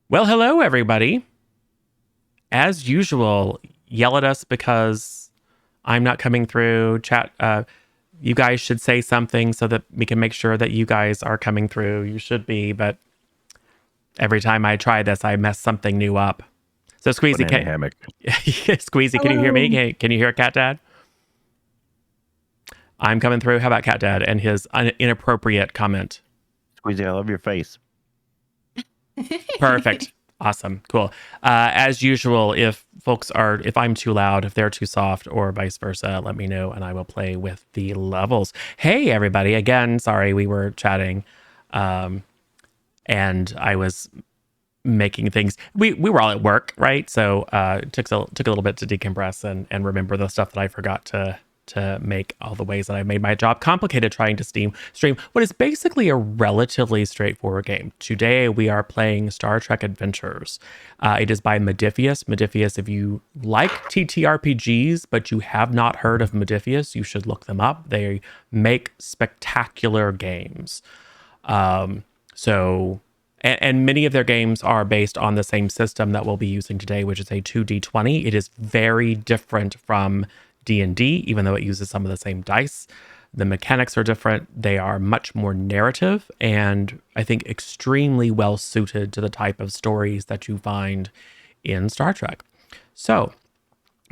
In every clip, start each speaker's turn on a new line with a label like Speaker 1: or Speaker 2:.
Speaker 1: Well, hello, everybody. As usual, yell at us because I'm not coming through. Chat, you guys should say something so that we can make sure that you guys are coming through. You should be, but every time I try this, I mess something new up. So, Squeezy,
Speaker 2: Banana hammock.
Speaker 1: Squeezy, can you hear me?
Speaker 3: Hello.
Speaker 1: Can you hear Cat Dad? I'm coming through. How about Cat Dad and his inappropriate comment?
Speaker 2: Squeezy, I love your face.
Speaker 1: Perfect. Awesome. Cool. As usual, if I'm too loud, if they're too soft, or vice versa, let me know and I will play with the levels. Hey, everybody. Again, sorry, we were chatting and I was making things. We were all at work, right? So it took a little bit to decompress and remember the stuff that I forgot to make, all the ways that I made my job complicated trying to stream what is basically a relatively straightforward game. Today we are playing Star Trek Adventures. It is by Modiphius. Modiphius, if you like TTRPGs but you have not heard of Modiphius, you should look them up. They make spectacular games. And many of their games are based on the same system that we'll be using today, which is a 2d20. It is very different from D&D, even though it uses some of the same dice. The mechanics are different. They are much more narrative and I think extremely well suited to the type of stories that you find in Star Trek. So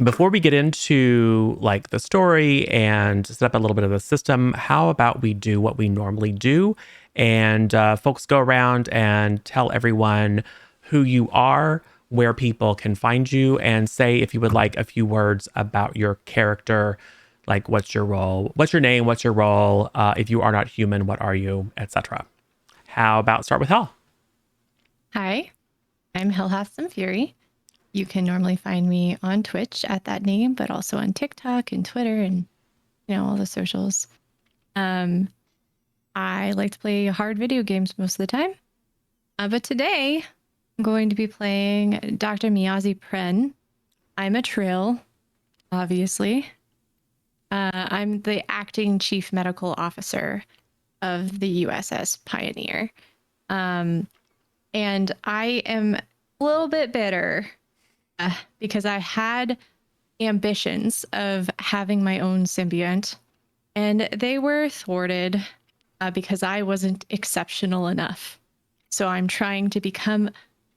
Speaker 1: before we get into like the story and set up a little bit of the system, how about we do what we normally do? And folks, go around and tell everyone who you are, where people can find you, and say if you would like a few words about your character, like what's your role, what's your name, what's your role, if you are not human, what are you, etc. How about start with Hell?
Speaker 3: Hi, I'm Hillhatham Fury. You can normally find me on Twitch at that name, but also on TikTok and Twitter and all the socials. I like to play hard video games most of the time. But today I'm going to be playing Dr. Miyazi Pren. I'm a Trill, obviously. I'm the acting chief medical officer of the USS Pioneer. And I am a little bit bitter because I had ambitions of having my own symbiont, and they were thwarted because I wasn't exceptional enough. So I'm trying to become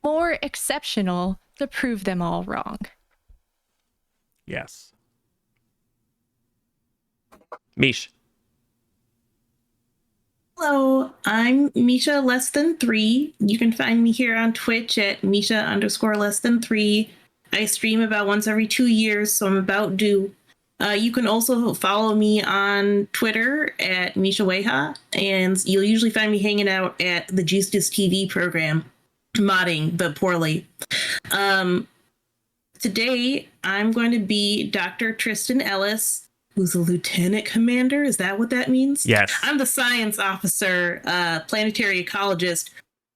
Speaker 3: more exceptional to prove them all wrong.
Speaker 1: Yes. Mish.
Speaker 4: Hello, I'm Misha less than 3. You can find me here on Twitch at Misha _less than 3. I stream about once every 2 years, so I'm about due. You can also follow me on Twitter at Misha Weha, and you'll usually find me hanging out at the Justice TV program, modding, but poorly. Today, I'm going to be Dr. Tristan Ellis, who's a lieutenant commander. Is that what that means?
Speaker 1: Yes.
Speaker 4: I'm the science officer, planetary ecologist.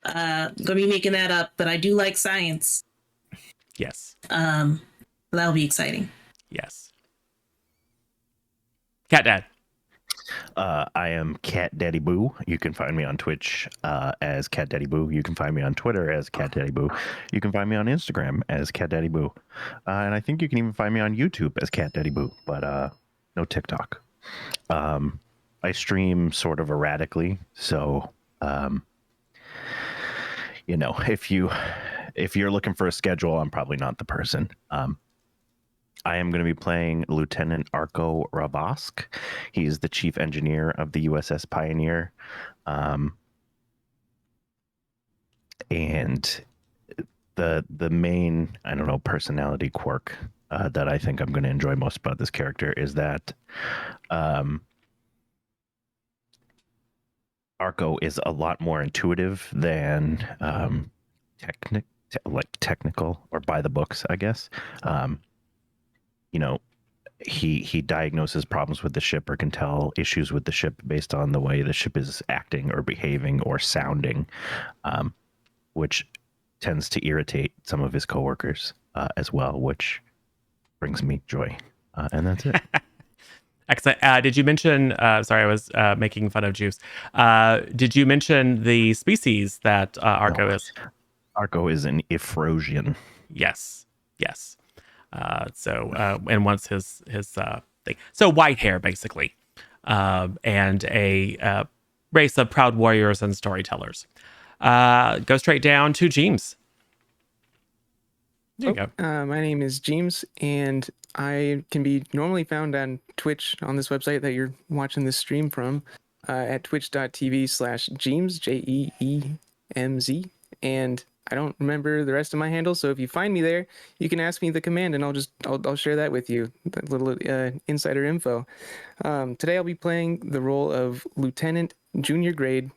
Speaker 4: Gonna be making that up, but I do like science.
Speaker 1: Yes.
Speaker 4: That'll be exciting.
Speaker 1: Yes. Cat Dad.
Speaker 2: I am Cat Daddy Boo. You can find me on Twitch as Cat Daddy Boo. You can find me on Twitter as Cat Daddy Boo. You can find me on Instagram as Cat Daddy Boo. And I think you can even find me on YouTube as Cat Daddy Boo, but no TikTok. I stream sort of erratically, so if you're looking for a schedule, I'm probably not the person. I am going to be playing Lieutenant Arko Ravask. He's the chief engineer of the USS Pioneer. And the main, personality quirk that I think I'm going to enjoy most about this character is that Arko is a lot more intuitive than technical or by the books, I guess. He diagnoses problems with the ship or can tell issues with the ship based on the way the ship is acting or behaving or sounding, which tends to irritate some of his coworkers as well, which brings me joy. And that's it.
Speaker 1: Excellent. Did you mention, sorry, I was making fun of Juice. Did you mention the species that Arco is?
Speaker 2: Arco is an Ifrosian.
Speaker 1: Yes. And once his thing. So white hair, basically, and a race of proud warriors and storytellers. Go straight down to James. There you go.
Speaker 5: My name is James, and I can be normally found on Twitch on this website that you're watching this stream from, at twitch.tv/Jeems, JEEMZ. And I don't remember the rest of my handle, so if you find me there, you can ask me the command, and I'll share that with you, that little insider info. Today I'll be playing the role of Lieutenant Junior Grade,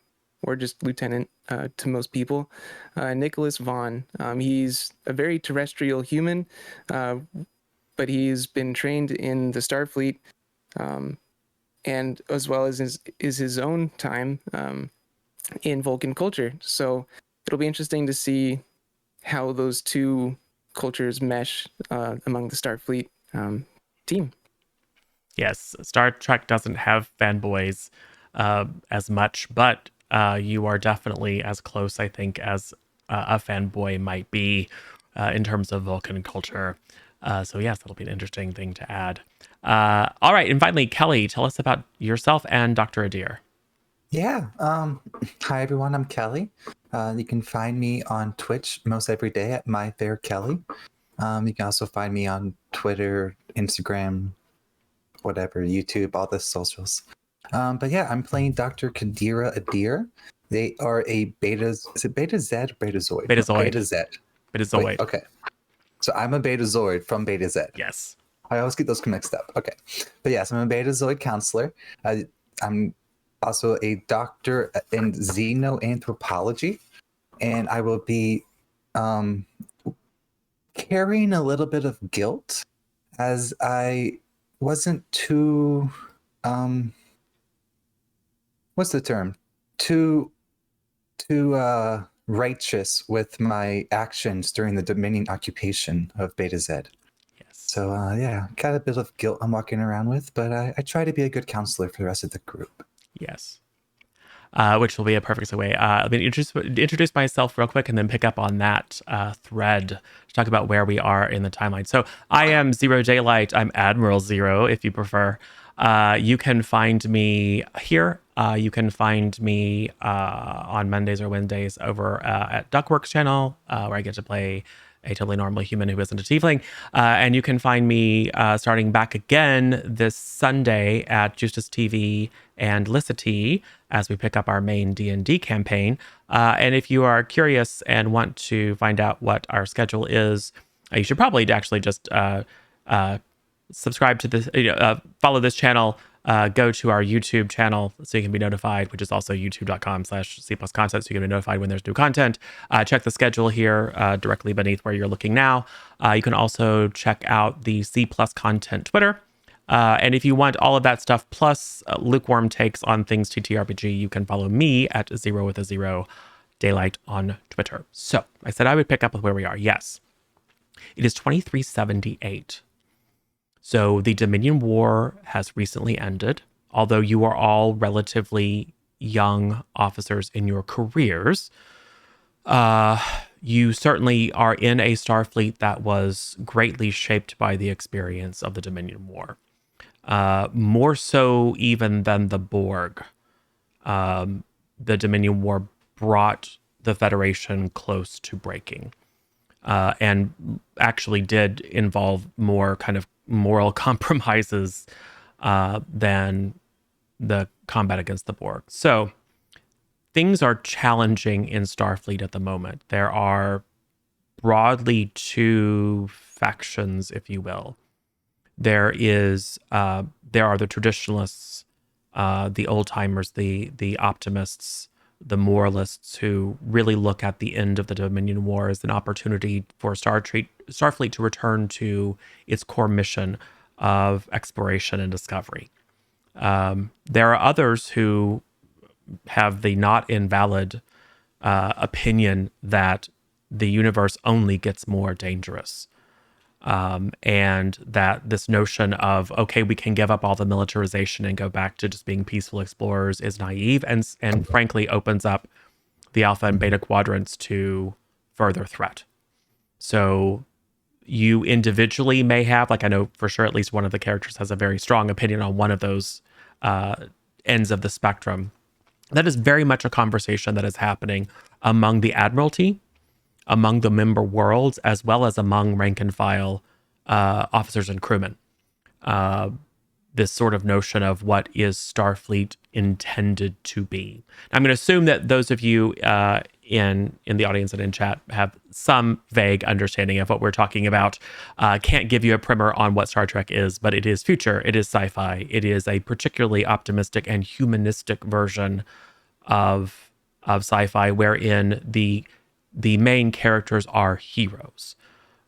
Speaker 5: or just Lieutenant to most people, Nicholas Vaughn. He's a very terrestrial human, but he's been trained in the Starfleet, and as well as his own time in Vulcan culture. So it'll be interesting to see how those two cultures mesh among the Starfleet team.
Speaker 1: Yes, Star Trek doesn't have fanboys as much, but you are definitely as close, I think, as a fanboy might be in terms of Vulcan culture. So yes, that'll be an interesting thing to add. All right, and finally, Kelly, tell us about yourself and Dr. Adair.
Speaker 6: Yeah. Hi, everyone. I'm Kelly. You can find me on Twitch most every day at MyFairKelly. You can also find me on Twitter, Instagram, whatever, YouTube, all the socials. But yeah, I'm playing Dr. Kadira Adair. They are a beta. Is it Beta Z or Betazoid?
Speaker 1: Betazoid.
Speaker 6: Beta Z.
Speaker 1: Betazoid.
Speaker 6: Wait, okay. So I'm a Betazoid from Beta Z.
Speaker 1: Yes.
Speaker 6: I always get those mixed up. Okay. But yes, I'm a Betazoid counselor. I'm also a doctor in xenoanthropology. And I will be carrying a little bit of guilt as I wasn't too what's the term? Too righteous with my actions during the Dominion occupation of Beta Z.
Speaker 1: Yes.
Speaker 6: So yeah, got a bit of guilt I'm walking around with, but I try to be a good counselor for the rest of the group.
Speaker 1: Yes. Which will be a perfect segue. Let me introduce myself real quick and then pick up on that thread to talk about where we are in the timeline. So I am Zero Daylight. I'm Admiral Zero, if you prefer. You can find me here. You can find me on Mondays or Wednesdays over at Duckworks channel, where I get to play a totally normal human who isn't a tiefling. And you can find me starting back again this Sunday at Justice TV and Licity as we pick up our main D&D campaign. And if you are curious and want to find out what our schedule is, you should probably actually just subscribe to this, follow this channel, go to our YouTube channel so you can be notified, which is also youtube.com/C+content, so you can be notified when there's new content. Check the schedule here directly beneath where you're looking now. You can also check out the C+ content Twitter. And if you want all of that stuff, plus lukewarm takes on things TTRPG, you can follow me at 0 Daylight on Twitter. So I said I would pick up with where we are. Yes, it is 2378. So the Dominion War has recently ended. Although you are all relatively young officers in your careers, you certainly are in a Starfleet that was greatly shaped by the experience of the Dominion War. More so even than the Borg. The Dominion War brought the Federation close to breaking. And actually did involve more kind of moral compromises than the combat against the Borg. So things are challenging in Starfleet at the moment. There are broadly two factions, if you will. There are the traditionalists, the old timers, the optimists, the moralists who really look at the end of the Dominion War as an opportunity for Starfleet to return to its core mission of exploration and discovery. There are others who have the not invalid opinion that the universe only gets more dangerous. And that this notion of, okay, we can give up all the militarization and go back to just being peaceful explorers is naive and frankly opens up the alpha and beta quadrants to further threat. So you individually may have, like I know for sure at least one of the characters has a very strong opinion on one of those ends of the spectrum. That is very much a conversation that is happening among the Admiralty, among the member worlds, as well as among rank and file officers and crewmen. This sort of notion of what is Starfleet intended to be. I'm going to assume that those of you in the audience and in chat have some vague understanding of what we're talking about. Can't give you a primer on what Star Trek is, but it is future, it is sci-fi, it is a particularly optimistic and humanistic version of sci-fi, wherein the main characters are heroes.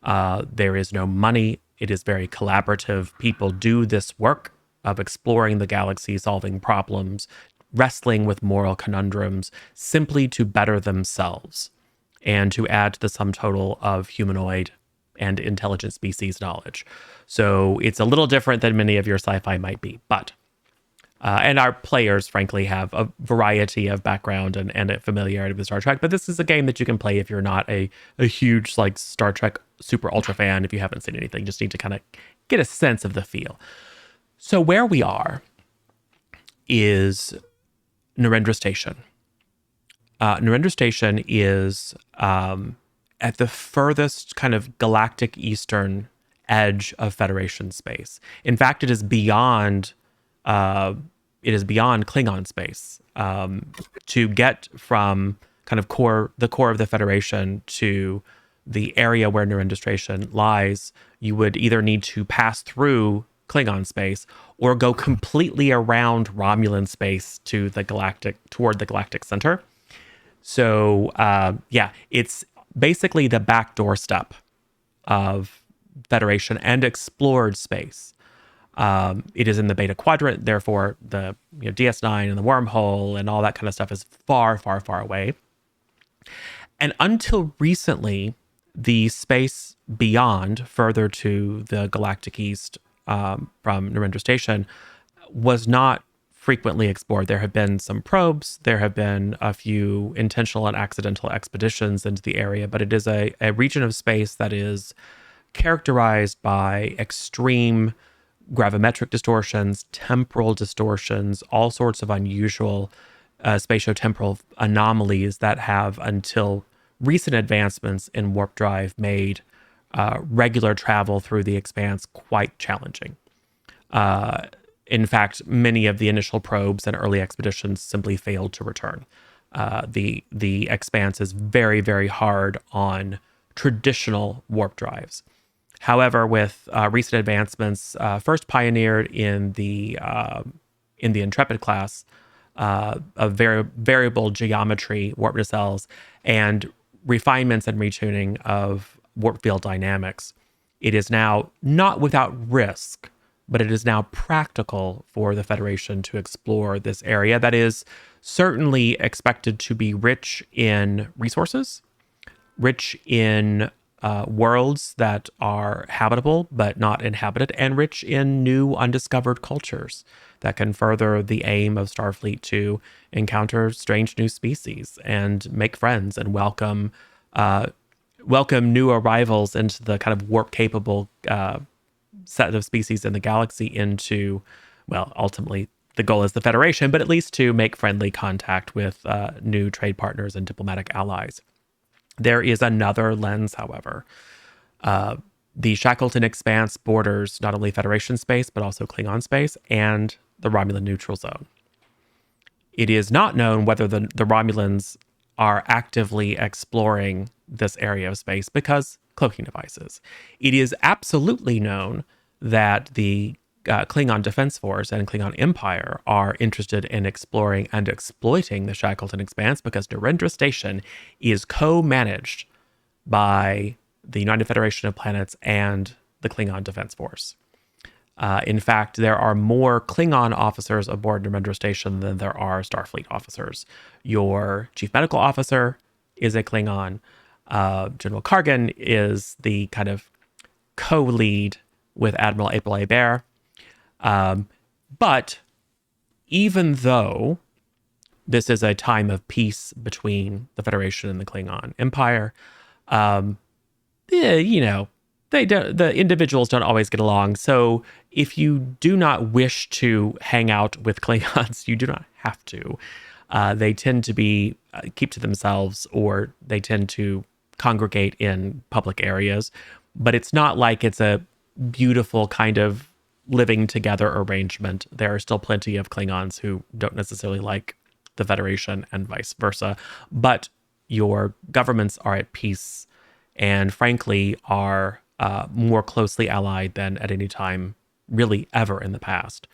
Speaker 1: There is no money. It is very collaborative. People do this work of exploring the galaxy, solving problems, wrestling with moral conundrums, simply to better themselves and to add to the sum total of humanoid and intelligent species knowledge. So it's a little different than many of your sci-fi might be, but and our players, frankly, have a variety of background and a familiarity with Star Trek. But this is a game that you can play if you're not a huge like Star Trek super ultra fan. If you haven't seen anything, just need to kind of get a sense of the feel. So where we are is Narendra Station. Narendra Station is at the furthest kind of galactic eastern edge of Federation space. In fact, it is beyond Klingon space. To get from kind of the core of the Federation to the area where Narendra Station lies, you would either need to pass through Klingon space or go completely around Romulan space toward the galactic center. So it's basically the back doorstep of Federation and explored space. It is in the Beta Quadrant, therefore the DS9 and the wormhole and all that kind of stuff is far, far, far away. And until recently, the space beyond, further to the galactic east from Narendra Station, was not frequently explored. There have been some probes, there have been a few intentional and accidental expeditions into the area, but it is a region of space that is characterized by extreme gravimetric distortions, temporal distortions, all sorts of unusual spatiotemporal anomalies that have, until recent advancements in warp drive, made regular travel through the expanse quite challenging. In fact, many of the initial probes and early expeditions simply failed to return. The expanse is very, very hard on traditional warp drives. However, with recent advancements, first pioneered in the Intrepid class of variable geometry warp nacelles and refinements and retuning of warp field dynamics, it is now not without risk, but it is now practical for the Federation to explore this area that is certainly expected to be rich in resources, rich in worlds that are habitable but not inhabited, and rich in new undiscovered cultures that can further the aim of Starfleet to encounter strange new species and make friends and welcome new arrivals into the kind of warp-capable set of species in the galaxy into, well, ultimately the goal is the Federation, but at least to make friendly contact with new trade partners and diplomatic allies. There is another lens, however. The Shackleton Expanse borders not only Federation space, but also Klingon space and the Romulan neutral zone. It is not known whether the Romulans are actively exploring this area of space because cloaking devices. It is absolutely known that the Klingon Defense Force and Klingon Empire are interested in exploring and exploiting the Shackleton Expanse because Narendra Station is co-managed by the United Federation of Planets and the Klingon Defense Force. In fact, there are more Klingon officers aboard Narendra Station than there are Starfleet officers. Your chief medical officer is a Klingon. General Kargan is the kind of co-lead with Admiral April A. Bear. But even though this is a time of peace between the Federation and the Klingon Empire, You know, the individuals don't always get along. So if you do not wish to hang out with Klingons, you do not have to. They tend to be keep to themselves, or they tend to congregate in public areas. But it's not like it's a beautiful kind of living together arrangement. There are still plenty of Klingons who don't necessarily like the Federation and vice versa. But your governments are at peace and frankly are more closely allied than at any time really ever in the past.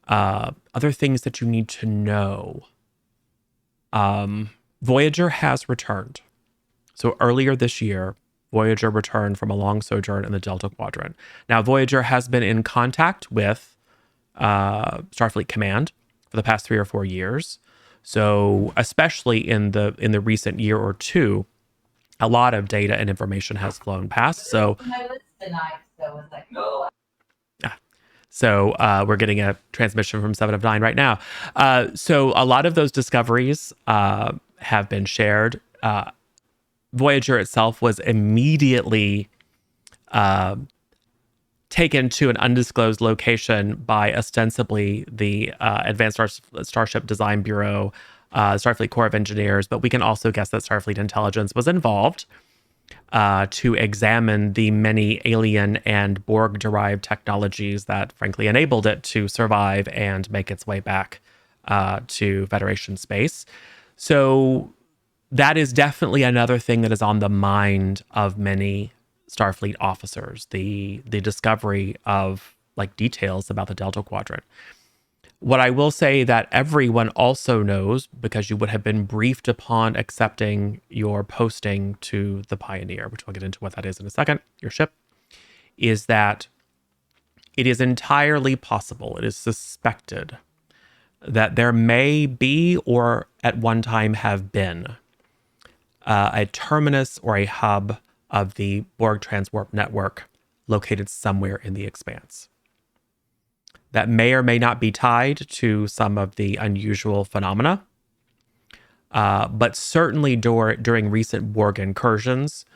Speaker 1: Other things that you need to know. Voyager has returned. So earlier this year, Voyager returned from a long sojourn in the Delta Quadrant. Now, Voyager has been in contact with Starfleet Command for the past 3 or 4 years. So especially in the recent year or two, a lot of data and information has flown past. So we're getting a transmission from 7 of 9 right now. So a lot of those discoveries have been shared. Voyager itself was immediately taken to an undisclosed location by ostensibly the Advanced Starship Design Bureau, Starfleet Corps of Engineers, but we can also guess that Starfleet Intelligence was involved to examine the many alien and Borg-derived technologies that frankly enabled it to survive and make its way back to Federation space. So that is definitely another thing that is on the mind of many Starfleet officers, the discovery of like details about the Delta Quadrant. What I will say that everyone also knows, because you would have been briefed upon accepting your posting to the Pioneer, which we'll get into what that is in a second, your ship, is that it is entirely possible, it is suspected, that there may be or at one time have been a terminus or a hub of the Borg Transwarp network located somewhere in the Expanse that may or may not be tied to some of the unusual phenomena. But certainly during recent Borg incursions,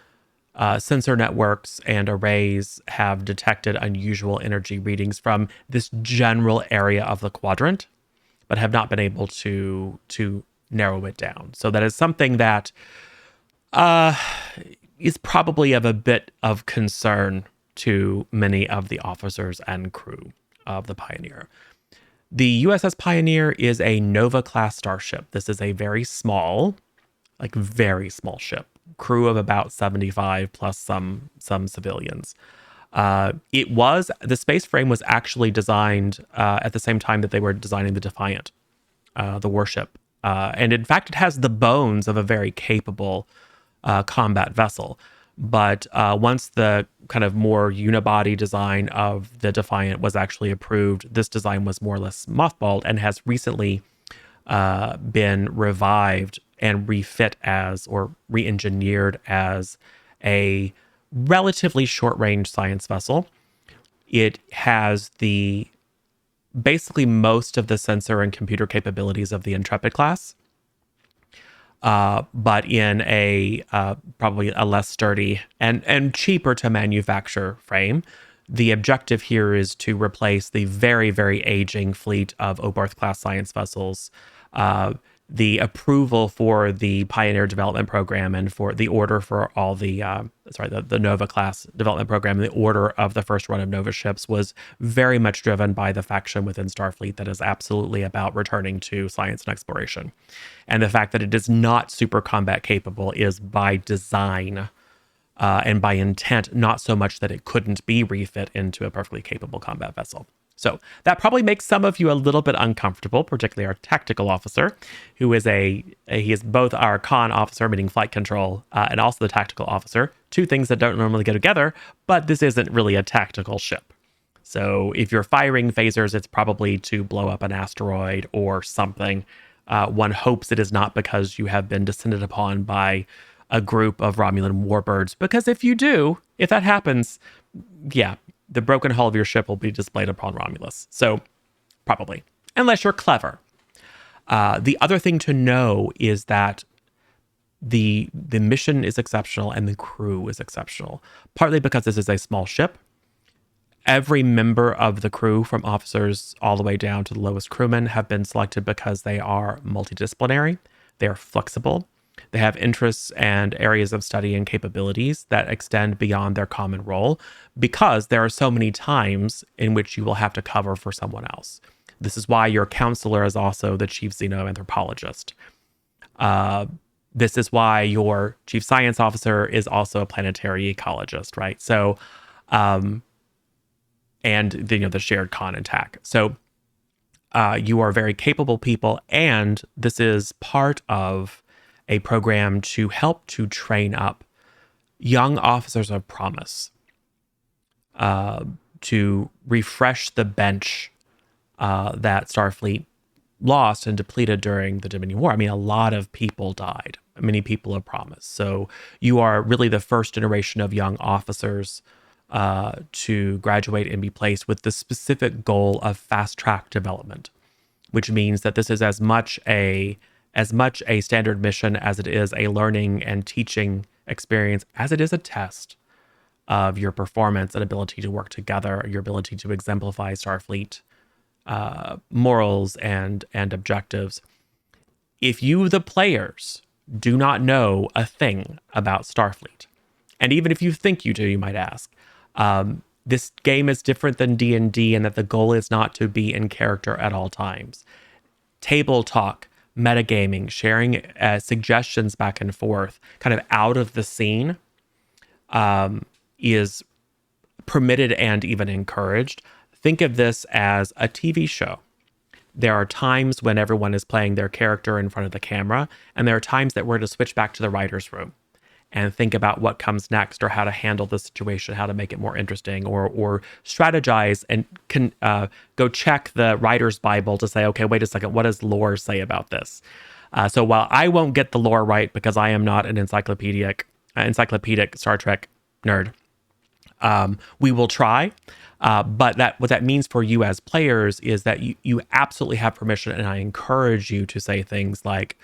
Speaker 1: sensor networks and arrays have detected unusual energy readings from this general area of the quadrant, but have not been able to narrow it down. So that is something that is probably of a bit of concern to many of the officers and crew of the Pioneer. The USS Pioneer is a Nova-class starship. This is a very small ship. Crew of about 75 plus some civilians. The space frame was actually designed at the same time that they were designing the Defiant, the warship. And in fact, it has the bones of a very capable combat vessel. But once the kind of more unibody design of the Defiant was actually approved, this design was more or less mothballed and has recently been revived and refit as, or re-engineered as, a relatively short-range science vessel. It has basically most of the sensor and computer capabilities of the Intrepid class, but in a probably a less sturdy and cheaper to manufacture frame. The objective here is to replace the very, very aging fleet of Oberth-class science vessels. The approval for the Pioneer development program and for the order for all the Nova-class development program, the order of the first run of Nova ships was very much driven by the faction within Starfleet that is absolutely about returning to science and exploration. And the fact that it is not super combat capable is by design and by intent, not so much that it couldn't be refit into a perfectly capable combat vessel. So that probably makes some of you a little bit uncomfortable, particularly our tactical officer, who is he is both our con officer, meaning flight control, and also the tactical officer. Two things that don't normally go together, but this isn't really a tactical ship. So if you're firing phasers, it's probably to blow up an asteroid or something. One hopes it is not because you have been descended upon by a group of Romulan warbirds, because if that happens, yeah, the broken hull of your ship will be displayed upon Romulus. So probably, unless you're clever. The other thing to know is that the mission is exceptional and the crew is exceptional, partly because this is a small ship. Every member of the crew, from officers all the way down to the lowest crewmen, have been selected because they are multidisciplinary, they are flexible, they have interests and areas of study and capabilities that extend beyond their common role, because there are so many times in which you will have to cover for someone else. This is why your counselor is also the chief xenoanthropologist. This is why your chief science officer is also a planetary ecologist, right? So, and the shared con and tack. So you are very capable people, and this is part of a program to help to train up young officers of promise, to refresh the bench that Starfleet lost and depleted during the Dominion War. I mean, a lot of people died, many people of promise. So you are really the first generation of young officers to graduate and be placed with the specific goal of fast track development, which means that this is as much a standard mission as it is a learning and teaching experience, as it is a test of your performance and ability to work together, your ability to exemplify Starfleet morals and objectives. If you, the players, do not know a thing about Starfleet, and even if you think you do, you might ask, this game is different than D&D in that the goal is not to be in character at all times. Table talk, metagaming, sharing suggestions back and forth, kind of out of the scene, is permitted and even encouraged. Think of this as a TV show. There are times when everyone is playing their character in front of the camera, and there are times that we're to switch back to the writer's room and think about what comes next, or how to handle the situation, how to make it more interesting, or strategize and go check the writer's Bible to say, okay, wait a second, what does lore say about this? So while I won't get the lore right because I am not an encyclopedic Star Trek nerd, we will try. But what that means for you as players is that you absolutely have permission, and I encourage you to say things like,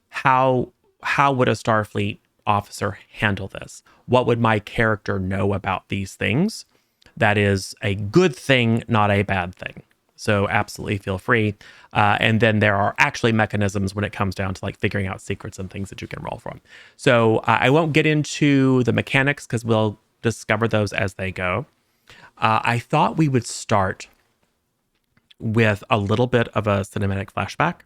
Speaker 1: how would a Starfleet officer handle this? What would my character know about these things? That is a good thing, not a bad thing. So absolutely feel free. And then there are actually mechanisms when it comes down to like figuring out secrets and things that you can roll from. So I won't get into the mechanics because we'll discover those as they go. I thought we would start with a little bit of a cinematic flashback.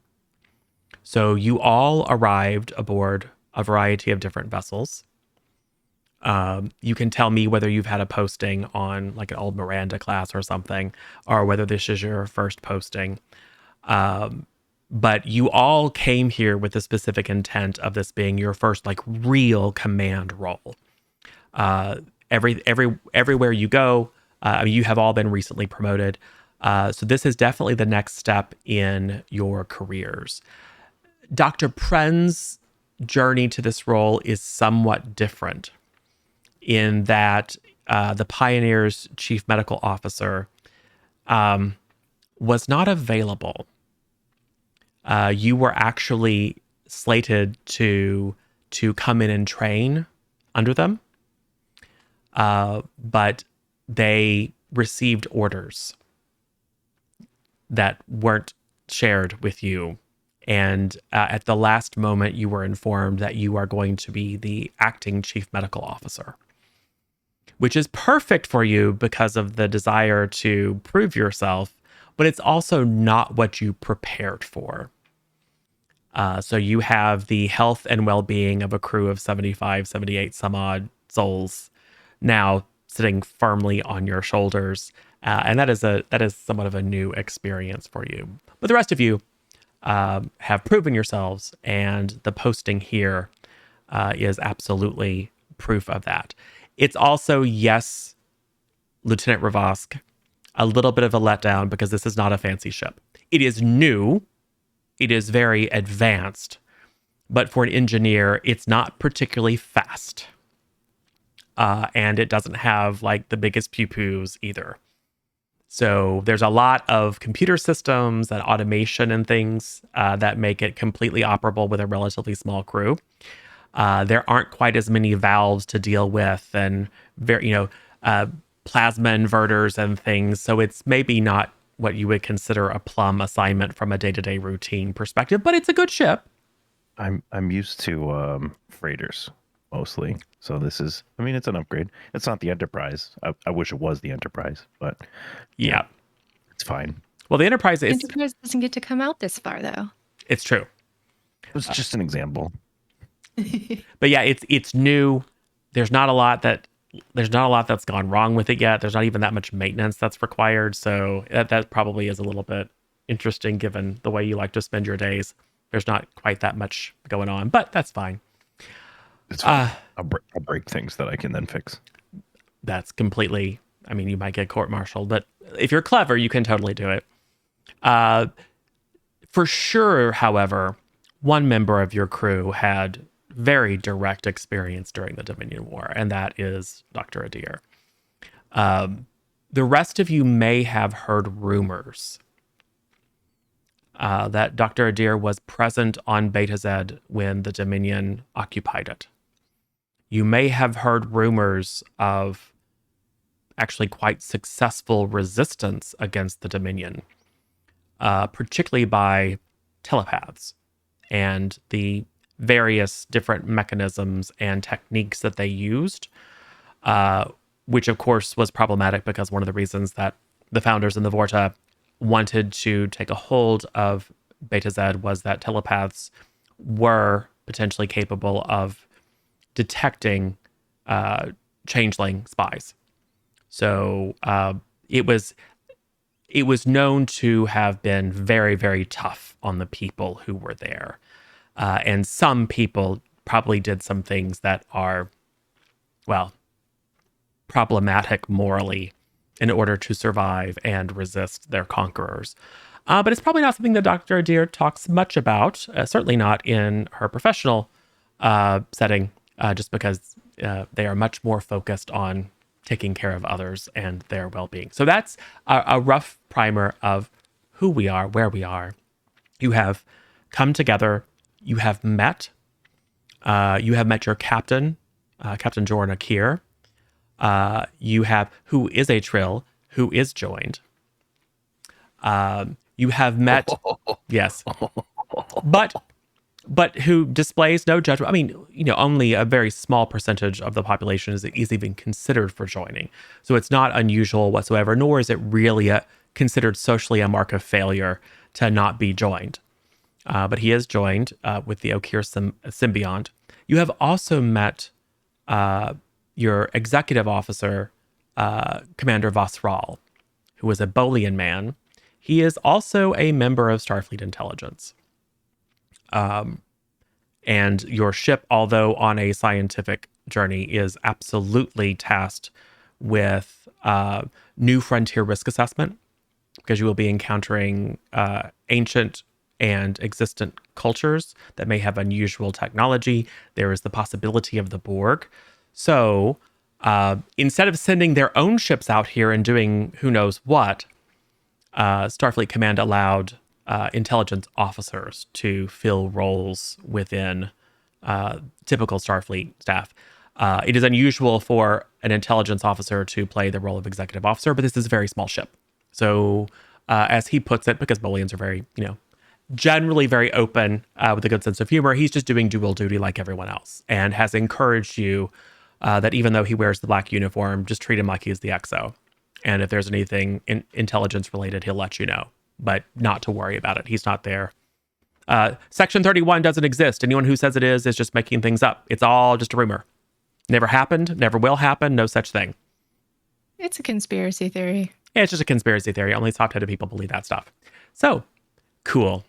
Speaker 1: So you all arrived aboard a variety of different vessels. You can tell me whether you've had a posting on like an old Miranda class or something, or whether this is your first posting. But you all came here with the specific intent of this being your first like real command role. Everywhere you go, you have all been recently promoted. So this is definitely the next step in your careers. Dr. Pren's journey to this role is somewhat different in that the Pioneer's chief medical officer was not available. You were actually slated to come in and train under them, but they received orders that weren't shared with you. And at the last moment, you were informed that you are going to be the acting chief medical officer, which is perfect for you because of the desire to prove yourself, but it's also not what you prepared for. So you have the health and well-being of a crew of 75, 78 some odd souls now sitting firmly on your shoulders. And that is somewhat of a new experience for you. But the rest of you have proven yourselves, and the posting here is absolutely proof of that. It's also, yes, Lieutenant Ravosk, a little bit of a letdown because this is not a fancy ship. It is new. It is very advanced. But for an engineer, it's not particularly fast. And it doesn't have like the biggest pew-pews either. So there's a lot of computer systems and automation and things that make it completely operable with a relatively small crew. There aren't quite as many valves to deal with, and plasma inverters and things. So it's maybe not what you would consider a plum assignment from a day-to-day routine perspective, but it's a good ship.
Speaker 2: I'm used to freighters mostly, so this is. I mean, it's an upgrade. It's not the Enterprise. I wish it was the Enterprise, but
Speaker 1: Yeah,
Speaker 2: it's fine.
Speaker 1: well, the Enterprise is.
Speaker 3: Enterprise doesn't get to come out this far, though.
Speaker 1: It's true,
Speaker 2: It was just an example.
Speaker 1: but yeah, it's new. There's not a lot that's gone wrong with it yet. There's not even that much maintenance that's required, so that probably is a little bit interesting given the way you like to spend your days. There's not quite that much going on, but that's fine.
Speaker 2: It's fine. I'll break things that I can then fix.
Speaker 1: That's completely. I mean, you might get court-martialed, but if you're clever, you can totally do it. For sure, however, one member of your crew had very direct experience during the Dominion War, and that is Dr. Adair. The rest of you may have heard rumors that Dr. Adair was present on Beta Z when the Dominion occupied it. You may have heard rumors of actually quite successful resistance against the Dominion, particularly by telepaths and the various different mechanisms and techniques that they used, which of course was problematic because one of the reasons that the founders in the Vorta wanted to take a hold of Beta Z was that telepaths were potentially capable of detecting changeling spies. So it was known to have been very, very tough on the people who were there. And some people probably did some things that are, well, problematic morally in order to survive and resist their conquerors. But it's probably not something that Dr. Adair talks much about, certainly not in her professional setting, just because they are much more focused on taking care of others and their well-being. So that's a rough primer of who we are, where we are. You have come together. You have met. You have met your captain, Captain Jordan Akir. You have, who is a Trill, who is joined. You have met, yes, but who displays no judgment. I mean, only a very small percentage of the population is even considered for joining. So it's not unusual whatsoever, nor is it really considered socially a mark of failure to not be joined. But he is joined with the Okir symbiont. You have also met your executive officer, Commander Vosral, who is a Bolian man. He is also a member of Starfleet Intelligence. And your ship, although on a scientific journey, is absolutely tasked with new frontier risk assessment, because you will be encountering ancient and existent cultures that may have unusual technology. There is the possibility of the Borg. So instead of sending their own ships out here and doing who knows what, Starfleet Command allowed intelligence officers to fill roles within typical Starfleet staff. It is unusual for an intelligence officer to play the role of executive officer, but this is a very small ship. So as he puts it, because Bolians are very, generally very open with a good sense of humor, he's just doing dual duty like everyone else, and has encouraged you that even though he wears the black uniform, just treat him like he's the XO. And if there's anything intelligence related, he'll let you know, but not to worry about it. He's not there. Section 31 doesn't exist. Anyone who says it is just making things up. It's all just a rumor. Never happened, never will happen, no such thing.
Speaker 3: It's a conspiracy theory.
Speaker 1: Yeah, it's just a conspiracy theory. Only soft-headed people believe that stuff. So, cool.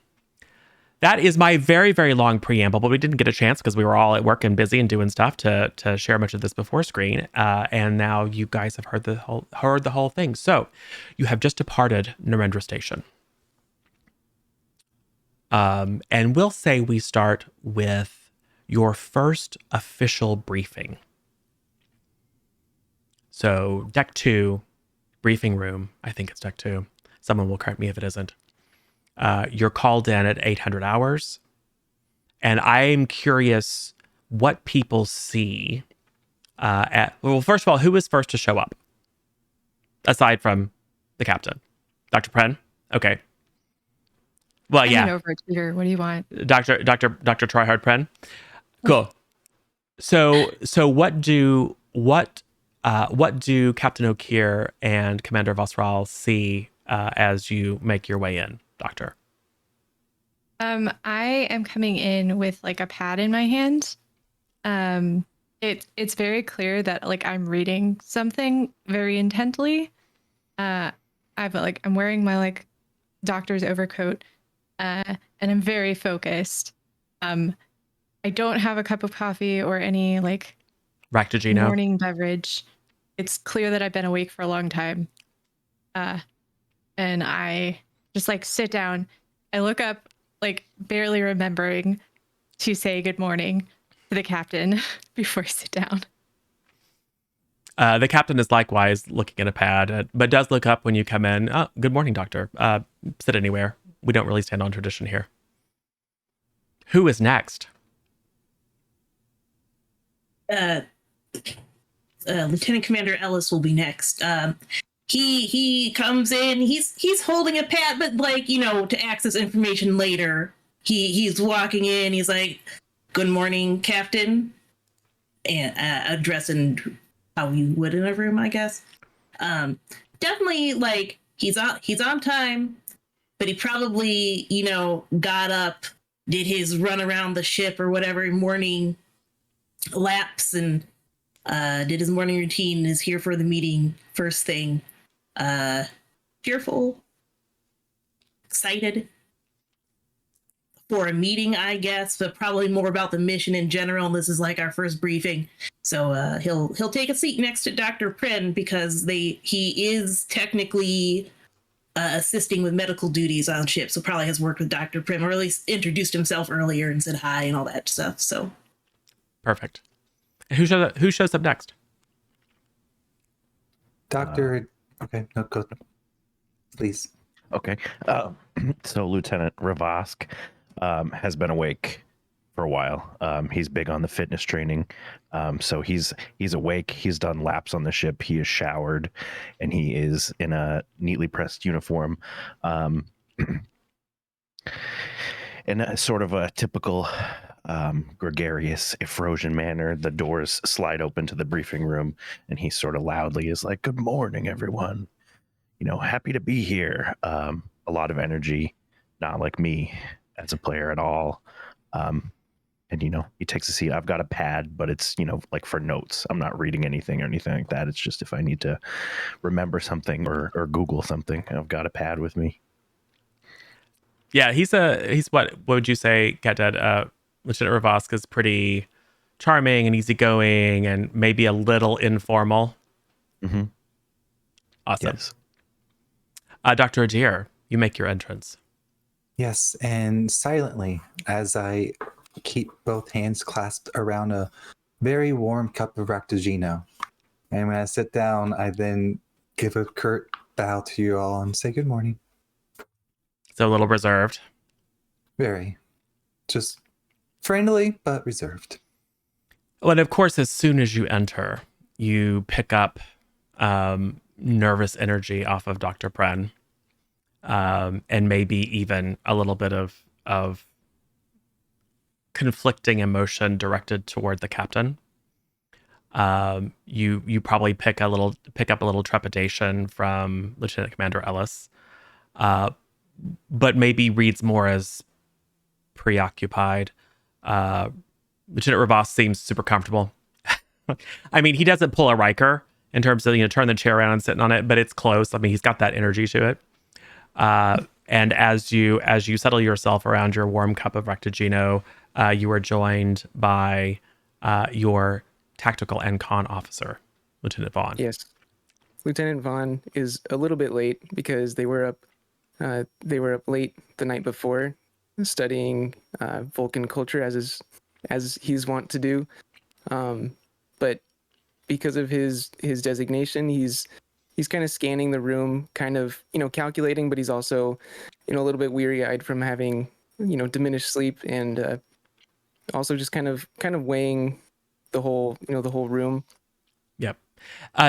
Speaker 1: That is my very, very long preamble, but we didn't get a chance because we were all at work and busy and doing stuff to share much of this before screen. And now you guys have heard the whole thing. So you have just departed Narendra Station. And we'll say we start with your first official briefing. So Deck 2, briefing room. I think it's Deck 2. Someone will correct me if it isn't. You're called in at 800 hours. And I'm curious what people see well, first of all, who was first to show up aside from the captain? Dr. Pren? Okay. Well,
Speaker 3: I'm
Speaker 1: yeah.
Speaker 3: an overachiever. What do you want?
Speaker 1: Dr. Tryhard Pren. Cool. So what do Captain O'Keir and Commander Vosral see as you make your way in, Doctor?
Speaker 3: I am coming in with like a pad in my hand. It's very clear that like I'm reading something very intently. I'm wearing my like doctor's overcoat, and I'm very focused. I don't have a cup of coffee or any like
Speaker 1: Ractigino.
Speaker 3: morning beverage. It's clear that I've been awake for a long time. And I just like sit down. I look up, like barely remembering to say good morning to the captain before I sit down.
Speaker 1: The captain is likewise looking at a pad, but does look up when you come in. Oh, good morning, Doctor. Sit anywhere. We don't really stand on tradition here. Who is next?
Speaker 4: Lieutenant Commander Ellis will be next. He comes in. He's holding a pad, but like to access information later. He's walking in. He's like, "Good morning, Captain," and addressing how you would in a room, I guess. Definitely like he's on time, but he probably got up, did his run around the ship or whatever morning laps, and did his morning routine, is here for the meeting first thing. Fearful, excited for a meeting, I guess, but probably more about the mission in general. And this is like our first briefing, so he'll take a seat next to Dr. Pren because he is technically assisting with medical duties on ship, so probably has worked with Dr. Pren, or at least introduced himself earlier and said hi and all that stuff. So
Speaker 1: perfect. Who shows up next?
Speaker 6: Doctor. Okay, no, go. Please.
Speaker 2: Okay. So Lieutenant Ravask has been awake for a while. He's big on the fitness training. So he's awake. He's done laps on the ship. He is showered, and he is in a neatly pressed uniform. In a sort of a typical gregarious Efrosian manner, the doors slide open to the briefing room, and he sort of loudly is like, "Good morning, everyone. Happy to be here." A lot of energy, not like me as a player at all. And he takes a seat. I've got a pad, but it's like for notes. I'm not reading anything or anything like that. It's just if I need to remember something or Google something, I've got a pad with me.
Speaker 1: Yeah, he's what would you say, Cat Dad? Lieutenant Ravask is pretty charming and easygoing and maybe a little informal.
Speaker 2: Mm-hmm.
Speaker 1: Awesome.
Speaker 2: Yes.
Speaker 1: Dr. Adair, you make your entrance.
Speaker 6: Yes, and silently, as I keep both hands clasped around a very warm cup of Ractigino. And when I sit down, I then give a curt bow to you all and say good morning.
Speaker 1: So a little reserved.
Speaker 6: Very. Just friendly, but reserved.
Speaker 1: Well, and of course, as soon as you enter, you pick up nervous energy off of Dr. Pren, and maybe even a little bit of conflicting emotion directed toward the captain. You probably pick up a little trepidation from Lieutenant Commander Ellis, but maybe reads more as preoccupied. Lieutenant Ravask seems super comfortable. I mean, he doesn't pull a Riker in terms of turn the chair around and sitting on it, but it's close. I mean, he's got that energy to it. And as you settle yourself around your warm cup of Ractigino, you are joined by your tactical and con officer, Lieutenant Vaughn.
Speaker 5: Yes. Lieutenant Vaughn is a little bit late because they were up late the night before studying Vulcan culture as he's wont to do. But because of his designation, he's kind of scanning the room, kind of, calculating, but he's also, a little bit weary-eyed from having, diminished sleep and also just kind of weighing the whole room.
Speaker 1: Yep.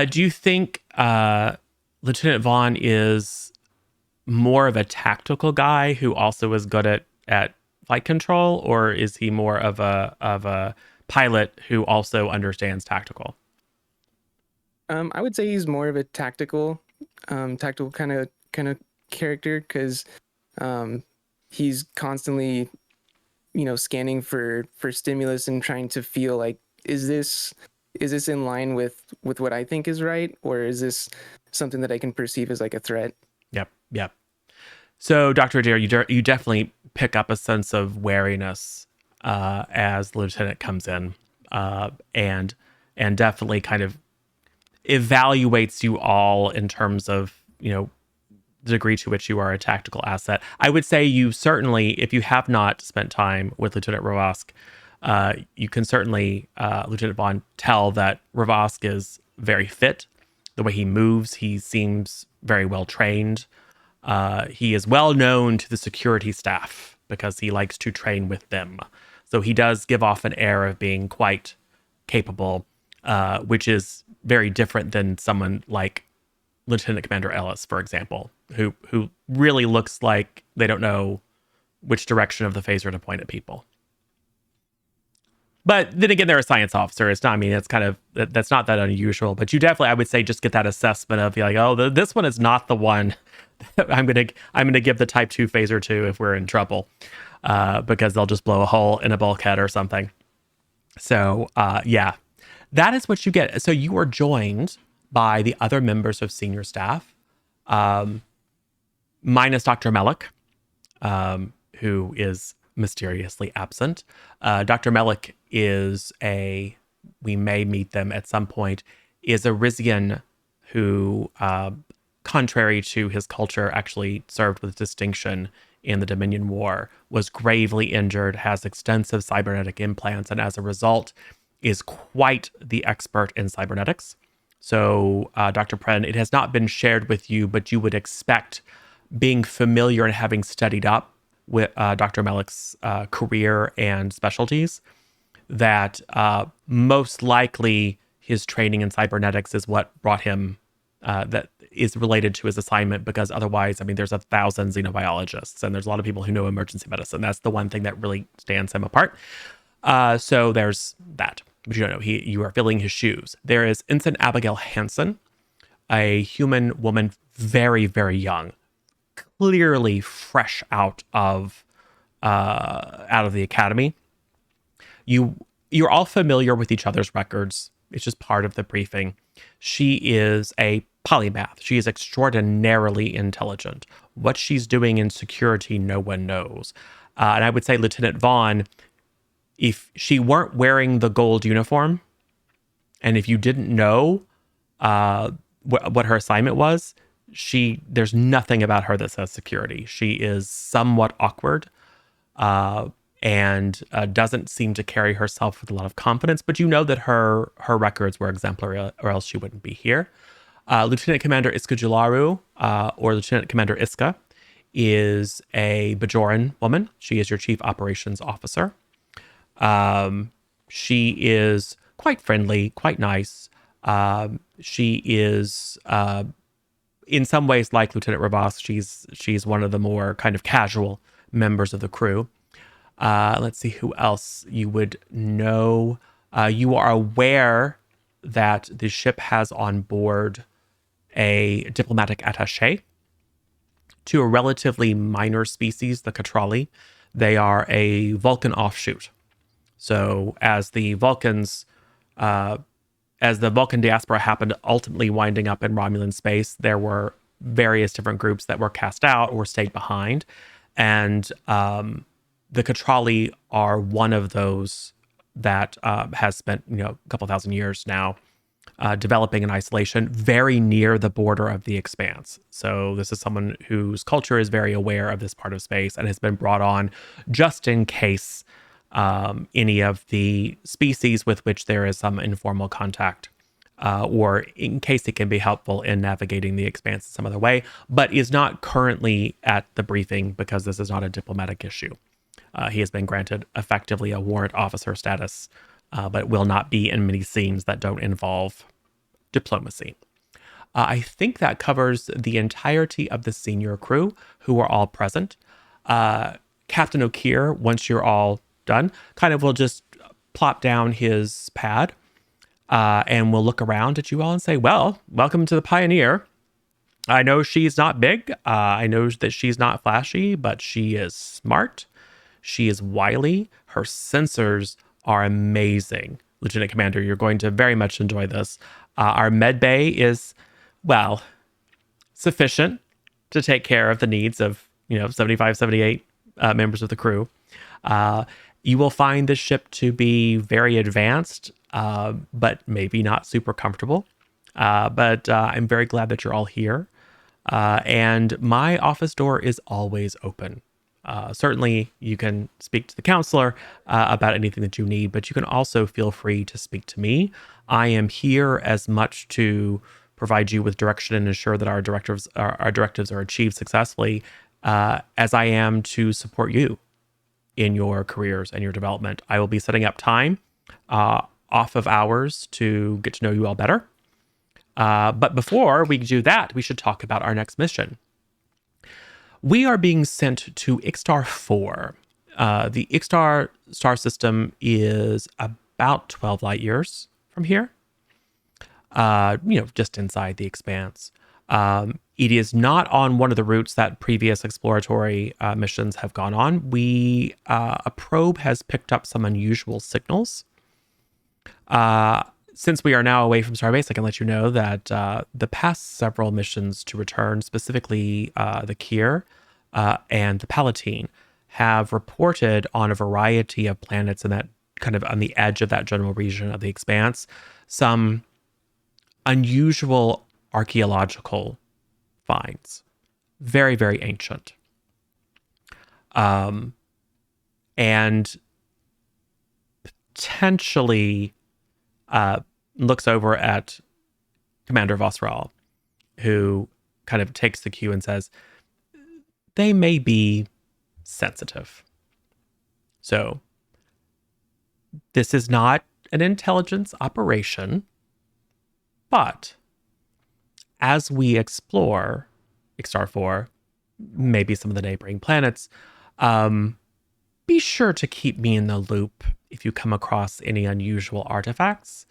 Speaker 1: Do you think Lieutenant Vaughn is more of a tactical guy who also is good at flight control, or is he more of a pilot who also understands tactical?
Speaker 5: I would say he's more of a tactical kind of character, because he's constantly scanning for stimulus and trying to feel like, is this in line with what I think is right, or is this something that I can perceive as like a threat?
Speaker 1: Yep. So, Dr. Adair, you definitely pick up a sense of wariness as the lieutenant comes in, and definitely kind of evaluates you all in terms of the degree to which you are a tactical asset. I would say you certainly, if you have not spent time with Lieutenant Ravosk, you can certainly, Lieutenant Vaughn, tell that Ravosk is very fit. The way he moves, he seems very well trained. He is well known to the security staff because he likes to train with them. So he does give off an air of being quite capable, which is very different than someone like Lieutenant Commander Ellis, for example, who really looks like they don't know which direction of the phaser to point at people. But then again, they're a science officer. It's not, I mean, it's kind of, that's not that unusual, but you definitely, I would say, just get that assessment of like, oh, this one is not the one I'm going to give the type 2 phaser to if we're in trouble, because they'll just blow a hole in a bulkhead or something. So, yeah, that is what you get. So you are joined by the other members of senior staff, minus Dr. Melick, who is mysteriously absent. Dr. Melick is we may meet them at some point, is a Rizian who, contrary to his culture, actually served with distinction in the Dominion War, was gravely injured, has extensive cybernetic implants, and as a result is quite the expert in cybernetics. So, Dr. Pren, it has not been shared with you, but you would expect, being familiar and having studied up with Dr. Melick's career and specialties, that most likely his training in cybernetics is what brought him, that is related to his assignment, because otherwise, I mean, there's 1,000 xenobiologists and there's a lot of people who know emergency medicine. That's the one thing that really stands him apart. So there's that. But you don't know, you are filling his shoes. There is Ensign Abigail Hansen, a human woman, very, very young, clearly fresh out of the academy. You're all familiar with each other's records. It's just part of the briefing. She is a polymath. She is extraordinarily intelligent. What she's doing in security, no one knows. And I would say Lieutenant Vaughn, if she weren't wearing the gold uniform, and if you didn't know what her assignment was, there's nothing about her that says security. She is somewhat awkward, and doesn't seem to carry herself with a lot of confidence, but you know that her records were exemplary, or else she wouldn't be here. Lieutenant Commander Iska Jularu, or Lieutenant Commander Iska, is a Bajoran woman. She is your chief operations officer. She is quite friendly, quite nice. She is, in some ways, like Lieutenant Rabas, she's one of the more kind of casual members of the crew. Let's see who else you would know. You are aware that the ship has on board a diplomatic attaché to a relatively minor species, the Catrali. They are a Vulcan offshoot. So as the Vulcan diaspora happened ultimately winding up in Romulan space, there were various different groups that were cast out or stayed behind. And the Catrali are one of those that has spent a couple thousand years now developing in isolation very near the border of the Expanse. So this is someone whose culture is very aware of this part of space and has been brought on just in case any of the species with which there is some informal contact, or in case it can be helpful in navigating the Expanse in some other way, but is not currently at the briefing because this is not a diplomatic issue. He has been granted effectively a warrant officer status, but will not be in many scenes that don't involve diplomacy. I think that covers the entirety of the senior crew, who are all present. Captain O'Keir, once you're all done, kind of will just plop down his pad and will look around at you all and say, well, welcome to the Pioneer. I know she's not big. I know that she's not flashy, but she is smart. She is wily. Her sensors are amazing. Lieutenant Commander, you're going to very much enjoy this. Our med bay is, well, sufficient to take care of the needs of, 75, 78 members of the crew. You will find this ship to be very advanced, but maybe not super comfortable. But I'm very glad that you're all here. And my office door is always open. Certainly, you can speak to the counselor about anything that you need, but you can also feel free to speak to me. I am here as much to provide you with direction and ensure that our directives are achieved successfully as I am to support you in your careers and your development. I will be setting up time off of hours to get to know you all better. But before we do that, we should talk about our next mission. We are being sent to Ixtar 4. The Ixtar star system is about 12 light years from here, just inside the Expanse. It is not on one of the routes that previous exploratory missions have gone on. A probe has picked up some unusual signals. Since we are now away from Starbase, I can let you know that the past several missions to return, specifically the Kier and the Palatine, have reported on a variety of planets in that kind of on the edge of that general region of the Expanse, some unusual archaeological finds, very, very ancient. And potentially looks over at Commander Vosral, who kind of takes the cue and says, they may be sensitive. So this is not an intelligence operation, but as we explore Ixtar 4, maybe some of the neighboring planets, be sure to keep me in the loop if you come across any unusual artifacts.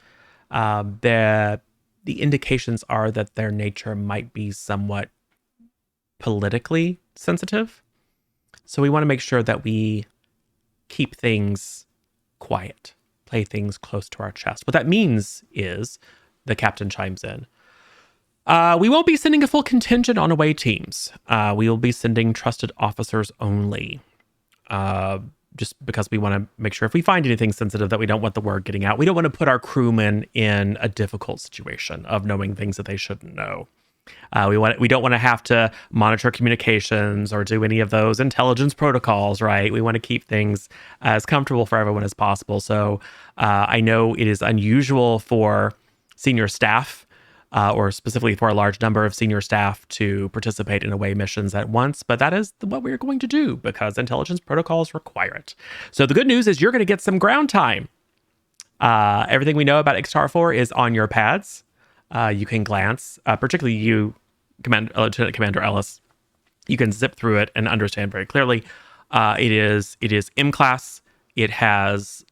Speaker 1: The indications are that their nature might be somewhat politically sensitive. So we want to make sure that we keep things quiet, play things close to our chest. What that means is, the captain chimes in, we won't be sending a full contingent on away teams. We will be sending trusted officers only. Just because we want to make sure if we find anything sensitive that we don't want the word getting out. We don't want to put our crewmen in a difficult situation of knowing things that they shouldn't know. We don't want to have to monitor communications or do any of those intelligence protocols, right? We want to keep things as comfortable for everyone as possible. So I know it is unusual for senior staff or specifically for a large number of senior staff to participate in away missions at once, but that is what we're going to do because intelligence protocols require it. So the good news is you're going to get some ground time. Everything we know about Ixtar 4 is on your pads. You can glance, particularly you, Lieutenant Commander Ellis. You can zip through it and understand very clearly. It is M class. It has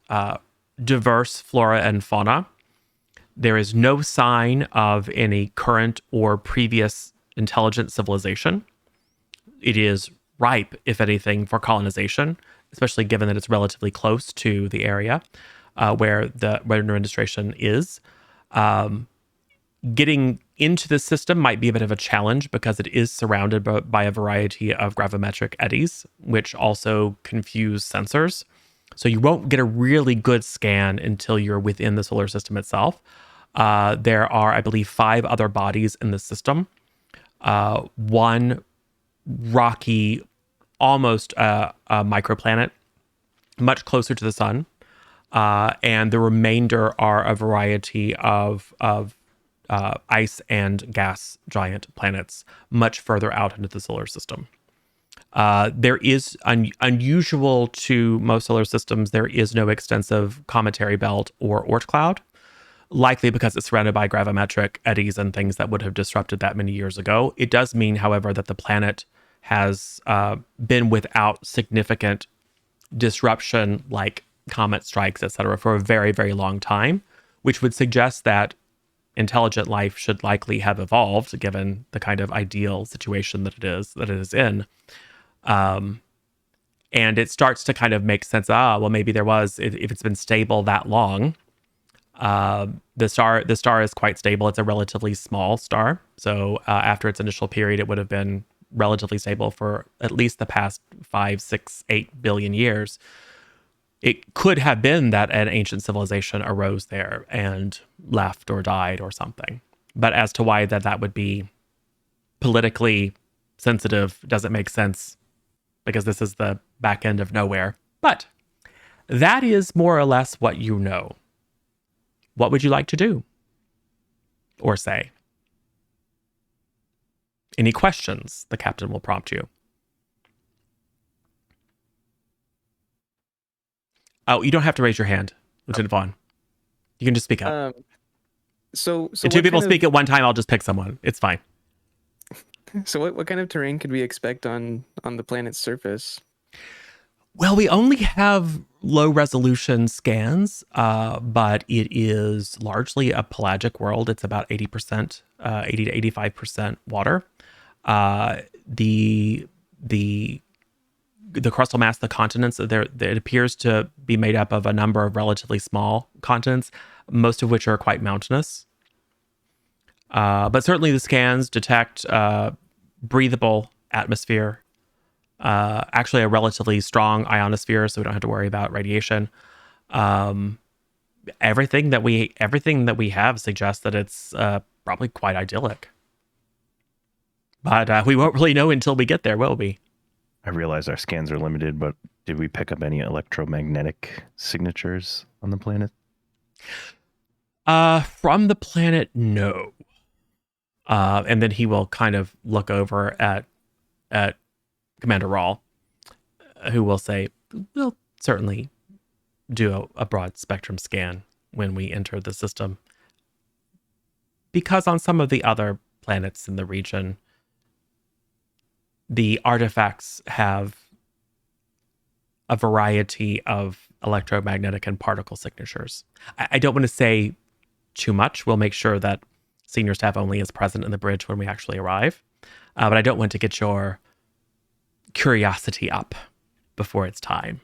Speaker 1: diverse flora and fauna. There is no sign of any current or previous intelligent civilization. It is ripe, if anything, for colonization, especially given that it's relatively close to the area where the administration is. Getting into the system might be a bit of a challenge because it is surrounded by a variety of gravimetric eddies, which also confuse sensors. So you won't get a really good scan until you're within the solar system itself. There are, I believe, 5 other bodies in the system. One rocky, almost a microplanet, much closer to the sun. And the remainder are a variety of ice and gas giant planets much further out into the solar system. There is unusual to most solar systems. There is no extensive cometary belt or Oort cloud, likely because it's surrounded by gravimetric eddies and things that would have disrupted that many years ago. It does mean, however, that the planet has been without significant disruption like comet strikes, etc., for a very, very long time, which would suggest that intelligent life should likely have evolved given the kind of ideal situation that it is in. And it starts to kind of make sense. Well, maybe there was, if it's been stable that long. The star is quite stable. It's a relatively small star. So after its initial period, it would have been relatively stable for at least the past 5, 6, 8 billion years. It could have been that an ancient civilization arose there and left or died or something. But as to why that would be politically sensitive doesn't make sense, because this is the back end of nowhere. But that is more or less what you know. What would you like to do or say? Any questions? The captain will prompt you. Oh, you don't have to raise your hand, Lieutenant Vaughn. You can just speak up.
Speaker 5: So
Speaker 1: if two people speak at one time, I'll just pick someone. It's fine.
Speaker 5: So what kind of terrain could we expect on the planet's surface?
Speaker 1: Well, we only have low resolution scans, but it is largely a pelagic world. It's about 80%, 80 to 85% water. The crustal mass, the continents, it appears to be made up of a number of relatively small continents, most of which are quite mountainous. But certainly the scans detect breathable atmosphere, actually a relatively strong ionosphere, so we don't have to worry about radiation. Everything that we have suggests that it's probably quite idyllic. But we won't really know until we get there, will we?
Speaker 2: I realize our scans are limited, but did we pick up any electromagnetic signatures on the planet?
Speaker 1: From the planet, no. And then he will kind of look over at Commander Rawl, who will say, we'll certainly do a broad spectrum scan when we enter the system. Because on some of the other planets in the region, the artifacts have a variety of electromagnetic and particle signatures. I don't want to say too much. We'll make sure that senior staff only is present in the bridge when we actually arrive. But I don't want to get your curiosity up before it's time.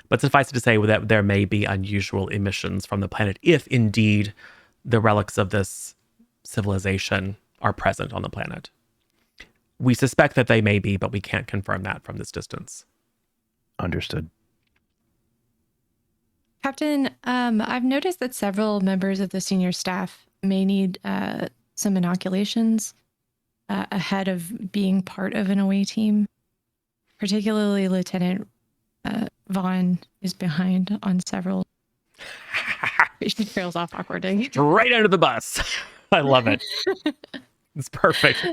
Speaker 1: But suffice it to say that there may be unusual emissions from the planet if indeed the relics of this civilization are present on the planet. We suspect that they may be, but we can't confirm that from this distance.
Speaker 2: Understood.
Speaker 3: Captain, I've noticed that several members of the senior staff may need some inoculations ahead of being part of an away team. Particularly Lieutenant Vaughn is behind on several. She trails off awkwardly.
Speaker 1: Right under the bus. I love it. It's perfect.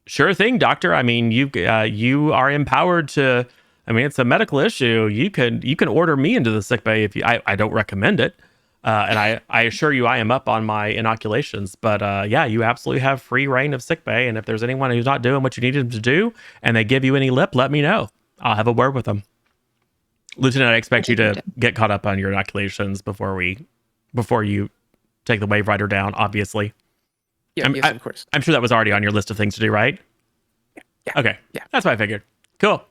Speaker 1: Sure thing, Doctor. I mean, you are empowered to. I mean, it's a medical issue. You can order me into the sick bay if you. I don't recommend it, and I assure you, I am up on my inoculations. But yeah, you absolutely have free reign of sick bay. And if there's anyone who's not doing what you need them to do, and they give you any lip, let me know. I'll have a word with them. Lieutenant, I expect you to get caught up on your inoculations before you take the Wave Rider down. Obviously.
Speaker 5: Yeah, yes, of course.
Speaker 1: I'm sure that was already on your list of things to do, right?
Speaker 5: Yeah.
Speaker 1: Okay.
Speaker 5: Yeah.
Speaker 1: That's what I figured. Cool.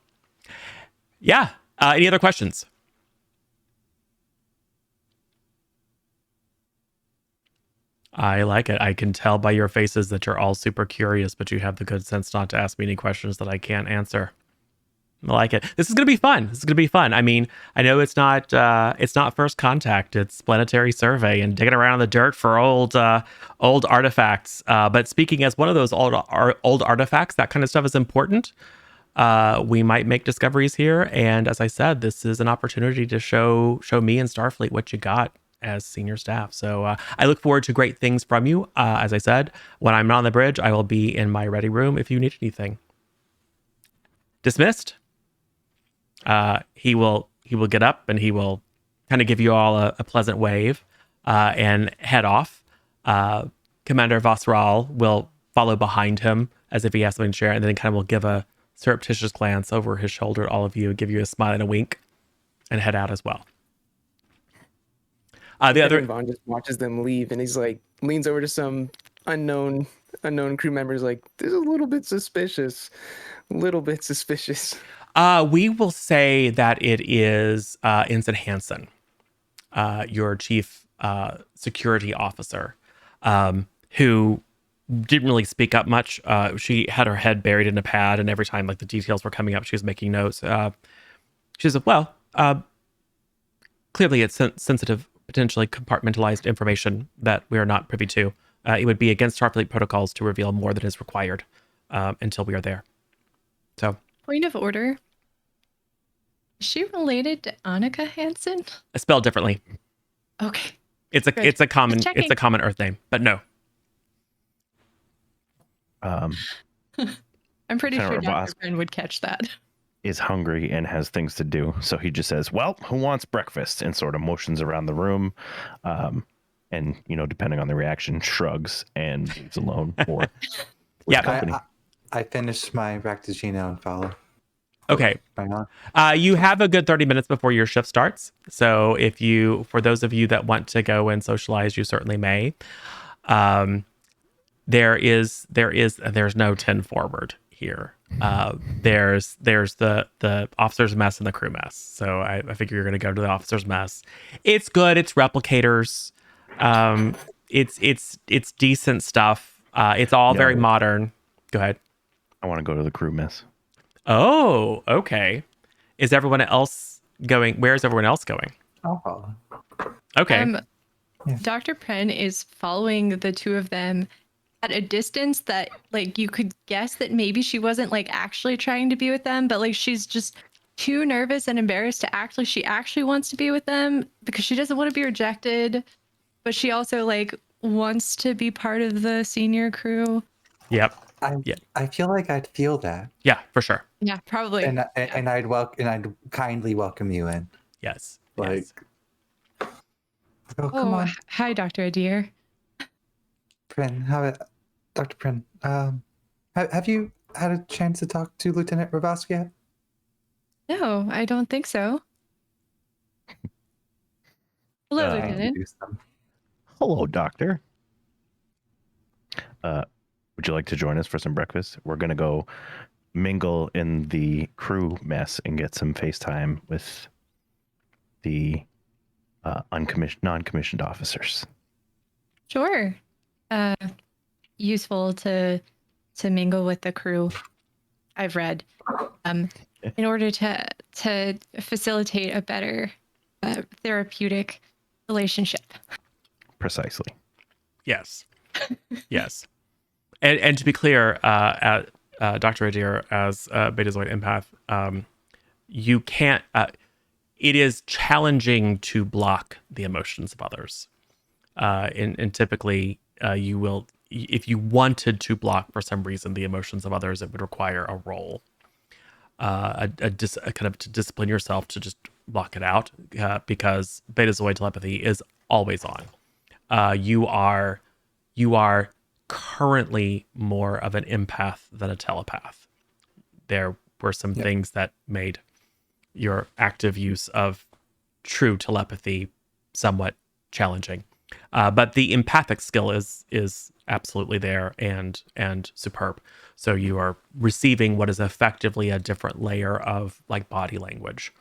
Speaker 1: Yeah. Any other questions? I like it. I can tell by your faces that you're all super curious, but you have the good sense not to ask me any questions that I can't answer. I like it. This is going to be fun. I mean, I know it's not first contact. It's planetary survey and digging around in the dirt for old artifacts. But speaking as one of those old artifacts, that kind of stuff is important. We might make discoveries here. And as I said, this is an opportunity to show me and Starfleet what you got. as senior staff. So I look forward to great things from you. As I said, when I'm not on the bridge, I will be in my ready room if you need anything. Dismissed. He will get up and he will kind of give you all a pleasant wave and head off. Commander Vosral will follow behind him as if he has something to share, and then kind of will give a surreptitious glance over his shoulder at all of you, give you a smile and a wink, and head out as well. The other
Speaker 5: Vaughn just watches them leave, and he's like leans over to some unknown crew members, like, this is a little bit suspicious.
Speaker 1: We will say that it is Ensign Hansen, your chief security officer, who didn't really speak up much. She had her head buried in a pad, and every time like the details were coming up, she was making notes. She said, well, clearly it's sensitive, potentially compartmentalized information that we are not privy to. It would be against Starfleet protocols to reveal more than is required until we are there. So,
Speaker 3: point of order. Is she related to Annika Hansen?
Speaker 1: Spelled differently.
Speaker 3: Okay.
Speaker 1: It's a common Earth name, but no.
Speaker 3: I'm pretty
Speaker 2: Senator
Speaker 3: sure Dr.
Speaker 2: Voss
Speaker 3: Penn would catch that.
Speaker 2: is hungry and has things to do, so he just says, well, who wants breakfast, and sort of motions around the room, and depending on the reaction, shrugs and leaves alone or with company.
Speaker 6: I finished my Ractigino and follow.
Speaker 1: Okay. You have a good 30 minutes before your shift starts. So for those of you that want to go and socialize, you certainly may. There's no 10 forward here. There's the officer's mess and the crew mess. So I figure you're going to go to the officer's mess. It's good. It's replicators. It's decent stuff. It's all very modern. Go ahead.
Speaker 2: I want to go to the crew mess.
Speaker 1: Oh, okay. Is everyone else going? Where is everyone else going?
Speaker 6: Oh.
Speaker 1: Okay.
Speaker 3: Dr. Pren is following the two of them at a distance that, like, you could guess that maybe she wasn't, like, actually trying to be with them, but, like, she's just too nervous and embarrassed to she actually wants to be with them because she doesn't want to be rejected, but she also, like, wants to be part of the senior crew.
Speaker 1: Yep.
Speaker 6: I feel like I'd feel that.
Speaker 1: Yeah, for sure.
Speaker 3: Yeah, probably.
Speaker 6: And I'd kindly welcome you in.
Speaker 1: Yes.
Speaker 6: Like,
Speaker 1: yes.
Speaker 6: Oh, come on.
Speaker 3: Hi, Dr. Adair.
Speaker 6: Prin, Dr. Prin, have you had a chance to talk to Lieutenant Ravosky yet?
Speaker 3: No, I don't think so. Hello, Lieutenant.
Speaker 2: Hello, Doctor. Would you like to join us for some breakfast? We're going to go mingle in the crew mess and get some FaceTime with the non-commissioned officers.
Speaker 3: Sure. Useful to mingle with the crew. I've read, in order to facilitate a better therapeutic relationship.
Speaker 2: Precisely.
Speaker 1: Yes. Yes. And to be clear, Dr. Adair, as a Betazoid empath, you can't. It is challenging to block the emotions of others, and typically you will, if you wanted to block for some reason the emotions of others, it would require a roll, a kind of to discipline yourself to just block it out, because Betazoid telepathy is always on. You are currently more of an empath than a telepath. There were some things that made your active use of true telepathy somewhat challenging, but the empathic skill is absolutely there and superb. So you are receiving what is effectively a different layer of, like, body language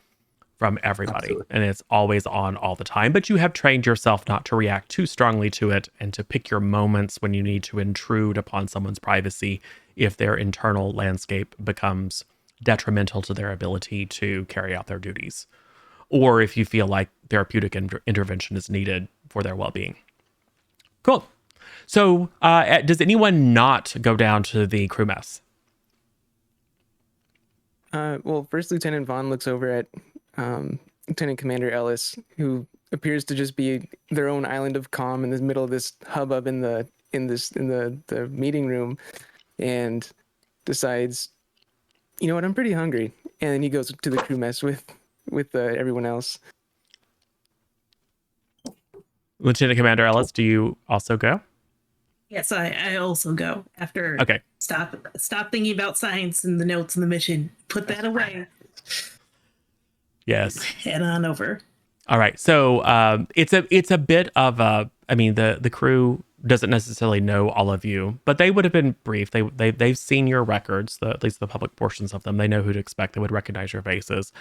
Speaker 1: from everybody. Absolutely. And it's always on all the time, but you have trained yourself not to react too strongly to it and to pick your moments when you need to intrude upon someone's privacy if their internal landscape becomes detrimental to their ability to carry out their duties, or if you feel like therapeutic intervention is needed for their well-being. Cool. So does anyone not go down to the crew mess?
Speaker 5: Well, first Lieutenant Vaughn looks over at Lieutenant Commander Ellis, who appears to just be their own island of calm in the middle of this hubbub in the meeting room, and decides, you know what, I'm pretty hungry, and then he goes to the crew mess with everyone else.
Speaker 1: Lieutenant Commander Ellis, do you also go?
Speaker 4: Yes, I also go after.
Speaker 1: Okay.
Speaker 4: Stop thinking about science and the notes and the mission. Put that away.
Speaker 1: Yes.
Speaker 4: Head on over.
Speaker 1: All right. So it's a bit of a. I mean, the crew doesn't necessarily know all of you, but they would have been briefed. They've seen your records, at least the public portions of them. They know who to expect. They would recognize your faces.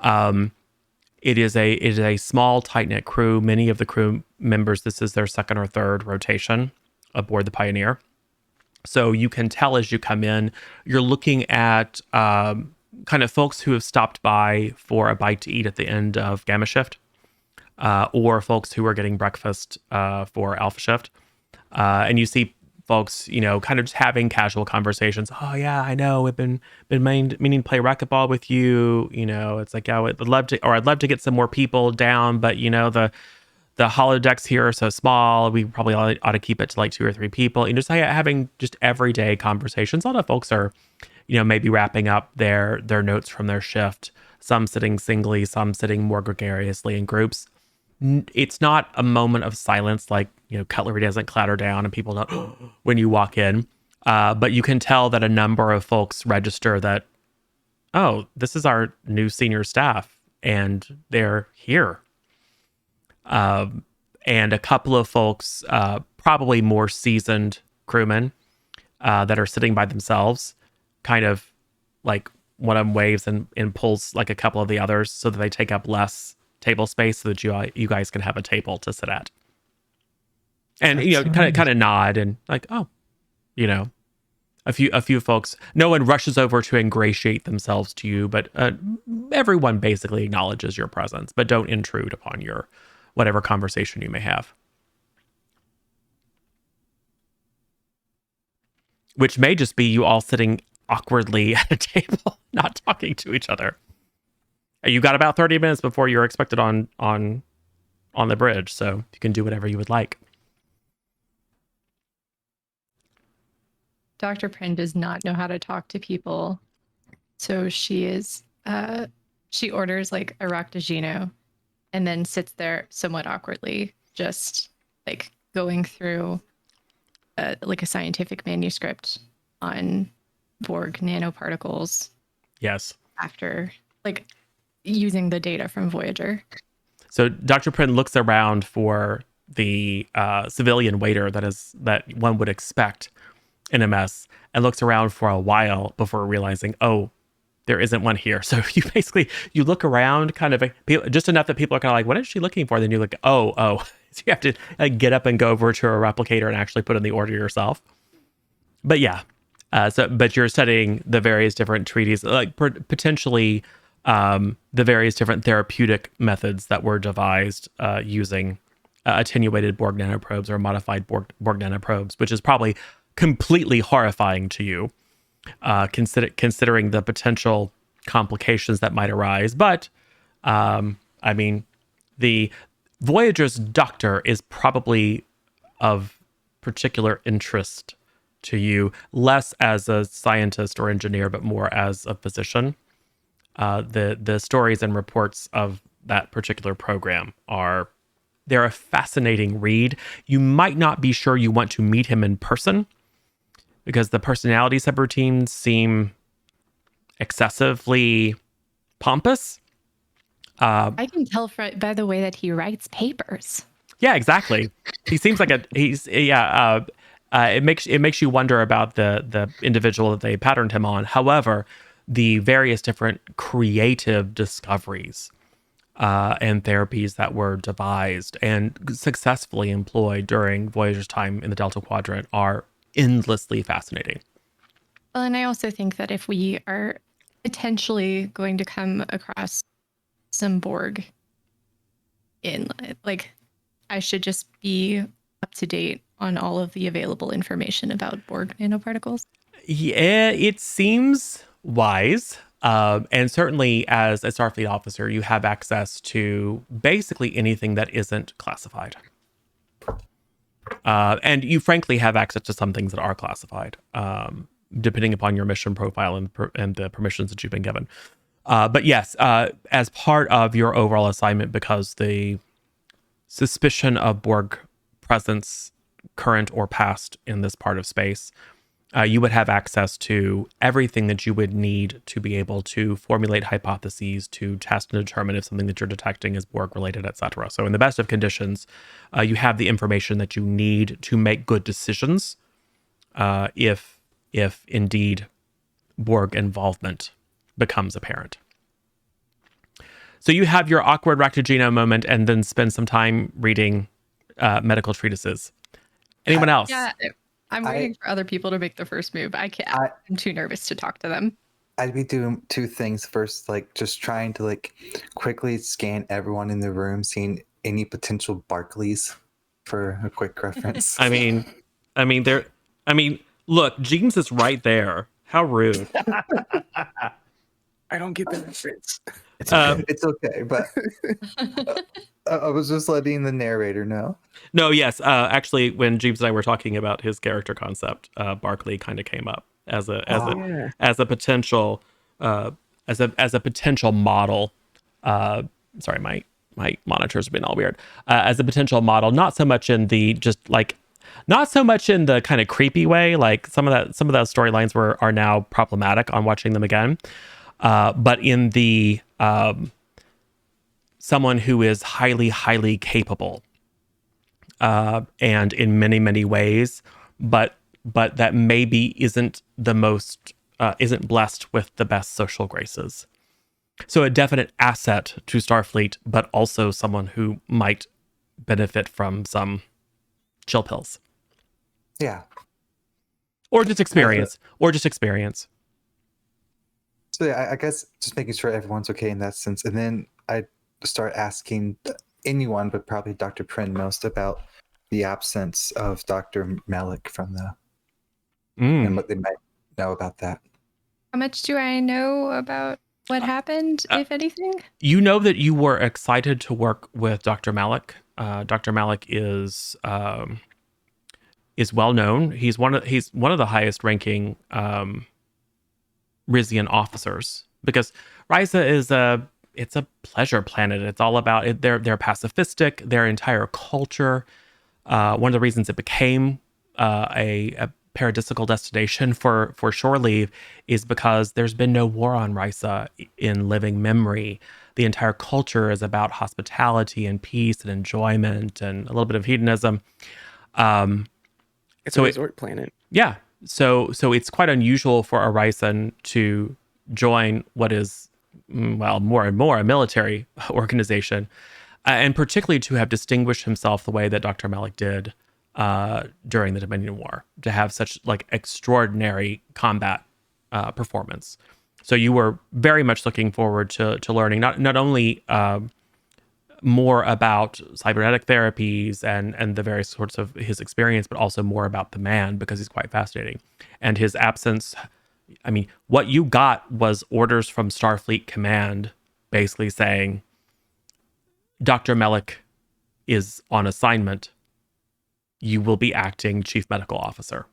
Speaker 1: It is a small, tight knit crew. Many of the crew members, this is their second or third rotation aboard the Pioneer. So you can tell as you come in, you're looking at kind of folks who have stopped by for a bite to eat at the end of Gamma Shift, or folks who are getting breakfast for Alpha Shift. And you see folks, kind of just having casual conversations. Oh yeah, I know. We've been meaning to play racquetball with you. It's like, I'd love to get some more people down, but the holodecks here are so small. We probably ought to keep it to like 2 or 3 people. Just having just everyday conversations. A lot of folks are, maybe wrapping up their notes from their shift. Some sitting singly, some sitting more gregariously in groups. It's not a moment of silence, like, cutlery doesn't clatter down and people don't when you walk in. But you can tell that a number of folks register that, oh, this is our new senior staff and they're here. And a couple of folks, probably more seasoned crewmen, that are sitting by themselves, kind of like one of them waves and pulls like a couple of the others so that they take up less table space so that you guys can have a table to sit at. And kind of nod and like, oh, a few folks. No one rushes over to ingratiate themselves to you, but everyone basically acknowledges your presence, but don't intrude upon your whatever conversation you may have. Which may just be you all sitting awkwardly at a table, not talking to each other. You got about 30 minutes before you're expected on the bridge, so you can do whatever you would like.
Speaker 3: Dr. Prin does not know how to talk to people, so she orders like a Raktajino and then sits there somewhat awkwardly, just like going through like a scientific manuscript on Borg nanoparticles.
Speaker 1: Yes.
Speaker 3: After like using the data from Voyager.
Speaker 1: So Dr. Prin looks around for the civilian waiter that one would expect in a mess, and looks around for a while before realizing, oh, there isn't one here. So you look around kind of just enough that people are kind of like, what is she looking for? Then you're like, oh. So you have to get up and go over to a replicator and actually put in the order yourself. But yeah, but you're studying the various different treaties, like potentially the various different therapeutic methods that were devised using attenuated Borg nanoprobes or modified Borg nanoprobes, which is probably completely horrifying to you, considering the potential complications that might arise. But I mean, the Voyager's doctor is probably of particular interest to you, less as a scientist or engineer, but more as a physician. The stories and reports of that particular program they're a fascinating read. You might not be sure you want to meet him in person because the personality subroutines seem excessively pompous.
Speaker 3: I can tell by the way that he writes papers.
Speaker 1: Yeah, exactly. He seems like it makes you wonder about the individual that they patterned him on. However, the various different creative discoveries and therapies that were devised and successfully employed during Voyager's time in the Delta Quadrant are endlessly fascinating.
Speaker 3: Well, and I also think that if we are potentially going to come across some Borg I should just be up to date on all of the available information about Borg nanoparticles.
Speaker 1: Yeah, it seems wise. And certainly as a Starfleet officer, you have access to basically anything that isn't classified. And you frankly have access to some things that are classified, depending upon your mission profile and the permissions that you've been given. But yes, as part of your overall assignment, because the suspicion of Borg presence, current or past, in this part of space, you would have access to everything that you would need to be able to formulate hypotheses, to test and determine if something that you're detecting is Borg related, etc. So in the best of conditions, you have the information that you need to make good decisions if indeed Borg involvement becomes apparent. So you have your awkward Raktajino moment and then spend some time reading medical treatises. Anyone else?
Speaker 3: Yeah, I'm waiting for other people to make the first move. I can't. I'm too nervous to talk to them.
Speaker 6: I'd be doing two things. First, like just trying to like quickly scan everyone in the room, seeing any potential Barclays for a quick reference.
Speaker 1: Look, James is right there. How rude.
Speaker 5: I don't get the reference.
Speaker 6: It's okay, but I was just letting the narrator know.
Speaker 1: No, yes. Actually, when James and I were talking about his character concept, Barclay kind of came up as a potential model. Sorry, my monitors have been all weird. As a potential model, not so much in the kind of creepy way. Like some of those storylines are now problematic on watching them again. But in the someone who is highly, highly capable, and in many, many ways, but that maybe isn't blessed with the best social graces. So a definite asset to Starfleet, but also someone who might benefit from some chill pills.
Speaker 6: Yeah.
Speaker 1: Or just experience.
Speaker 6: So yeah, I guess just making sure everyone's okay in that sense. And then I start asking anyone, but probably Dr. Prin most, about the absence of Dr. Malik from and what they might know about that.
Speaker 3: How much do I know about what happened, if anything?
Speaker 1: You know that you were excited to work with Dr. Malik. Dr. Malik is well known. He's one of the highest ranking Rizian officers, because Risa is a pleasure planet. It's all about it. They're pacifistic. Their entire culture. One of the reasons it became a paradisical destination for shore leave is because there's been no war on Risa in living memory. The entire culture is about hospitality and peace and enjoyment and a little bit of hedonism.
Speaker 5: It's a resort planet.
Speaker 1: Yeah. So it's quite unusual for a Risan to join what is, well, more and more a military organization, and particularly to have distinguished himself the way that Dr. Malik did during the Dominion War, to have such like extraordinary combat performance. So you were very much looking forward to learning not only more about cybernetic therapies and the various sorts of his experience, but also more about the man, because he's quite fascinating. And his absence, I mean, what you got was orders from Starfleet Command basically saying, Dr. Malik is on assignment. You will be acting chief medical officer.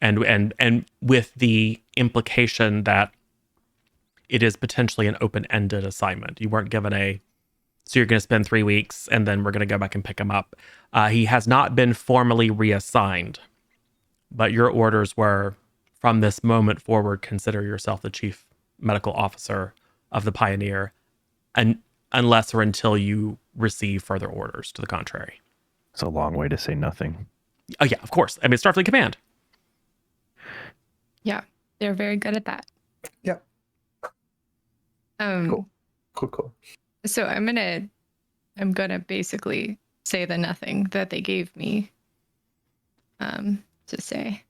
Speaker 1: And with the implication that it is potentially an open-ended assignment. You weren't given so you're going to spend 3 weeks and then we're going to go back and pick him up. He has not been formally reassigned, but your orders were, from this moment forward, consider yourself the chief medical officer of the Pioneer, and unless or until you receive further orders to the contrary.
Speaker 2: It's a long way to say nothing.
Speaker 1: Oh yeah, of course. I mean, Starfleet Command.
Speaker 3: Yeah, they're very good at that.
Speaker 6: Yep. Cool.
Speaker 3: So I'm gonna basically say the nothing that they gave me to say,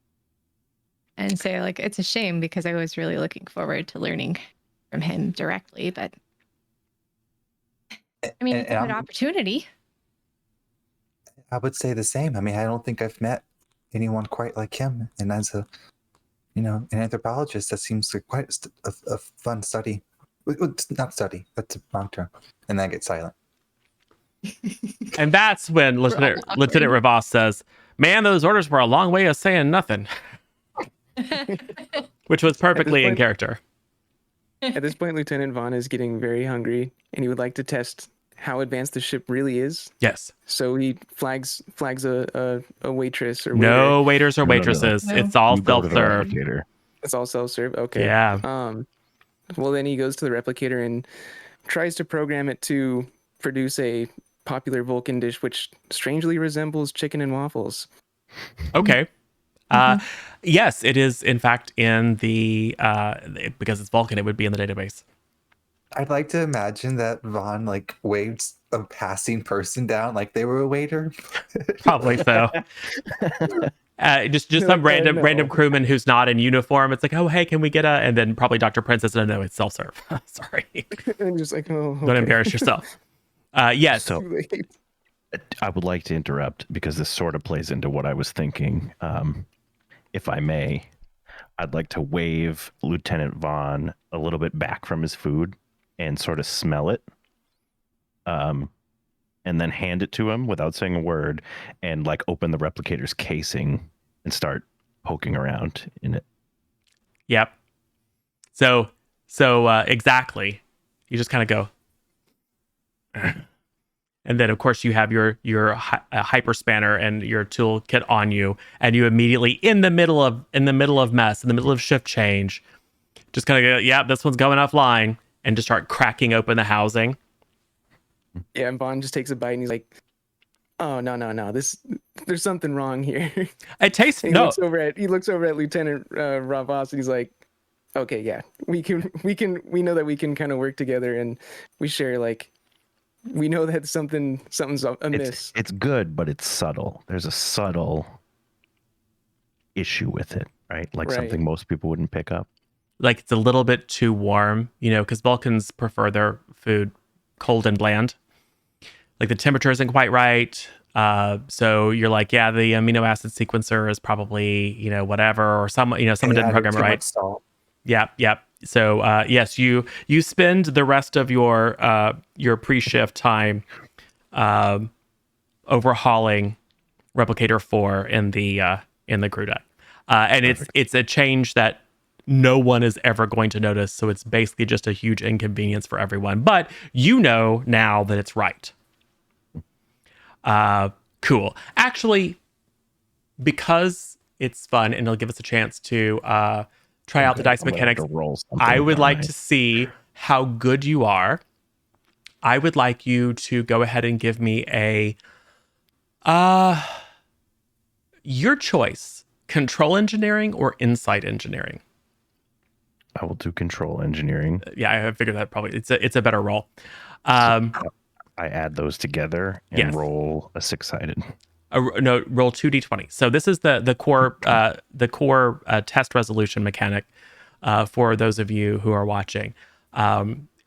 Speaker 3: and say like it's a shame because I was really looking forward to learning from him directly, but I mean, it's a good opportunity.
Speaker 6: I would say the same. I mean, I don't think I've met anyone quite like him, and as a an anthropologist, that seems like quite a fun study. Not study, that's a wrong term. And then I get silent.
Speaker 1: And that's when Lieutenant Rivas says, "Man, those orders were a long way of saying nothing," which was perfectly in character.
Speaker 5: At this point, Lieutenant Vaughn is getting very hungry, and he would like to test how advanced the ship really is.
Speaker 1: Yes.
Speaker 5: So he flags a waitress or
Speaker 1: No
Speaker 5: waiter.
Speaker 1: waiters or waitresses.
Speaker 3: No.
Speaker 1: It's all
Speaker 2: You go to the
Speaker 1: self-serve.
Speaker 2: replicator.
Speaker 5: It's all self-serve. Okay.
Speaker 1: Yeah.
Speaker 5: Well, then he goes to the replicator and tries to program it to produce a popular Vulcan dish, which strangely resembles chicken and waffles.
Speaker 1: Okay. Yes, it is. In fact, in the because it's Vulcan, it would be in the database.
Speaker 6: I'd like to imagine that Vaughn like waved a passing person down like they were a waiter.
Speaker 1: Probably so. Just some random crewman who's not in uniform. It's like, oh, hey, can we get a? And then probably Dr. Prince says, no, it's self-serve. Sorry.
Speaker 5: And just like, oh, okay.
Speaker 1: Don't embarrass yourself. Yes.
Speaker 2: So I would like to interrupt because this sort of plays into what I was thinking. If I may, I'd like to wave Lieutenant Vaughn a little bit back from his food and sort of smell it. And then hand it to him without saying a word and like open the replicator's casing and start poking around in it.
Speaker 1: Yep. So exactly. You just kind of go. And then, of course, you have your hyper spanner and your toolkit on you, and you immediately in the middle of mess, in the middle of shift change, just kind of go, yeah, this one's going offline, and just start cracking open the housing.
Speaker 5: Yeah, and Vaughn just takes a bite and he's like, "Oh no, there's something wrong here."
Speaker 1: It tastes
Speaker 5: He looks over at Lieutenant Ravas and he's like, "Okay, yeah, we know that we can kind of work together and we share like." We know that something's amiss.
Speaker 2: It's good, but it's subtle. There's a subtle issue with it, right? Like something most people wouldn't pick up.
Speaker 1: Like it's a little bit too warm, because Vulcans prefer their food cold and bland. Like the temperature isn't quite right. So you're like, yeah, the amino acid sequencer is probably, whatever, or someone didn't program it right. Yep. So yes, you spend the rest of your pre-shift time overhauling Replicator 4 in the crew deck, and it's a change that no one is ever going to notice. So it's basically just a huge inconvenience for everyone. But now that it's right. Cool. Actually, because it's fun and it'll give us a chance to try out the dice mechanics. I would like to see how good you are. I would like you to go ahead and give me your choice: control engineering or insight engineering.
Speaker 2: I will do control engineering.
Speaker 1: Yeah, I figured that probably it's a better roll.
Speaker 2: I add those together and roll a 6-sided.
Speaker 1: No, roll 2d20. So this is the core test resolution mechanic for those of you who are watching.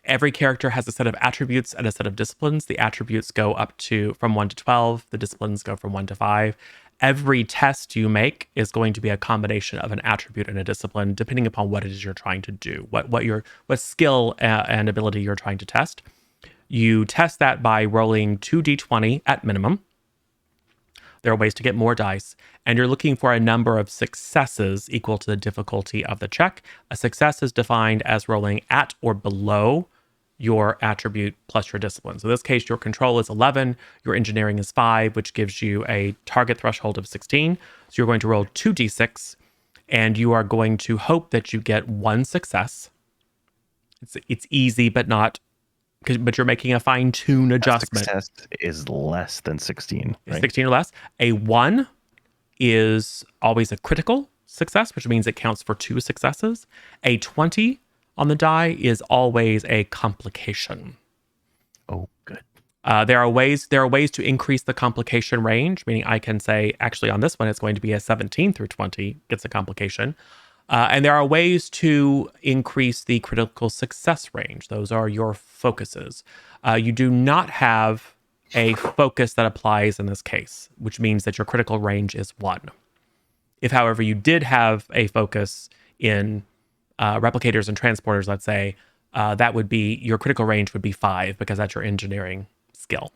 Speaker 1: Every character has a set of attributes and a set of disciplines. The attributes go from 1 to 12. The disciplines go from 1 to 5. Every test you make is going to be a combination of an attribute and a discipline, depending upon what it is you're trying to do, what skill and ability you're trying to test. You test that by rolling 2d20 at minimum. There are ways to get more dice, and you're looking for a number of successes equal to the difficulty of the check. A success is defined as rolling at or below your attribute plus your discipline. So in this case, your control is 11, your engineering is 5, which gives you a target threshold of 16. So you're going to roll 2d6, and you are going to hope that you get one success. It's easy, but you're making a fine-tune adjustment.
Speaker 2: Success is less than 16, right?
Speaker 1: 16 or less. A 1 is always a critical success, which means it counts for 2 successes. A 20 on the die is always a complication.
Speaker 2: Oh, good.
Speaker 1: There are ways to increase the complication range, meaning I can say, actually on this one, it's going to be a 17 through 20 gets a complication. And there are ways to increase the critical success range. Those are your focuses. You do not have a focus that applies in this case, which means that your critical range is 1. If, however, you did have a focus, in replicators and transporters, let's say, that would be your critical range would be 5 because that's your engineering skill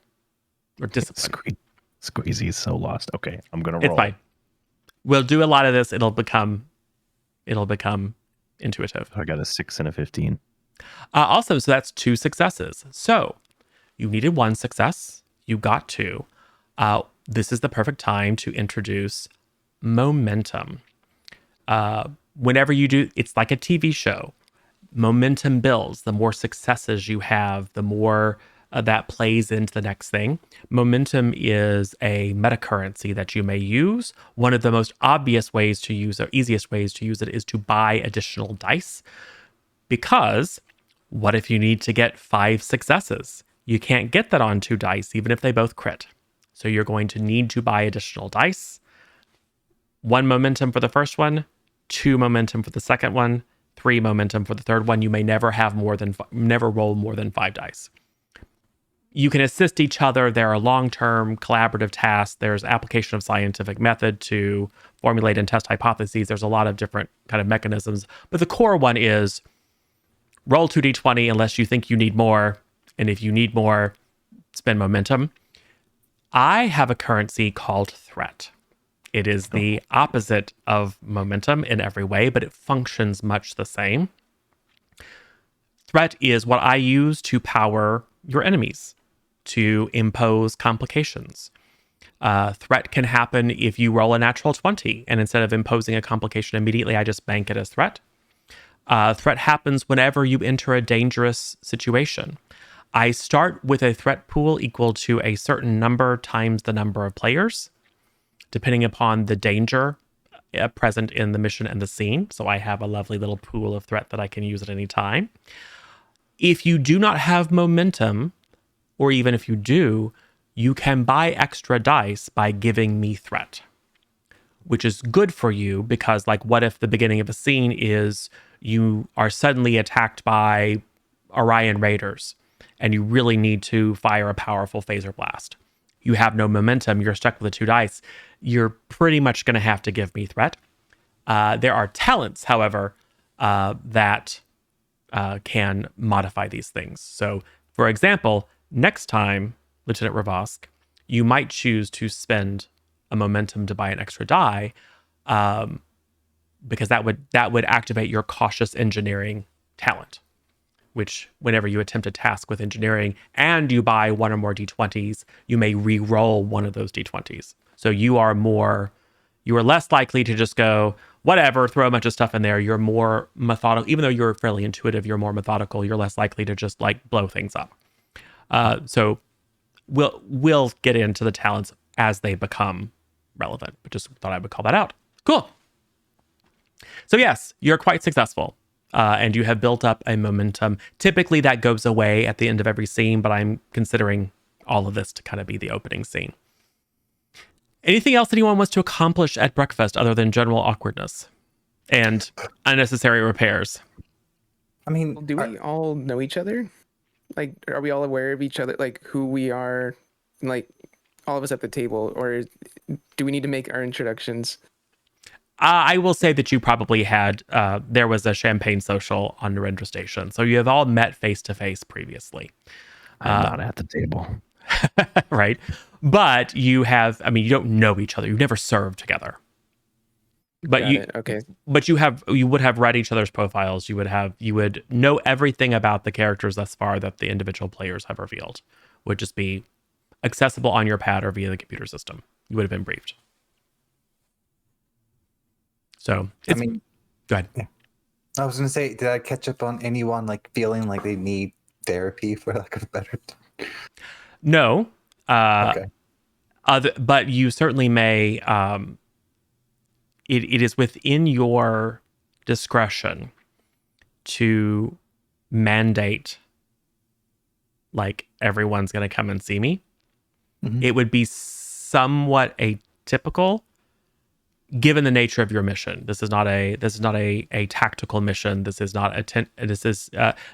Speaker 1: or discipline.
Speaker 2: Squeezy is so lost. Okay, I'm gonna roll.
Speaker 1: It's fine. We'll do a lot of this. It'll become intuitive.
Speaker 2: I got a 6 and a 15.
Speaker 1: Also, so that's 2 successes. So you needed 1 success. You got 2. This is the perfect time to introduce momentum. Whenever you do, it's like a TV show. Momentum builds. The more successes you have, the more that plays into the next thing. Momentum is a meta currency that you may use. One of the most obvious ways to use, or easiest ways to use it, is to buy additional dice. Because what if you need to get 5 successes? You can't get that on 2 dice, even if they both crit. So you're going to need to buy additional dice. 1 momentum for the first one, 2 momentum for the second one, 3 momentum for the third one. You may never roll more than 5 dice. You can assist each other. There are long-term collaborative tasks. There's application of scientific method to formulate and test hypotheses. There's a lot of different kind of mechanisms. But the core one is roll 2d20 unless you think you need more. And if you need more, spend momentum. I have a currency called threat. It is the opposite of momentum in every way, but it functions much the same. Threat is what I use to power your enemies, to impose complications. Threat can happen if you roll a natural 20, and instead of imposing a complication immediately, I just bank it as threat. Threat happens whenever you enter a dangerous situation. I start with a threat pool equal to a certain number times the number of players, depending upon the danger present in the mission and the scene. So I have a lovely little pool of threat that I can use at any time. If you do not have momentum, or even if you do, you can buy extra dice by giving me threat, which is good for you because, like, what if the beginning of a scene is you are suddenly attacked by Orion Raiders and you really need to fire a powerful phaser blast? You have no momentum. You're stuck with the 2 dice. You're pretty much going to have to give me threat. There are talents, however, that can modify these things. So, for example, next time, Lieutenant Ravosk, you might choose to spend a momentum to buy an extra die, because that would activate your cautious engineering talent, which whenever you attempt a task with engineering and you buy 1 or more d20s, you may re-roll 1 of those d20s. So you are less likely to just go, whatever, throw a bunch of stuff in there. You're more methodical. Even though you're fairly intuitive, you're more methodical. You're less likely to just like blow things up. So we'll get into the talents as they become relevant, but just thought I would call that out. Cool. So yes, you're quite successful. And you have built up a momentum. Typically that goes away at the end of every scene, but I'm considering all of this to kind of be the opening scene. Anything else anyone wants to accomplish at breakfast other than general awkwardness and unnecessary repairs?
Speaker 6: I mean,
Speaker 5: Do we all know each other? Like, are we all aware of each other? Like, who we are? Like, all of us at the table? Or do we need to make our introductions?
Speaker 1: I will say that you probably had, there was a champagne social on Narendra Station. So you have all met face to face previously.
Speaker 2: I'm not at the table.
Speaker 1: Right. But you have, I mean, you don't know each other. You've never served together. But
Speaker 5: Okay.
Speaker 1: But you would have read each other's profiles. You would know everything about the characters thus far that the individual players have revealed. Would just be accessible on your pad or via the computer system. You would have been briefed. So
Speaker 6: I mean,
Speaker 1: go ahead.
Speaker 6: Yeah. I was going to say, did I catch up on anyone like feeling like they need therapy, for lack of a better term?
Speaker 1: No.
Speaker 6: Okay.
Speaker 1: But you certainly may. It is within your discretion to mandate, like, everyone's going to come and see me.
Speaker 6: Mhm.
Speaker 1: It would be somewhat atypical given the nature of your mission. This is not a tactical mission. This is not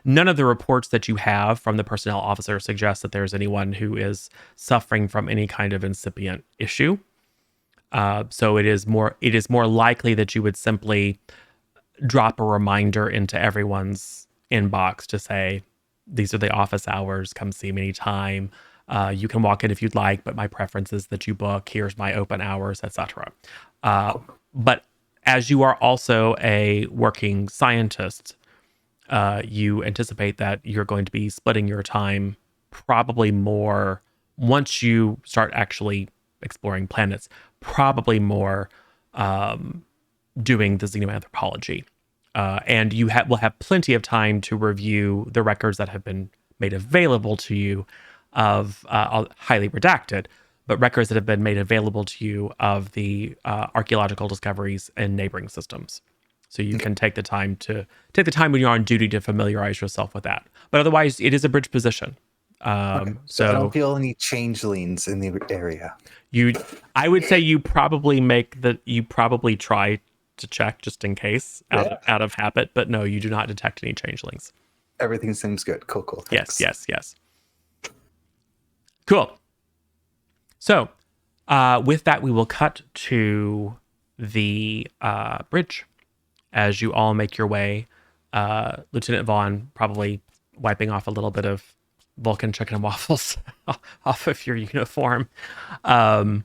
Speaker 1: none of the reports that you have from the personnel officer suggest that there's anyone who is suffering from any kind of incipient issue. So it is more likely that you would simply drop a reminder into everyone's inbox to say, these are the office hours, come see me anytime. You can walk in if you'd like, but my preference is that you book. Here's my open hours, etc. But as you are also a working scientist, you anticipate that you're going to be splitting your time probably more once you start actually exploring planets, probably more doing the xenoanthropology. And you will have plenty of time to review the records that have been made available to you of highly redacted, but records that have been made available to you of the archaeological discoveries in neighboring systems. So you can take the time when you're on duty to familiarize yourself with that. But otherwise, it is a bridge position.
Speaker 6: So I don't feel any changelings in the area.
Speaker 1: I would say you probably try to check just in case out of habit, but no, you do not detect any changelings.
Speaker 6: Everything seems good. Cool. Thanks.
Speaker 1: Yes. Cool. So, with that, we will cut to the bridge as you all make your way. Lieutenant Vaughn probably wiping off a little bit of Vulcan chicken and waffles off of your uniform. I mean,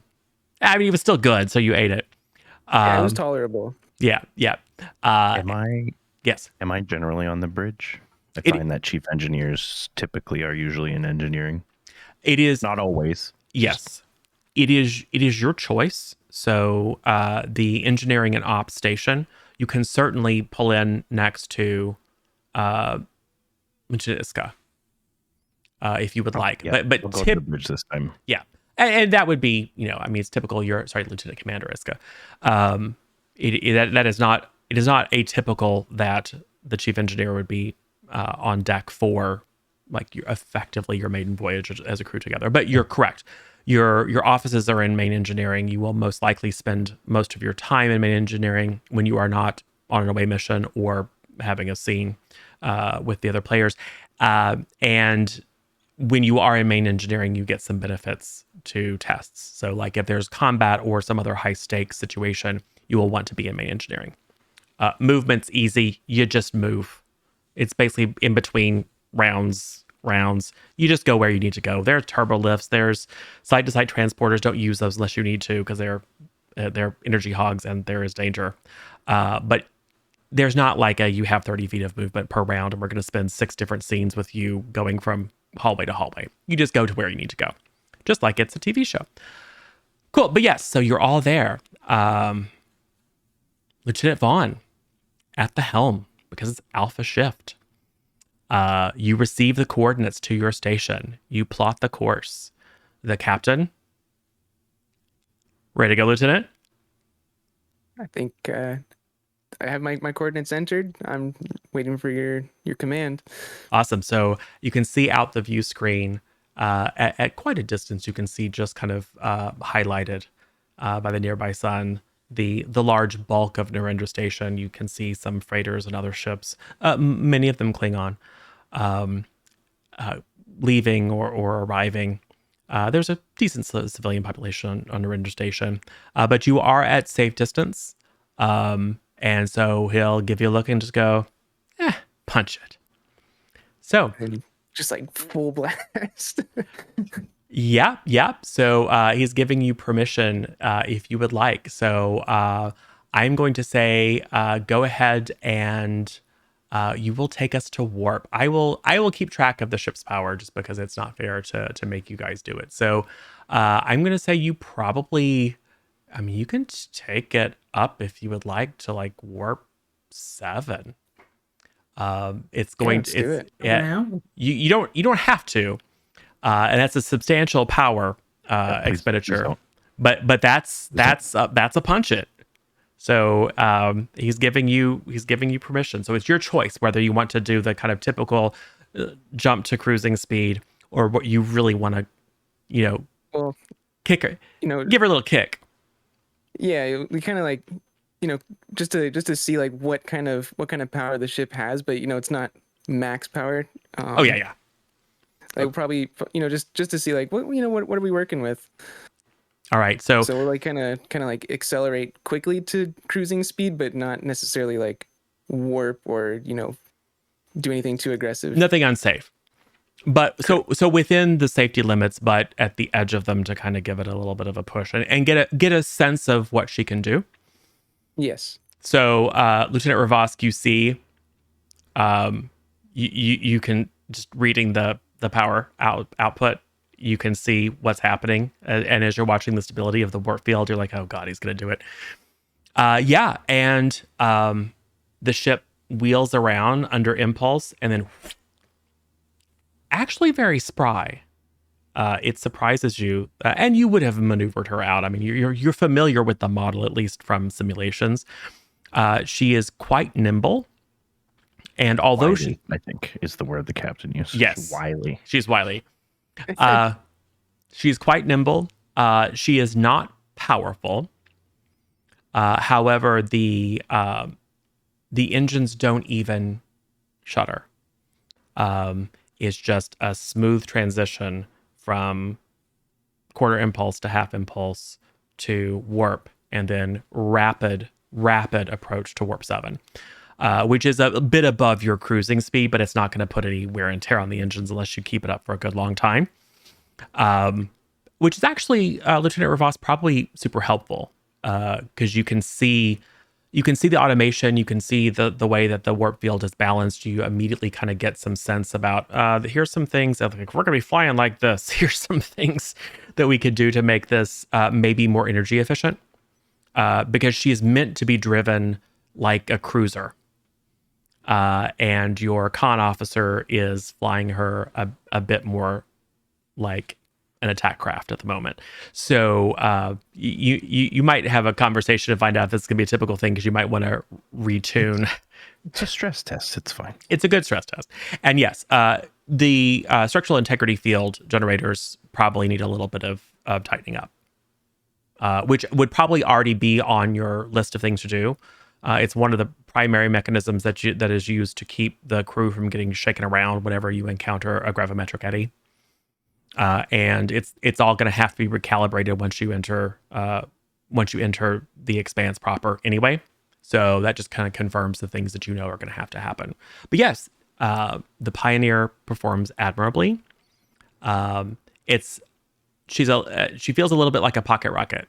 Speaker 1: it was still good, so you ate it.
Speaker 5: Yeah, it was tolerable.
Speaker 1: Yeah.
Speaker 2: Am I
Speaker 1: Yes.
Speaker 2: Am I generally on the bridge? I find that chief engineers typically are usually in engineering.
Speaker 1: It is
Speaker 2: Not always.
Speaker 1: Yes. It is your choice. So the engineering and ops station, you can certainly pull in next to Iska if you would like.
Speaker 2: Yeah,
Speaker 1: But
Speaker 2: we'll go to the bridge this time.
Speaker 1: Yeah. And that would be, I mean, it's typical. Lieutenant Commander Iska. That is not atypical that the chief engineer would be on deck for effectively your maiden voyage as a crew together. But you're correct. Your offices are in main engineering. You will most likely spend most of your time in main engineering when you are not on an away mission or having a scene with the other players. And when you are in main engineering, you get some benefits to tests. So like if there's combat or some other high stakes situation, you will want to be in main engineering. Movement's easy. You just move. It's basically in between rounds. You just go where you need to go. There are turbo lifts. There's side-to-side transporters. Don't use those unless you need to because they're energy hogs and there is danger. But there's not like you have 30 feet of movement per round and we're going to spend 6 different scenes with you going from hallway to hallway. You just go to where you need to go, just like it's a TV show. Cool. But yes, so you're all there. Lieutenant Vaughn at the helm because it's Alpha Shift. You receive the coordinates to your station. You plot the course. The captain. Ready to go, Lieutenant?
Speaker 5: I think I have my coordinates entered. I'm waiting for your command.
Speaker 1: Awesome. So you can see out the view screen at quite a distance. You can see just kind of highlighted by the nearby sun the large bulk of Narendra Station. You can see some freighters and other ships, many of them Klingon, leaving or arriving. There's a decent civilian population on Narendra Station, but you are at safe distance. And so he'll give you a look and just go, punch it. So
Speaker 5: And just like full blast.
Speaker 1: yeah. So he's giving you permission if you would like. So I'm going to say go ahead and you will take us to warp. I will keep track of the ship's power just because it's not fair to make you guys do it. So I'm going to say you probably, I mean, you can take it up if you would like to like warp 7. It's going
Speaker 5: let's do it.
Speaker 1: You don't have to, and that's a substantial power expenditure.
Speaker 2: don't.
Speaker 1: But that's a punch it. So he's giving you permission. So it's your choice whether you want to do the kind of typical jump to cruising speed or what you really want to,
Speaker 5: Well,
Speaker 1: kick her, give her a little kick.
Speaker 5: Yeah, we kind of like, just to see like what kind of power the ship has, but it's not max power.
Speaker 1: Oh yeah.
Speaker 5: Like probably, just to see like what are we working with?
Speaker 1: All right, so
Speaker 5: we'll like kind of like accelerate quickly to cruising speed, but not necessarily like warp or do anything too aggressive.
Speaker 1: Nothing unsafe. But so within the safety limits, but at the edge of them to kind of give it a little bit of a push and get a sense of what she can do.
Speaker 5: Yes.
Speaker 1: So Lieutenant Ravosk, you see, you can just reading the power output, you can see what's happening, and as you're watching the stability of the warp field, you're like, oh god, he's gonna do it. Yeah, and the ship wheels around under impulse, and then actually very spry. It surprises you, and you would have maneuvered her out. I mean, you're familiar with the model, at least from simulations. She is quite nimble, and although
Speaker 2: Wily, I think is the word the captain used.
Speaker 1: Yes.
Speaker 2: Wily.
Speaker 1: She's wily. She's quite nimble. She is not powerful. However, the engines don't even shudder. It's just a smooth transition from quarter impulse to half impulse to warp, and then rapid approach to warp 7, which is a bit above your cruising speed, but it's not going to put any wear and tear on the engines unless you keep it up for a good long time. Which is actually, Lieutenant Ravosk, probably super helpful, because you can see the automation, you can see the way that the warp field is balanced. You immediately kind of get some sense about, here's some things that, like, we're going to be flying like this. Here's some things that we could do to make this maybe more energy efficient, because she is meant to be driven like a cruiser. And your con officer is flying her a bit more like an attack craft at the moment. So you might have a conversation to find out if this is going to be a typical thing, because you might want to retune.
Speaker 2: It's a stress test. It's fine.
Speaker 1: It's a good stress test. And yes, the structural integrity field generators probably need a little bit of tightening up, which would probably already be on your list of things to do. It's one of the primary mechanisms that is used to keep the crew from getting shaken around whenever you encounter a gravimetric eddy. And it's all going to have to be recalibrated once you enter the Expanse proper anyway. So that just kind of confirms the things that you know are going to have to happen. But yes, the Pioneer performs admirably. She feels a little bit like a pocket rocket,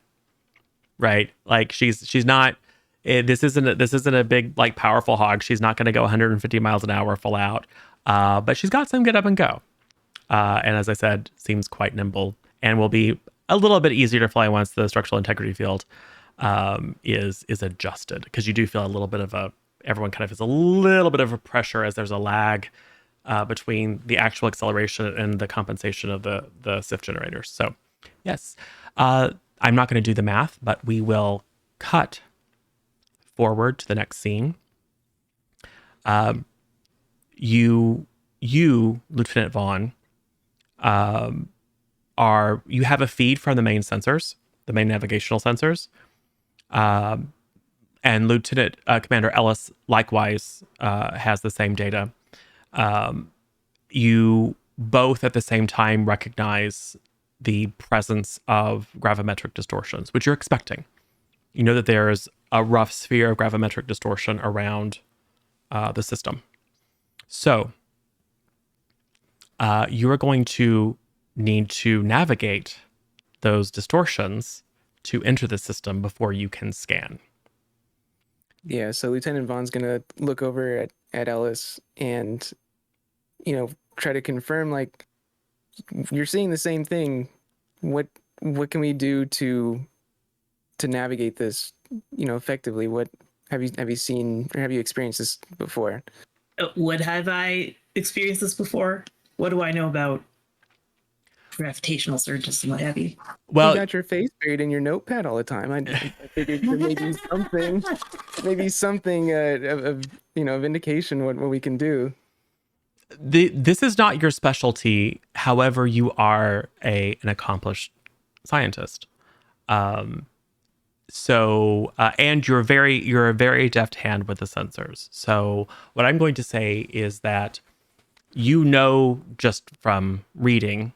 Speaker 1: right? Like she's not. This isn't a big, like, powerful hog. She's not going to go 150 miles an hour full out, but she's got some get up and go. And as I said, seems quite nimble and will be a little bit easier to fly once the structural integrity field is adjusted, because you do feel a little bit of everyone kind of has a little bit of a pressure as there's a lag between the actual acceleration and the compensation of the SIF generators. So yes, I'm not going to do the math, but we will cut forward to the next scene. You, Lieutenant Vaughn, you have a feed from the main sensors, the main navigational sensors, and Lieutenant Commander Ellis likewise has the same data. You both at the same time recognize the presence of gravimetric distortions, which you're expecting. You know that there's a rough sphere of gravimetric distortion around the system. So you are going to need to navigate those distortions to enter the system before you can scan.
Speaker 5: Yeah, so Lieutenant Vaughn's gonna look over at Ellis and, try to confirm, like, you're seeing the same thing. What can we do to navigate this, effectively? What have you seen, or have you experienced this before?
Speaker 4: Would have I experienced this before? What do I know about gravitational surges and what have you?
Speaker 1: Well,
Speaker 5: you got your face buried in your notepad all the time. I figured there may be something of indication what we can do.
Speaker 1: This is not your specialty. However, you are an accomplished scientist. So and you're a very deft hand with the sensors. So what I'm going to say is that, just from reading,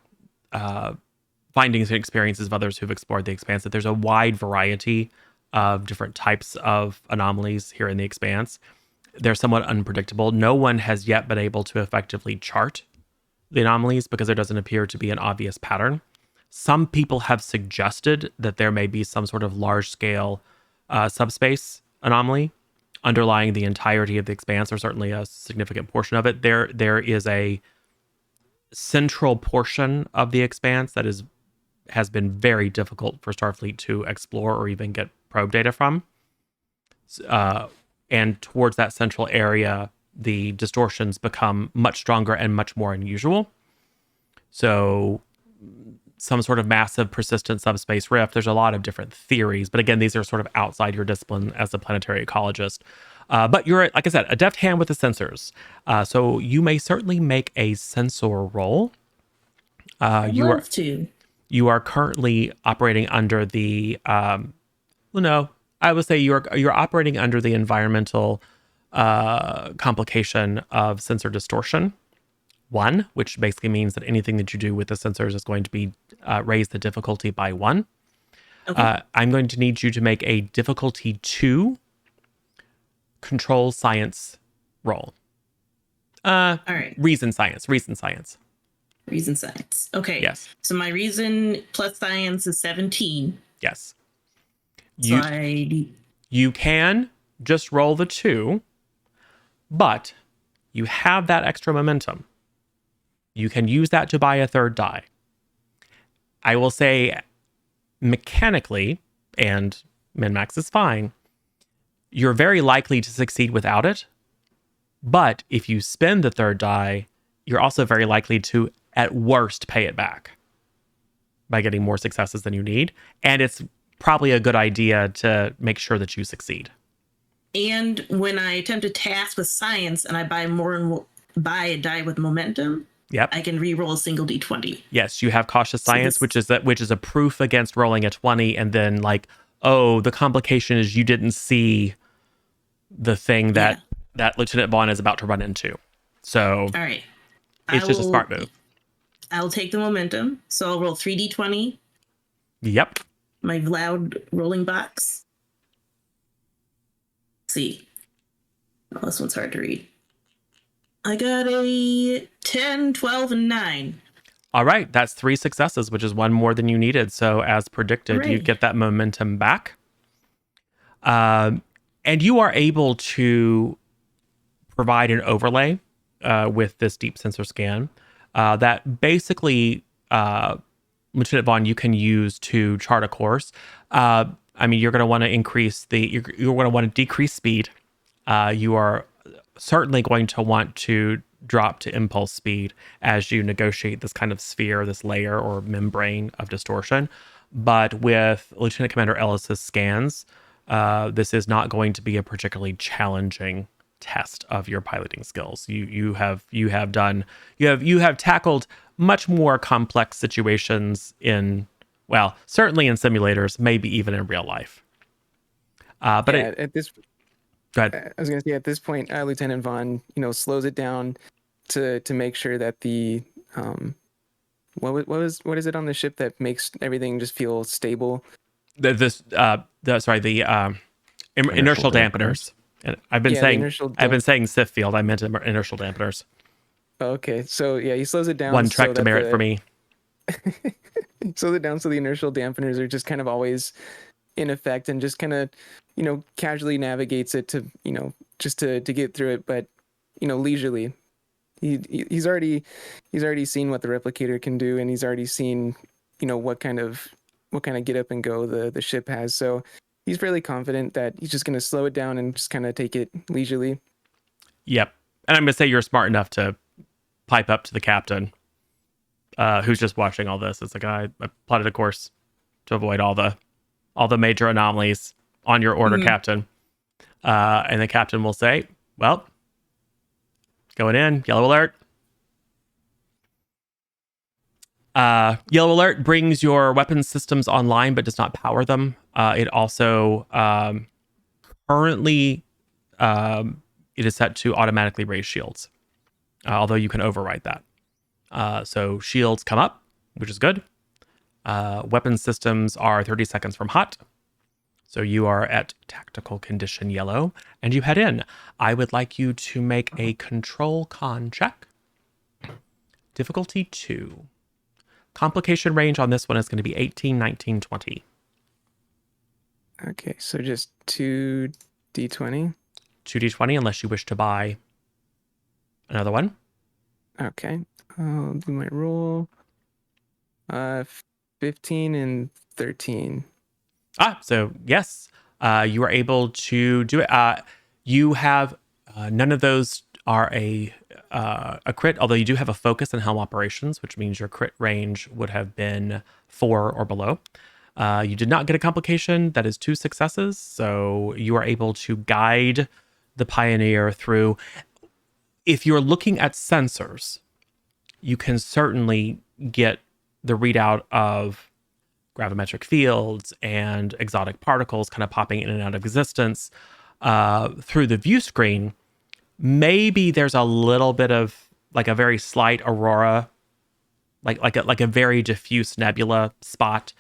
Speaker 1: findings and experiences of others who've explored the Expanse, that there's a wide variety of different types of anomalies here in the Expanse. They're somewhat unpredictable. No one has yet been able to effectively chart the anomalies because there doesn't appear to be an obvious pattern. Some people have suggested that there may be some sort of large-scale subspace anomaly underlying the entirety of the expanse, or certainly a significant portion of it. There is a central portion of the expanse that has been very difficult for Starfleet to explore or even get probe data from. And towards that central area, the distortions become much stronger and much more unusual. So some sort of massive persistent subspace rift. There's a lot of different theories, but again, these are sort of outside your discipline as a planetary ecologist. But you're, like I said, a deft hand with the sensors. So you may certainly make a sensor roll.
Speaker 4: I'd love to.
Speaker 1: You are currently operating under the, I would say you're operating under the environmental complication of sensor distortion 1, which basically means that anything that you do with the sensors is going to be raise the difficulty by 1.
Speaker 4: Okay.
Speaker 1: I'm going to need you to make a difficulty 2 control science roll.
Speaker 4: All right.
Speaker 1: Reason science.
Speaker 4: Reason science. Okay.
Speaker 1: Yes.
Speaker 4: So my reason plus science is 17.
Speaker 1: Yes.
Speaker 4: So
Speaker 1: You can just roll the 2, but you have that extra momentum. You can use that to buy a third die. I will say mechanically, and min-max is fine, you're very likely to succeed without it. But if you spend the third die, you're also very likely to, at worst, pay it back by getting more successes than you need. And it's probably a good idea to make sure that you succeed.
Speaker 4: And when I attempt a task with science and I buy a die with momentum,
Speaker 1: yep,
Speaker 4: I can re-roll a single d20.
Speaker 1: Yes, you have cautious science, which is a proof against rolling a 20, and then the complication is you didn't see the thing that Lieutenant Vaughn is about to run into. So
Speaker 4: all right,
Speaker 1: it's just a smart move.
Speaker 4: I'll take the momentum, so I'll roll 3d20.
Speaker 1: Yep.
Speaker 4: My loud rolling box. Let's see. Oh, this one's hard to read. I got a 10, 12, and 9.
Speaker 1: All right, that's 3 successes, which is 1 more than you needed. So as predicted, you get that momentum back. And you are able to provide an overlay with this deep sensor scan that basically, Lieutenant Vaughn, you can use to chart a course. You're going to want to you're going to want to decrease speed. You are certainly going to want to drop to impulse speed as you negotiate this kind of sphere, this layer or membrane of distortion. But with Lieutenant Commander Ellis's scans, this is not going to be a particularly challenging test of your piloting skills. You have tackled much more complex situations certainly in simulators, maybe even in real life. Go ahead.
Speaker 5: I was going to say at this point, Lieutenant Vaughn, slows it down to make sure that the what is it on the ship that makes everything just feel stable?
Speaker 1: Inertial dampeners. And I've been saying Sif field. I meant inertial dampeners.
Speaker 5: Okay, so he slows it down.
Speaker 1: 1 Trek demerit for me.
Speaker 5: Slows it down so the inertial dampeners are just kind of always in effect and just kind of casually navigates it to just to get through it, but leisurely. He's already seen what the replicator can do, and he's already seen what kind of get up and go the ship has. So he's fairly confident that he's just going to slow it down and just kind of take it leisurely. Yep.
Speaker 1: And I'm going to say you're smart enough to pipe up to the captain, who's just watching all this. It's like, I plotted a course to avoid all the major anomalies on your order, Captain. And the captain will say, well, going in, yellow alert. Yellow alert brings your weapons systems online, but does not power them. It also currently it is set to automatically raise shields, although you can override that. So shields come up, which is good. Weapon systems are 30 seconds from hot. So you are at tactical condition yellow, and you head in. I would like you to make a control con check. Difficulty 2. Complication range on this one is going to be 18, 19, 20.
Speaker 5: Okay, so just 2d20.
Speaker 1: 2d20 unless you wish to buy another one.
Speaker 5: Okay, I'll do my roll. 15 and 13.
Speaker 1: So yes, you are able to do it. You have none of those are a crit, although you do have a focus in helm operations, which means your crit range would have been 4 or below. You did not get a complication. That is 2 successes. So you are able to guide the Pioneer through. If you're looking at sensors, you can certainly get the readout of gravimetric fields and exotic particles kind of popping in and out of existence through the view screen. Maybe there's a little bit of like a very slight aurora, like a very diffuse nebula spot.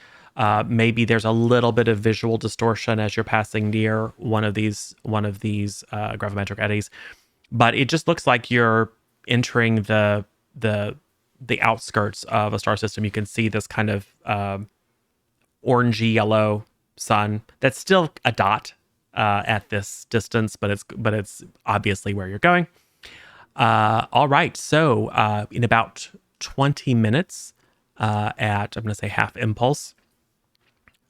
Speaker 1: Maybe there's a little bit of visual distortion as you're passing near one of these gravimetric eddies, but it just looks like you're entering the outskirts of a star system. You can see this kind of orangey yellow sun that's still a dot at this distance, but it's obviously where you're going. All right, so in about 20 minutes at, I'm going to say half impulse,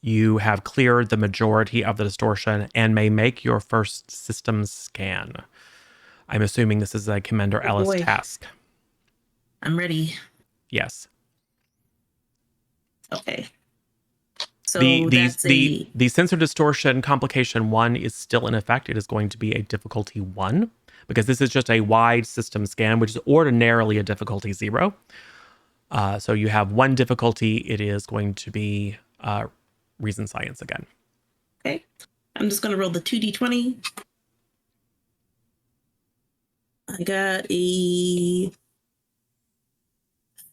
Speaker 1: you have cleared the majority of the distortion and may make your first systems scan. I'm assuming this is a Commander Ellis
Speaker 4: boy.
Speaker 1: task.
Speaker 4: I'm ready.
Speaker 1: Yes.
Speaker 4: Okay. So
Speaker 1: the sensor distortion complication 1 is still in effect. It is going to be a difficulty 1 because this is just a wide system scan, which is ordinarily a difficulty 0. So you have 1 difficulty. It is going to be reason science again.
Speaker 4: Okay. I'm just going to roll the 2d20. I got a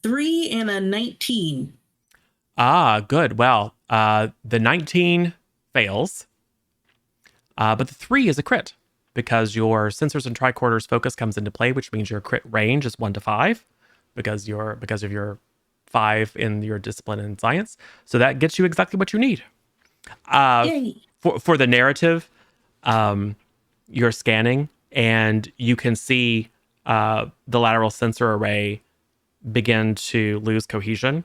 Speaker 4: 3 and a 19.
Speaker 1: Good. Well, the 19 fails, but the 3 is a crit because your sensors and tricorders focus comes into play, which means your crit range is 1 to 5 because of your 5 in your discipline and science. So that gets you exactly what you need.
Speaker 4: Yay.
Speaker 1: For the narrative, you're scanning and you can see the lateral sensor array begin to lose cohesion.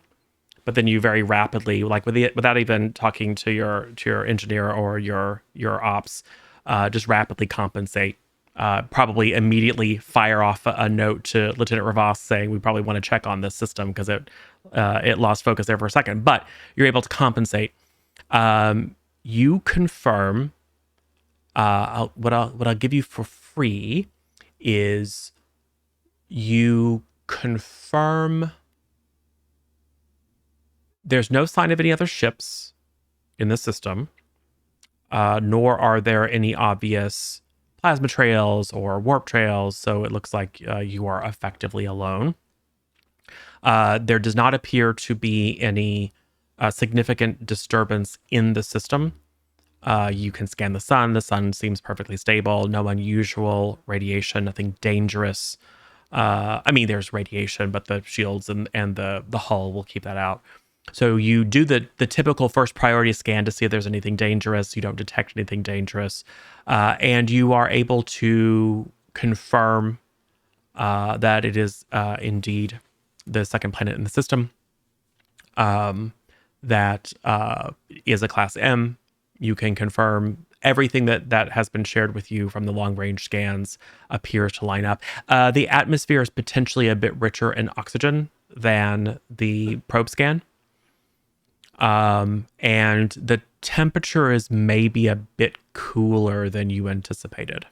Speaker 1: But then you very rapidly, like without even talking to your engineer or your ops, just rapidly compensate. Probably immediately fire off a note to Lieutenant Rivas saying we probably want to check on this system because it lost focus there for a second. But you're able to compensate. You confirm. What I'll give you for free is you confirm. There's no sign of any other ships in the system, nor are there any obvious plasma trails or warp trails, so it looks like you are effectively alone. There does not appear to be any significant disturbance in the system. You can scan the sun. The sun seems perfectly stable. No unusual radiation, nothing dangerous. I mean, there's radiation, but the shields and the hull will keep that out. So you do the typical first priority scan to see if there's anything dangerous. You don't detect anything dangerous. And you are able to confirm that it is indeed the second planet in the system. That is a Class M. You can confirm everything that has been shared with you from the long-range scans appears to line up. The atmosphere is potentially a bit richer in oxygen than the probe scan. And the temperature is maybe a bit cooler than you anticipated.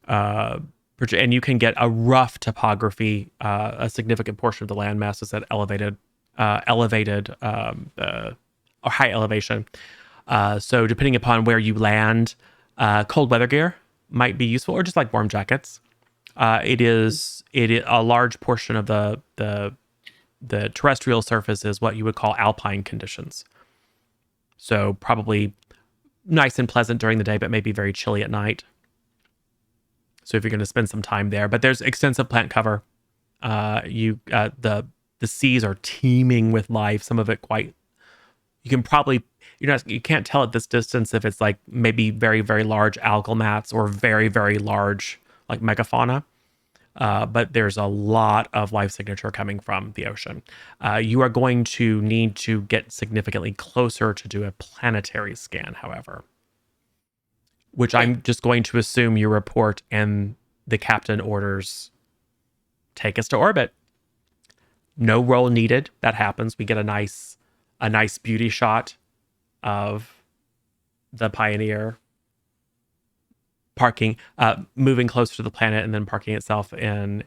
Speaker 1: And you can get a rough topography. A significant portion of the landmass is at elevated or high elevation. So depending upon where you land, cold weather gear might be useful, or just like warm jackets. It is a large portion of the terrestrial surface is what you would call alpine conditions. So probably nice and pleasant during the day, but maybe very chilly at night. So if you're going to spend some time there, but there's extensive plant cover. The seas are teeming with life. Some of it quite. You can probably you can't tell at this distance if it's like maybe very, very large algal mats or very, very large like megafauna. But there's a lot of life signature coming from the ocean. You are going to need to get significantly closer to do a planetary scan, however, which I'm just going to assume you report and the captain orders, take us to orbit. No roll needed. That happens. We get a nice beauty shot of the Pioneer parking, moving closer to the planet and then parking itself in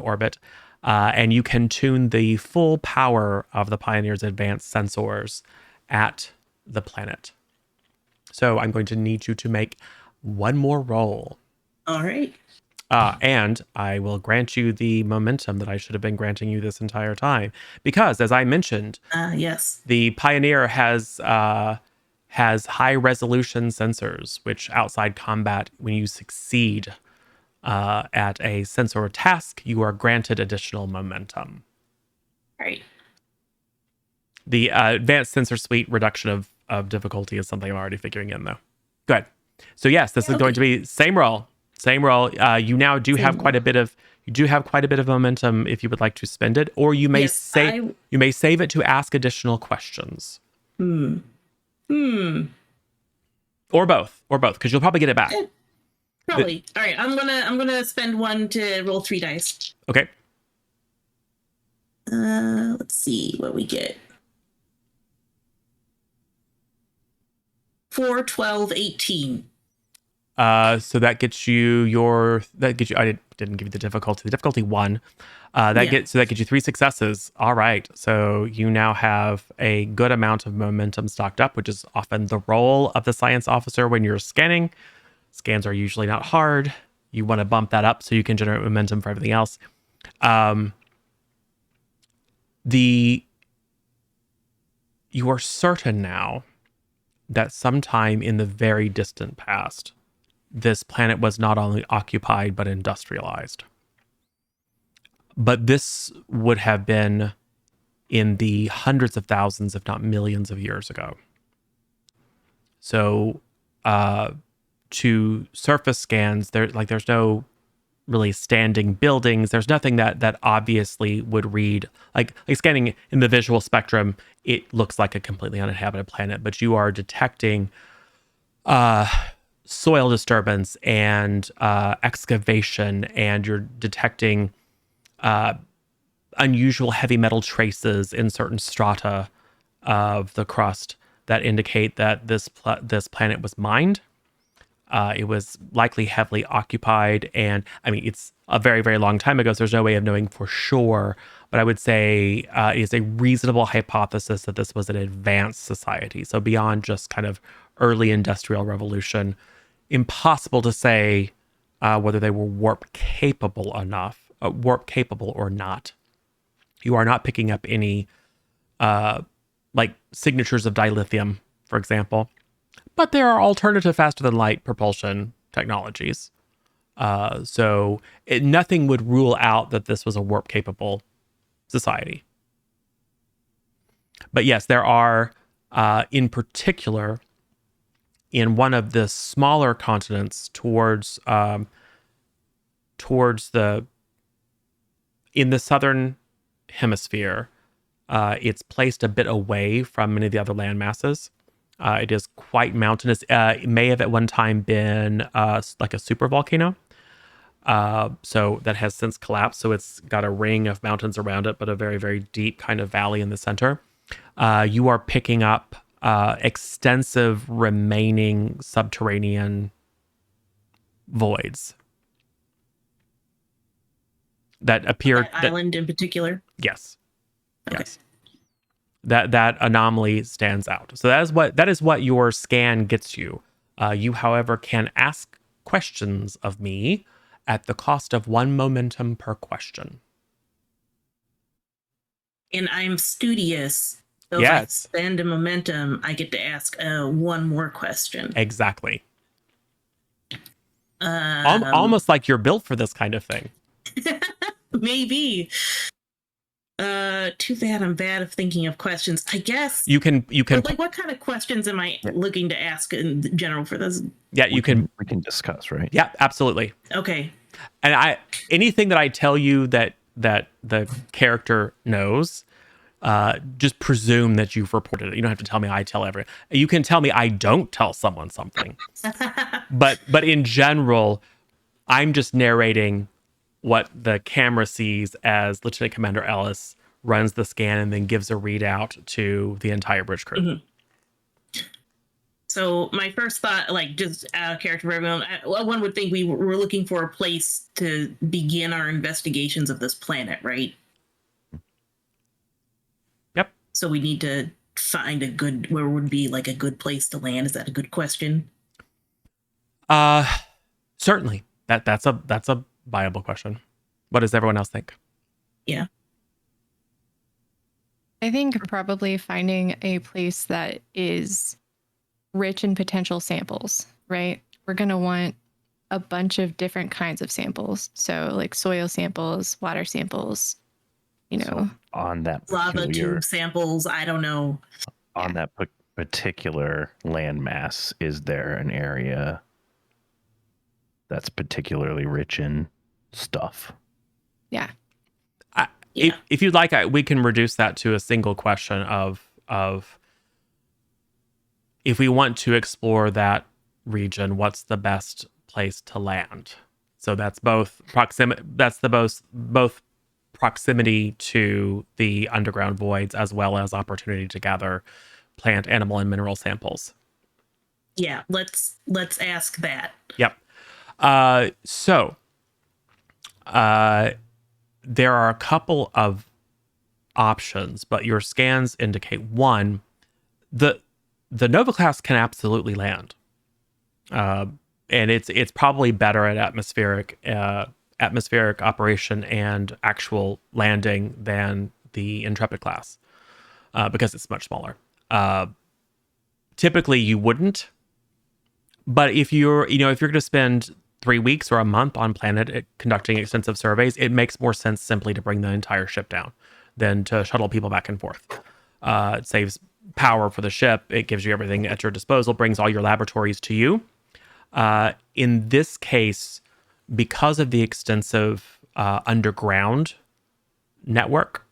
Speaker 1: orbit. And you can tune the full power of the Pioneer's advanced sensors at the planet. So I'm going to need you to make one more roll.
Speaker 4: All right.
Speaker 1: And I will grant you the momentum that I should have been granting you this entire time. Because, as I mentioned,
Speaker 4: Yes,
Speaker 1: the Pioneer has high-resolution sensors, which outside combat, when you succeed at a sensor task, you are granted additional momentum.
Speaker 4: all right.
Speaker 1: The advanced sensor suite reduction of difficulty is something I'm already figuring in, though. Good. So yes, this is going to be same roll. You now do have quite a bit of momentum if you would like to spend it, or you may save it to ask additional questions. Or both, because you'll probably get it back.
Speaker 4: Probably. All right, I'm gonna spend one to roll 3 dice.
Speaker 1: Okay.
Speaker 4: Let's see what we get. 4, 12, 18.
Speaker 1: So that gets you I didn't give you the difficulty. The difficulty 1. That gets you 3 successes. All right. So you now have a good amount of momentum stocked up, which is often the role of the science officer when you're scanning. Scans are usually not hard. You want to bump that up so you can generate momentum for everything else. You are certain now that sometime in the very distant past, this planet was not only occupied but industrialized. But this would have been in the hundreds of thousands, if not millions of years ago. So to surface scans, there's no really standing buildings. There's nothing that obviously would read like scanning in the visual spectrum. It looks like a completely uninhabited planet, but you are detecting soil disturbance and excavation, and you're detecting unusual heavy metal traces in certain strata of the crust that indicate that this planet was mined. It was likely heavily occupied, and I mean, it's a very, very long time ago, so there's no way of knowing for sure, but I would say it is a reasonable hypothesis that this was an advanced society. So beyond just kind of early industrial revolution, impossible to say whether they were warp capable or not. You are not picking up any like signatures of dilithium, for example. But there are alternative faster than light propulsion technologies. So nothing would rule out that this was a warp capable society. But yes, there are, in particular, in one of the smaller continents in the southern hemisphere, it's placed a bit away from many of the other land masses. It is quite mountainous. It may have at one time been like a super volcano. So that has since collapsed. So it's got a ring of mountains around it, but a very, very deep kind of valley in the center. You are picking up extensive remaining subterranean voids that appear.
Speaker 4: That island in particular?
Speaker 1: Yes.
Speaker 4: Okay.
Speaker 1: Yes. That anomaly stands out. So that is what your scan gets you. You, however, can ask questions of me at the cost of 1 momentum per question.
Speaker 4: And I'm studious. So if I spend a momentum, I get to ask one more question.
Speaker 1: Exactly. Almost like you're built for this kind of thing.
Speaker 4: Maybe. Too bad I'm bad at thinking of questions. I guess
Speaker 1: you can
Speaker 4: like what kind of questions am I looking to ask in general for this?
Speaker 1: Yeah,
Speaker 2: we can discuss, right?
Speaker 1: Yeah, absolutely.
Speaker 4: Okay.
Speaker 1: And anything that I tell you that the character knows, just presume that you've reported it. You don't have to tell me I tell everyone. You can tell me I don't tell someone something. but in general, I'm just narrating what the camera sees as Lieutenant Commander Ellis runs the scan and then gives a readout to the entire bridge crew.
Speaker 4: Mm-hmm. So my first thought, like just character for everyone, one would think we were looking for a place to begin our investigations of this planet, right?
Speaker 1: Yep.
Speaker 4: So we need to find where would be like a good place to land. Is that a good question?
Speaker 1: Certainly. That's a viable question. What does everyone else think?
Speaker 4: Yeah.
Speaker 3: I think probably finding a place that is rich in potential samples, right? We're going to want a bunch of different kinds of samples. So like soil samples, water samples,
Speaker 2: So on that
Speaker 4: lava tube samples, I don't know.
Speaker 2: On that particular landmass, is there an area that's particularly rich in stuff?
Speaker 3: Yeah.
Speaker 1: If you'd like, we can reduce that to a single question of if we want to explore that region, what's the best place to land? So that's both proximity. That's both proximity to the underground voids as well as opportunity to gather plant, animal, and mineral samples.
Speaker 4: Yeah, let's ask that.
Speaker 1: Yep. There are a couple of options, but your scans indicate one, the Nova class can absolutely land, and it's probably better at atmospheric operation and actual landing than the Intrepid class, because it's much smaller. Typically, you wouldn't, but if you're going to spend 3 weeks or a month on planet conducting extensive surveys, it makes more sense simply to bring the entire ship down than to shuttle people back and forth. It saves power for the ship. It gives you everything at your disposal, brings all your laboratories to you. In this case, because of the extensive underground network,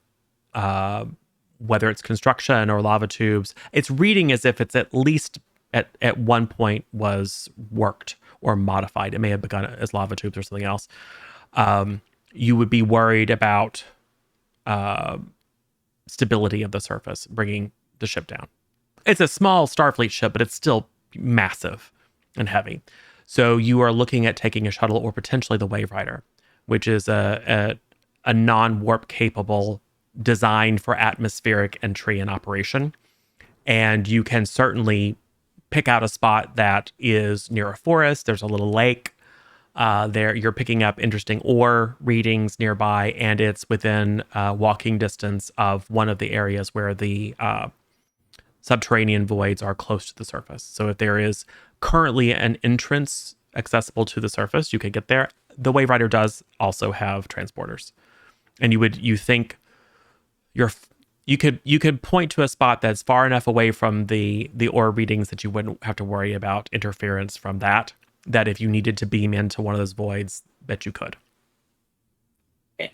Speaker 1: whether it's construction or lava tubes, it's reading as if it's at least at one point was worked or modified. It may have begun as lava tubes or something else. You would be worried about stability of the surface, bringing the ship down. It's a small Starfleet ship, but it's still massive and heavy. So you are looking at taking a shuttle or potentially the Wave Rider, which is a non-warp capable designed for atmospheric entry and operation. And you can certainly pick out a spot that is near a forest. There's a little lake there. You're picking up interesting ore readings nearby, and it's within walking distance of one of the areas where the subterranean voids are close to the surface. So if there is currently an entrance accessible to the surface, you could get there. The Wave Rider does also have transporters, and you could point to a spot that's far enough away from the ore readings that you wouldn't have to worry about interference from that if you needed to beam into one of those voids, that you could.
Speaker 4: Okay.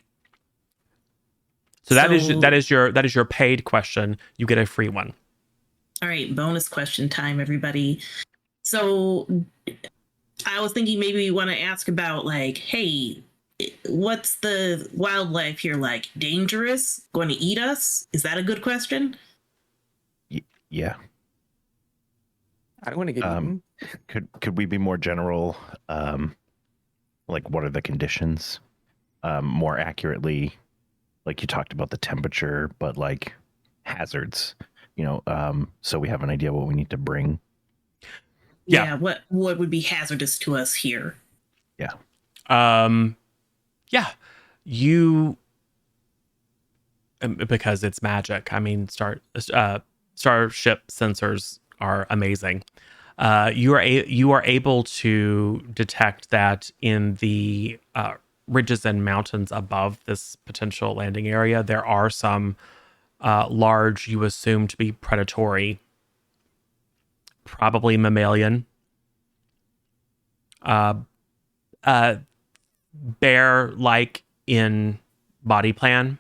Speaker 1: So that is your paid question. You get a free one.
Speaker 4: All right, bonus question time, everybody. So I was thinking maybe we want to ask about like, hey, what's the wildlife here like? Dangerous? Going to eat us? Is that a good question?
Speaker 2: Yeah.
Speaker 5: I don't want to get eaten.
Speaker 2: Could we be more general? Like, what are the conditions? More accurately, like you talked about the temperature, but like hazards, so we have an idea what we need to bring.
Speaker 4: Yeah. What would be hazardous to us here?
Speaker 2: Yeah.
Speaker 1: Yeah. You because it's magic. I mean, starship sensors are amazing. You are able to detect that in the ridges and mountains above this potential landing area, there are some large, you assume to be predatory, probably mammalian, uh, bear-like in body plan,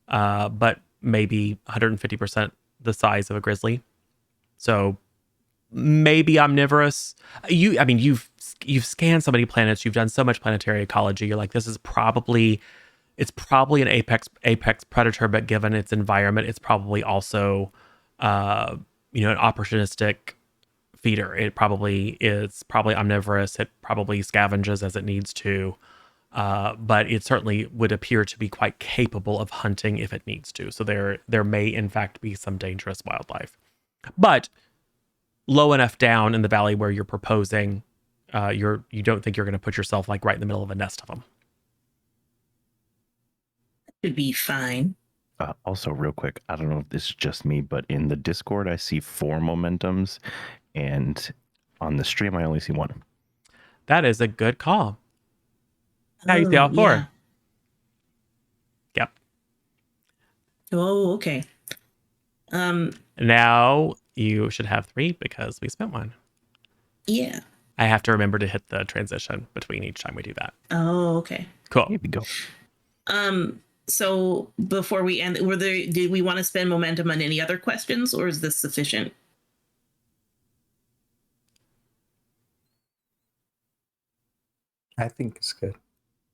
Speaker 1: but maybe 150% the size of a grizzly. So maybe omnivorous. You've scanned so many planets, you've done so much planetary ecology. You're like, it's probably an apex predator, but given its environment, it's probably also an opportunistic feeder. It's probably omnivorous. It probably scavenges as it needs to. But it certainly would appear to be quite capable of hunting if it needs to. So there may in fact be some dangerous wildlife. But low enough down in the valley where you're proposing, you don't think you're going to put yourself like right in the middle of a nest of them.
Speaker 4: Should be fine.
Speaker 2: Also, real quick, I don't know if this is just me, but in the Discord, I see 4 momentums, and on the stream, I only see 1.
Speaker 1: That is a good call. Now you see all 4.
Speaker 4: Yeah.
Speaker 1: Yep.
Speaker 4: Oh, okay.
Speaker 1: Now you should have 3 because we spent 1.
Speaker 4: Yeah.
Speaker 1: I have to remember to hit the transition between each time we do that.
Speaker 4: Oh, okay.
Speaker 1: Cool.
Speaker 2: Here we go.
Speaker 4: So before we end, did we want to spend momentum on any other questions, or is this sufficient?
Speaker 6: I think it's good.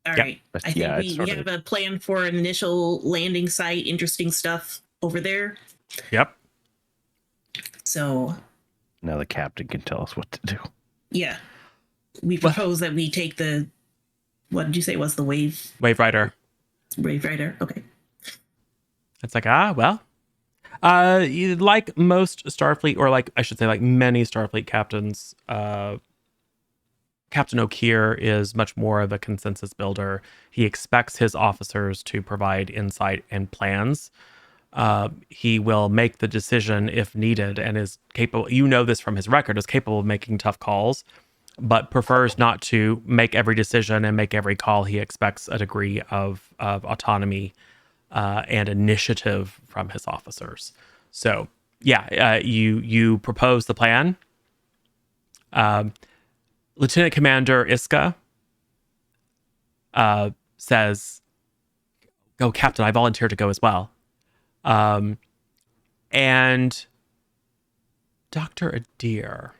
Speaker 4: All
Speaker 1: Yeah.
Speaker 4: right. I think we have a plan for an initial landing site, interesting stuff over there.
Speaker 1: Yep.
Speaker 4: So
Speaker 2: Now the captain can tell us what to do.
Speaker 4: yeah, we propose that we take the, what did you say was the Wave
Speaker 1: Rider.
Speaker 4: Okay.
Speaker 1: It's like, well, like most Starfleet, or like I should say, like many Starfleet captains, Captain O'Keefe is much more of a consensus builder. He expects his officers to provide insight and plans. He will make the decision if needed, and is capable, this from his record, is capable of making tough calls, but prefers not to make every decision and make every call. He expects a degree of autonomy and initiative from his officers. So yeah, you propose the plan. Lieutenant Commander Iska says, "Oh, Captain, I volunteer to go as well." And Dr. Adair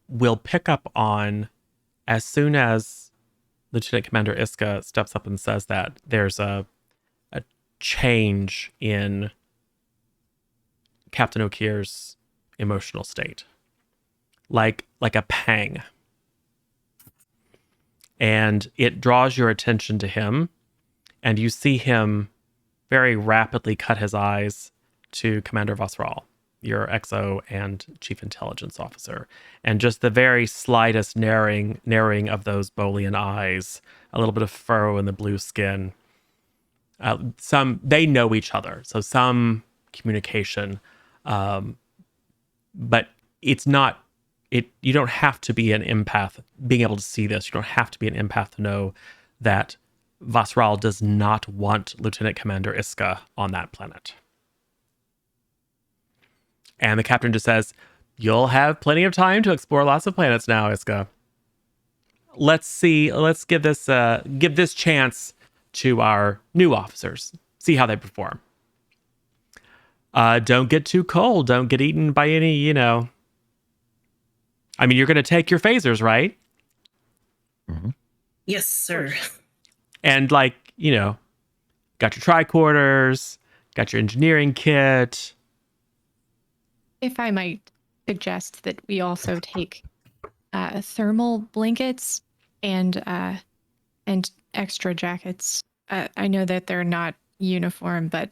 Speaker 1: will pick up on, as soon as Lieutenant Commander Iska steps up and says that, there's a change in Captain O'Keefe's emotional state. Like a pang. And it draws your attention to him, and you see him very rapidly cut his eyes to Commander Vosral, your XO and Chief Intelligence Officer. And just the very slightest narrowing of those Bolian eyes, a little bit of furrow in the blue skin. They know each other, so some communication, but it's not. You don't have to be an empath being able to see this. You don't have to be an empath to know that Vosral does not want Lieutenant Commander Iska on that planet. And the captain just says, "You'll have plenty of time to explore lots of planets now, Iska. Let's give this chance to our new officers. See how they perform. Don't get too cold. Don't get eaten by any, I mean, you're going to take your phasers, right?"
Speaker 2: Mm-hmm.
Speaker 4: Yes, sir.
Speaker 1: And got your tricorders, got your engineering kit.
Speaker 3: If I might suggest that we also take thermal blankets and extra jackets. I know that they're not uniform, but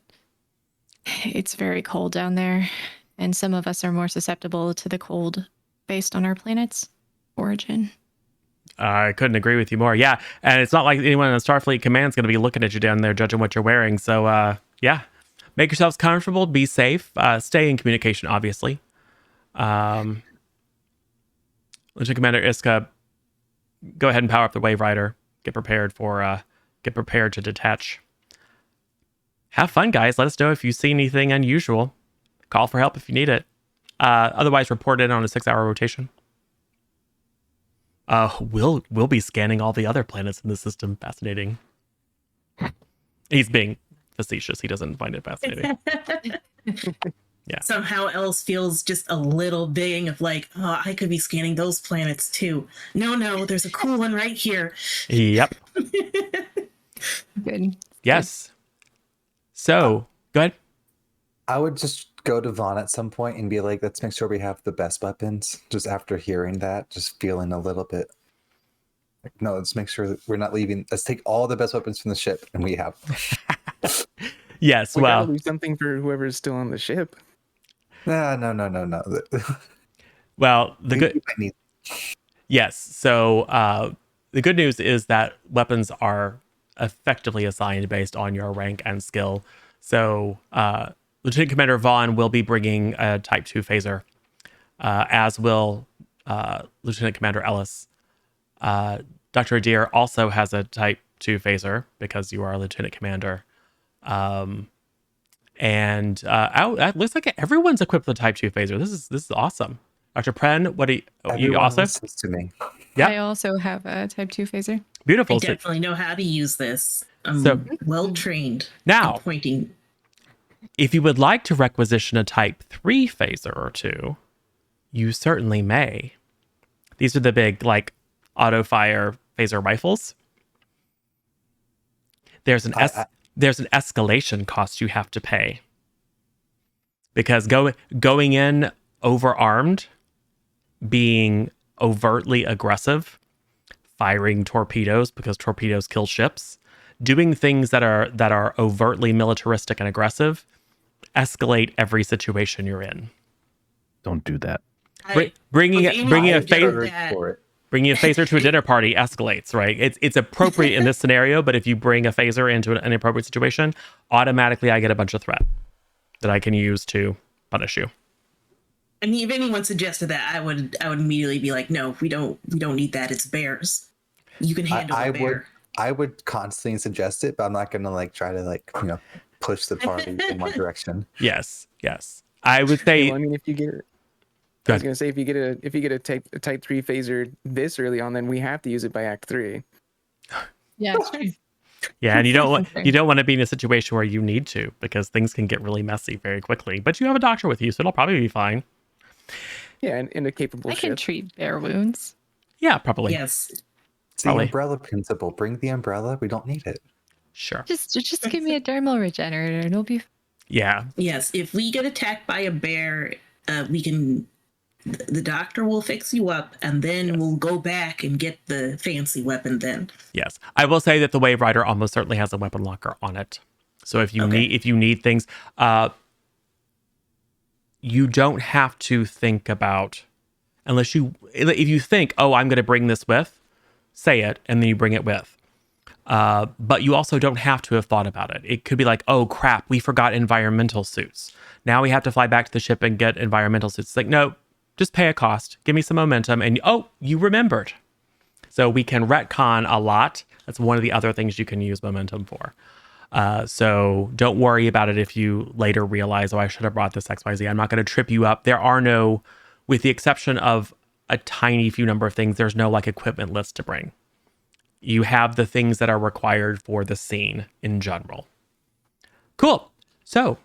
Speaker 3: it's very cold down there, and some of us are more susceptible to the cold based on our planet's origin.
Speaker 1: I couldn't agree with you more. Yeah, and it's not like anyone in the Starfleet Command is going to be looking at you down there, judging what you're wearing. So, yeah, make yourselves comfortable, be safe, stay in communication, obviously. Lieutenant Commander Iska, go ahead and power up the Wave Rider. Get prepared to detach. Have fun, guys. Let us know if you see anything unusual. Call for help if you need it. Otherwise, report in on a 6-hour rotation. We'll be scanning all the other planets in the system. Fascinating. He's being facetious. He doesn't find it fascinating. Yeah.
Speaker 4: Somehow else feels just a little ding of like, oh, I could be scanning those planets too. No, there's a cool one right here.
Speaker 1: Yep.
Speaker 3: Good.
Speaker 1: Yes. So, go ahead.
Speaker 6: I would just go to Vaughn at some point and be like, let's make sure we have the best weapons. Just after hearing that, just feeling a little bit like, no, let's make sure that we're not leaving. Let's take all the best weapons from the ship, and we have them.
Speaker 1: Yes,
Speaker 5: We
Speaker 1: well,
Speaker 5: gotta leave something for whoever's still on the ship.
Speaker 6: No.
Speaker 1: well, the good
Speaker 6: I need
Speaker 1: yes. So, the good news is that weapons are effectively assigned based on your rank and skill. So, Lieutenant Commander Vaughn will be bringing a Type 2 phaser, as will Lieutenant Commander Ellis. Dr. Adair also has a Type 2 phaser because you are a Lieutenant Commander. And it looks like everyone's equipped with a Type 2 phaser. This is awesome. Dr. Pren, what do you
Speaker 6: everyone
Speaker 1: also?
Speaker 6: listens to me.
Speaker 1: Yeah.
Speaker 3: I also have a Type 2 phaser.
Speaker 1: Beautiful.
Speaker 4: I definitely know how to use this. I'm
Speaker 1: So-
Speaker 4: well trained.
Speaker 1: Now,
Speaker 4: at pointing.
Speaker 1: if you would like to requisition a Type 3 phaser or two, you certainly may. These are the big, like, auto-fire phaser rifles. There's an escalation cost you have to pay. Because going in overarmed, being overtly aggressive, firing torpedoes because torpedoes kill ships, doing things that are overtly militaristic and aggressive, escalate every situation you're in.
Speaker 2: Don't do that.
Speaker 1: Bringing a
Speaker 4: phaser.
Speaker 6: For it.
Speaker 1: Bringing a phaser to a dinner party escalates, right? It's appropriate in this scenario, but if you bring a phaser into an inappropriate situation, automatically I get a bunch of threat that I can use to punish you.
Speaker 4: And if anyone suggested that, I would immediately be like, no, we don't need that. It's bears. You can handle a bear.
Speaker 6: I would constantly suggest it, but I'm not gonna like try to like push the party in one direction.
Speaker 1: Yes. I would say.
Speaker 5: Well, I mean, if you get it, I was gonna say if you get a type 3 phaser this early on, then we have to use it by Act 3.
Speaker 3: Yeah, it's true.
Speaker 1: Yeah, and you don't want to be in a situation where you need to, because things can get really messy very quickly. But you have a doctor with you, so it'll probably be fine.
Speaker 5: Yeah, and a capable
Speaker 3: I can
Speaker 5: ship.
Speaker 3: treat bear wounds.
Speaker 1: Yeah, probably.
Speaker 4: Yes.
Speaker 6: It's the umbrella principle. Bring the umbrella. We don't need it.
Speaker 1: Sure.
Speaker 3: Just give me a dermal regenerator and it'll be.
Speaker 1: Yeah.
Speaker 4: Yes. If we get attacked by a bear, we can. The doctor will fix you up, and then we'll go back and get the fancy weapon. Then.
Speaker 1: Yes, I will say that the Wave Rider almost certainly has a weapon locker on it. So if you need things, you don't have to think about, if you think, oh, I'm going to bring this with, say it, and then you bring it with. But you also don't have to have thought about it. It could be like, oh crap, we forgot environmental suits. Now we have to fly back to the ship and get environmental suits. It's like, no, just pay a cost. Give me some momentum, and you remembered. So we can retcon a lot. That's one of the other things you can use momentum for. So don't worry about it if you later realize, oh, I should have brought this XYZ. I'm not going to trip you up. There are no, with the exception of a tiny few number of things, there's no like equipment list to bring. You have the things that are required for the scene in general. Cool. So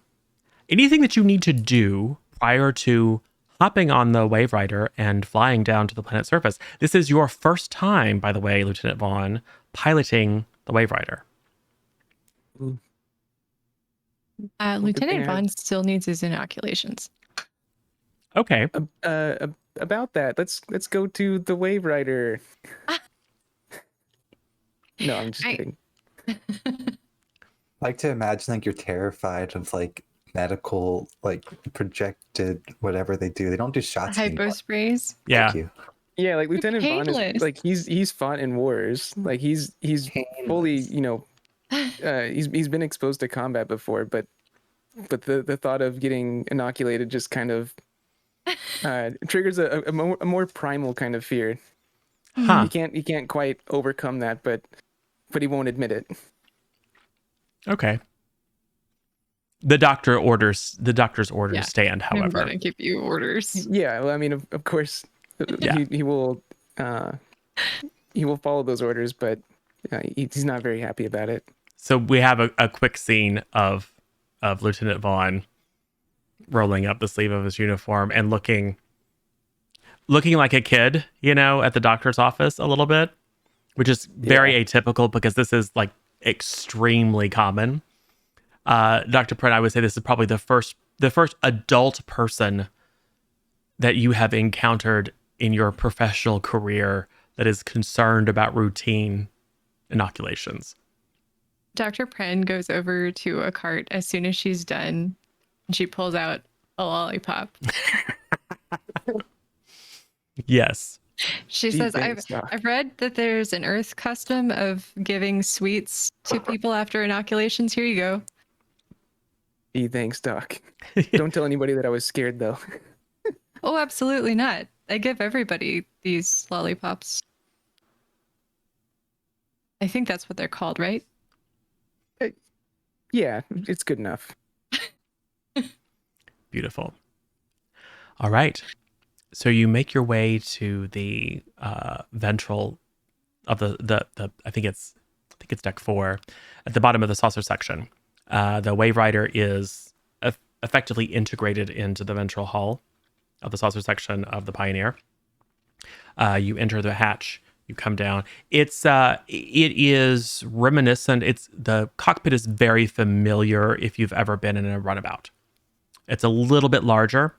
Speaker 1: anything that you need to do prior to hopping on the Wave Rider and flying down to the planet's surface. This is your first time, by the way, Lieutenant Vaughn, piloting the Wave Rider.
Speaker 3: Lieutenant Vaughn still needs his inoculations.
Speaker 1: Okay.
Speaker 5: About that, let's go to the Wave Rider. No, I'm just kidding.
Speaker 6: I like to imagine like you're terrified of like medical like projected whatever they do. They don't do shots
Speaker 3: Hypo
Speaker 6: anymore.
Speaker 3: sprays.
Speaker 1: Yeah.
Speaker 6: Thank you.
Speaker 5: Yeah, like Lieutenant Vaughn is
Speaker 3: Painless.
Speaker 5: like he's fought in wars. Like he's fully, he's been exposed to combat before, but the thought of getting inoculated just kind of triggers a more primal kind of fear.
Speaker 1: Huh.
Speaker 5: He can't quite overcome that, but he won't admit it.
Speaker 1: Okay. The doctor's orders stand,
Speaker 3: I'm
Speaker 1: however.
Speaker 3: gonna give you orders.
Speaker 5: Yeah, well, I mean, of course,
Speaker 1: Yeah.
Speaker 5: he will follow those orders, but he's not very happy about it.
Speaker 1: So we have a quick scene of Lieutenant Vaughn rolling up the sleeve of his uniform and looking like a kid, at the doctor's office a little bit, which is very atypical because this is like extremely common. Dr. Pren, I would say this is probably the first adult person that you have encountered in your professional career that is concerned about routine inoculations.
Speaker 3: Dr. Pren goes over to a cart as soon as she's done, and she pulls out a lollipop.
Speaker 1: Yes.
Speaker 3: She
Speaker 5: Gee,
Speaker 3: says,
Speaker 5: thanks, Doc.
Speaker 3: I've read that there's an Earth custom of giving sweets to people after inoculations. Here you go.
Speaker 5: Gee, thanks, Doc. Don't tell anybody that I was scared, though.
Speaker 3: Oh, absolutely not. I give everybody these lollipops. I think that's what they're called, right?
Speaker 5: Yeah, it's good enough.
Speaker 1: Beautiful. All right. So you make your way to the ventral of the I think it's deck 4 at the bottom of the saucer section. The Wave Rider is effectively integrated into the ventral hull of the saucer section of the Pioneer. You enter the hatch. You come down. It is reminiscent. The cockpit is very familiar if you've ever been in a runabout. It's a little bit larger,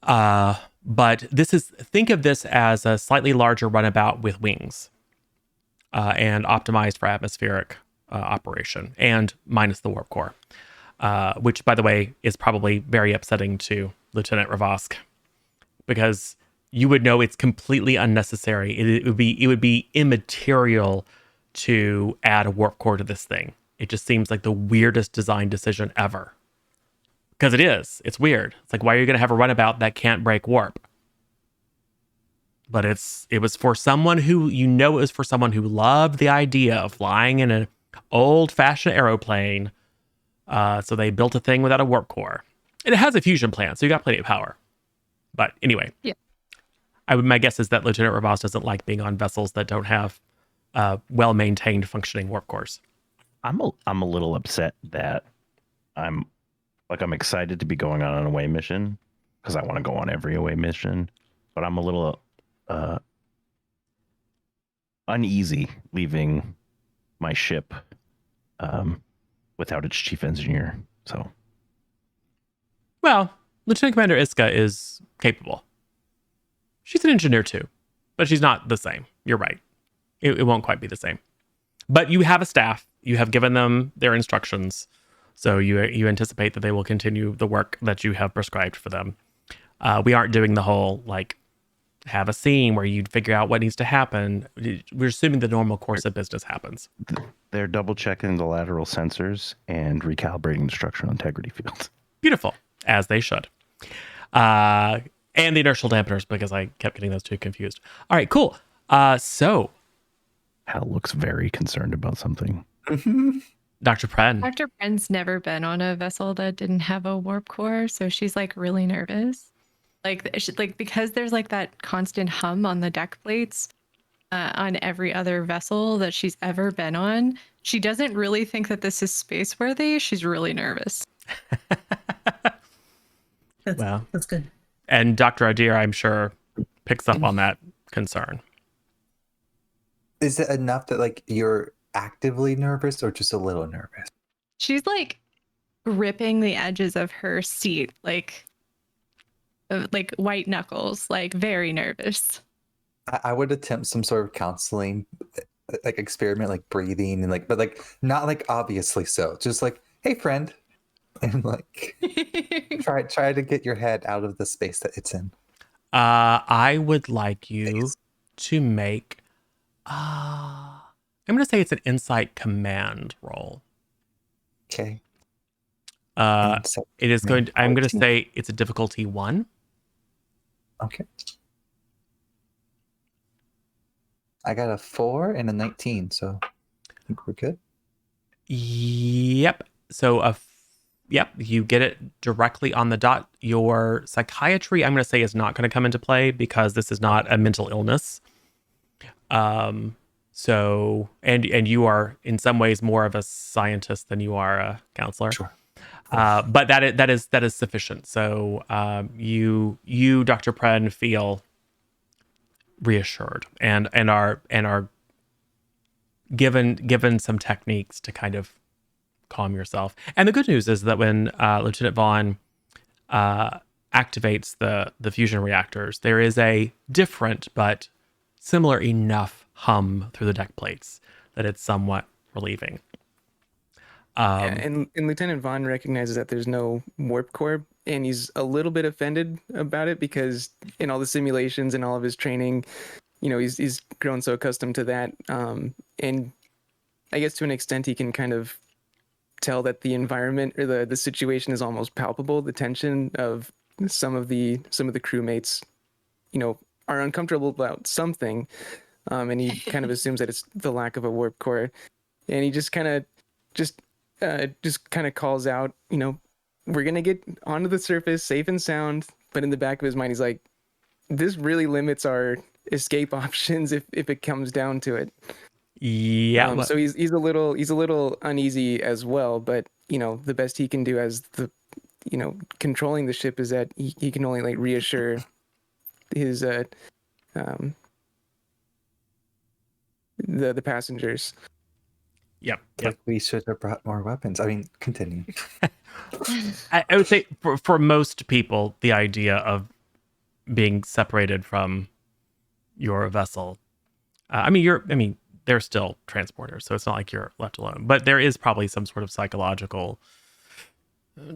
Speaker 1: but think of this as a slightly larger runabout with wings, and optimized for atmospheric operation, and minus the warp core, which, by the way, is probably very upsetting to Lieutenant Ravosk, because you would know it's completely unnecessary. It would be immaterial to add a warp core to this thing. It just seems like the weirdest design decision ever. Because it is. It's weird. It's like, why are you going to have a runabout that can't break warp? But it was for someone who, it was for someone who loved the idea of flying in an old-fashioned aeroplane. So they built a thing without a warp core. And it has a fusion plant, so you got plenty of power. But anyway.
Speaker 3: Yeah.
Speaker 1: My guess is that Lieutenant Ravos doesn't like being on vessels that don't have well-maintained functioning warp cores.
Speaker 2: I'm a little upset that I'm excited to be going on an away mission because I want to go on every away mission, but I'm a little uneasy leaving my ship without its chief engineer. So,
Speaker 1: well, Lieutenant Commander Iska is capable. She's an engineer too, but she's not the same. You're right. It won't quite be the same. But you have a staff. You have given them their instructions. So you anticipate that they will continue the work that you have prescribed for them. We aren't doing the whole, have a scene where you'd figure out what needs to happen. We're assuming the normal course of business happens.
Speaker 2: They're double checking the lateral sensors and recalibrating the structural integrity field.
Speaker 1: Beautiful, as they should. And the inertial dampeners, because I kept getting those two confused. All right, cool. So
Speaker 2: Hal looks very concerned about something.
Speaker 1: Dr. Pren.
Speaker 3: Dr. Pren's never been on a vessel that didn't have a warp core, so she's really nervous. Because there's that constant hum on the deck plates on every other vessel that she's ever been on. She doesn't really think that this is space worthy. She's really nervous.
Speaker 4: That's good.
Speaker 1: And Dr. Adair, I'm sure, picks up on that concern.
Speaker 6: Is it enough that you're actively nervous or just a little nervous?
Speaker 3: She's gripping the edges of her seat, like white knuckles, very nervous.
Speaker 6: I would attempt some sort of counseling, experiment, breathing and but not obviously so. Just hey friend, and try to get your head out of the space that it's in.
Speaker 1: I would like you to make. I'm going to say it's an insight command roll.
Speaker 6: Okay.
Speaker 1: It is going to, I'm going to
Speaker 6: 14.
Speaker 1: say it's a difficulty 1.
Speaker 6: Okay. I got a 4 and a 19, so I think we're good.
Speaker 1: Yep. So yep, you get it directly on the dot. Your psychiatry, I'm going to say, is not going to come into play because this is not a mental illness. So and you are in some ways more of a scientist than you are a counselor.
Speaker 6: Sure.
Speaker 1: But that is sufficient. So you Dr. Pren feel reassured and are given some techniques to kind of calm yourself. And the good news is that when Lieutenant Vaughn activates the fusion reactors, there is a different but similar enough hum through the deck plates that it's somewhat relieving.
Speaker 5: And Lieutenant Vaughn recognizes that there's no warp core, and he's a little bit offended about it because in all the simulations and all of his training, he's grown so accustomed to that. And I guess to an extent, he can kind of tell that the environment or the situation is almost palpable. The tension of some of the crewmates, are uncomfortable about something, and he kind of assumes that it's the lack of a warp core, and he just kind of calls out, we're gonna get onto the surface safe and sound. But in the back of his mind, he's like, this really limits our escape options if it comes down to it.
Speaker 1: Yeah.
Speaker 5: So he's a little uneasy as well, but the best he can do as the controlling the ship is that he can only like reassure his the passengers.
Speaker 1: Yep.
Speaker 6: Like we should have brought more weapons. I mean, continue.
Speaker 1: I would say for most people, the idea of being separated from your vessel, they're still transporters, so it's not like you're left alone. But there is probably some sort of psychological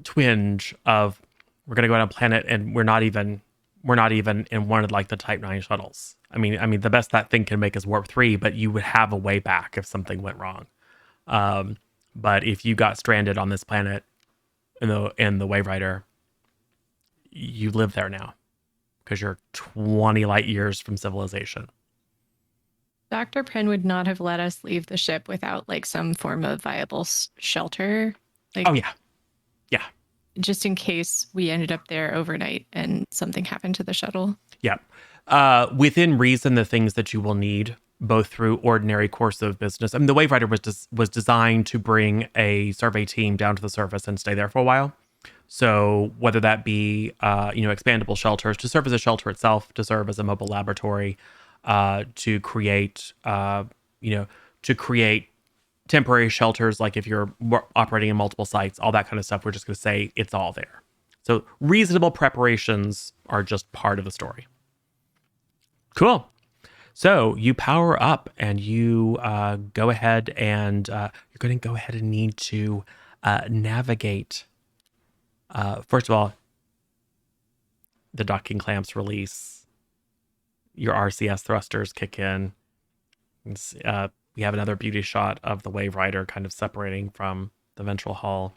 Speaker 1: twinge of we're going to go on a planet and we're not even in one of like the Type 9 shuttles. I mean, the best that thing can make is warp 3, but you would have a way back if something went wrong. But if you got stranded on this planet in the Wave Rider, you live there now because you're 20 light years from civilization.
Speaker 3: Dr. Pren would not have let us leave the ship without like some form of viable shelter. Like,
Speaker 1: oh yeah.
Speaker 3: Just in case we ended up there overnight and something happened to the shuttle.
Speaker 1: Yeah. Within reason, the things that you will need, both through ordinary course of business. I mean, the Wave Rider was designed to bring a survey team down to the surface and stay there for a while. So whether that be, expandable shelters to serve as a shelter itself, to serve as a mobile laboratory, to create temporary shelters, like if you're operating in multiple sites, all that kind of stuff, we're just going to say it's all there. So reasonable preparations are just part of the story. Cool. So you power up and you go ahead and you're going to go ahead and need to navigate. First of all, the docking clamps release. Your RCS thrusters kick in. We have another beauty shot of the Wave Rider kind of separating from the ventral hull.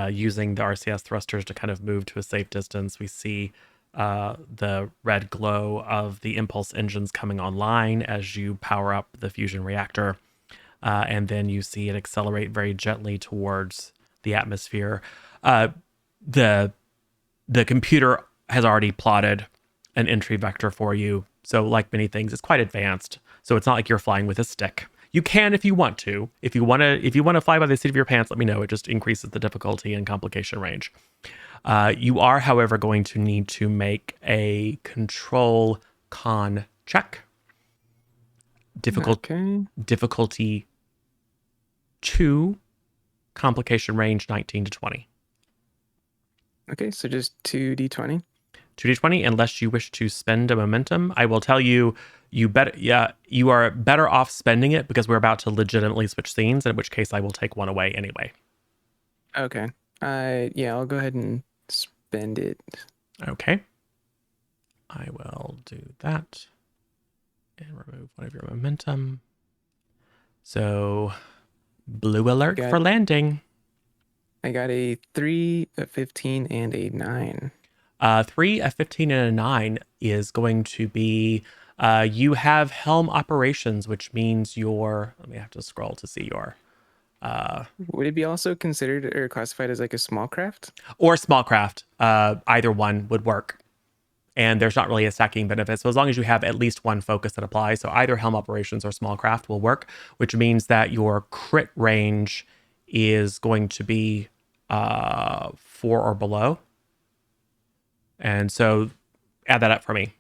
Speaker 1: Using the RCS thrusters to kind of move to a safe distance, we see the red glow of the impulse engines coming online as you power up the fusion reactor. And then you see it accelerate very gently towards the atmosphere. The computer has already plotted an entry vector for you. So like many things, it's quite advanced. So it's not like you're flying with a stick. You can if you want to. If you want to fly by the seat of your pants, let me know. It just increases the difficulty and complication range. You are, however, going to need to make a control con check. Difficulty 2, complication range 19 to 20.
Speaker 5: Okay, so just 2d20.
Speaker 1: 2d20, unless you wish to spend a momentum. I will tell you, you are better off spending it because we're about to legitimately switch scenes, in which case I will take one away anyway.
Speaker 5: Okay. I'll go ahead and spend it.
Speaker 1: Okay. I will do that and remove one of your momentum. So, blue alert for landing.
Speaker 5: I got a 3, a 15, and a 9.
Speaker 1: 3, a 15, and a 9 is going to be you have helm operations, which means your. Let me have to scroll to see your.
Speaker 5: Would it be also considered or classified as like a small craft?
Speaker 1: Or small craft. Either one would work. And there's not really a stacking benefit. So as long as you have at least one focus that applies, so either helm operations or small craft will work, which means that your crit range is going to be 4 or below. And so add that up for me.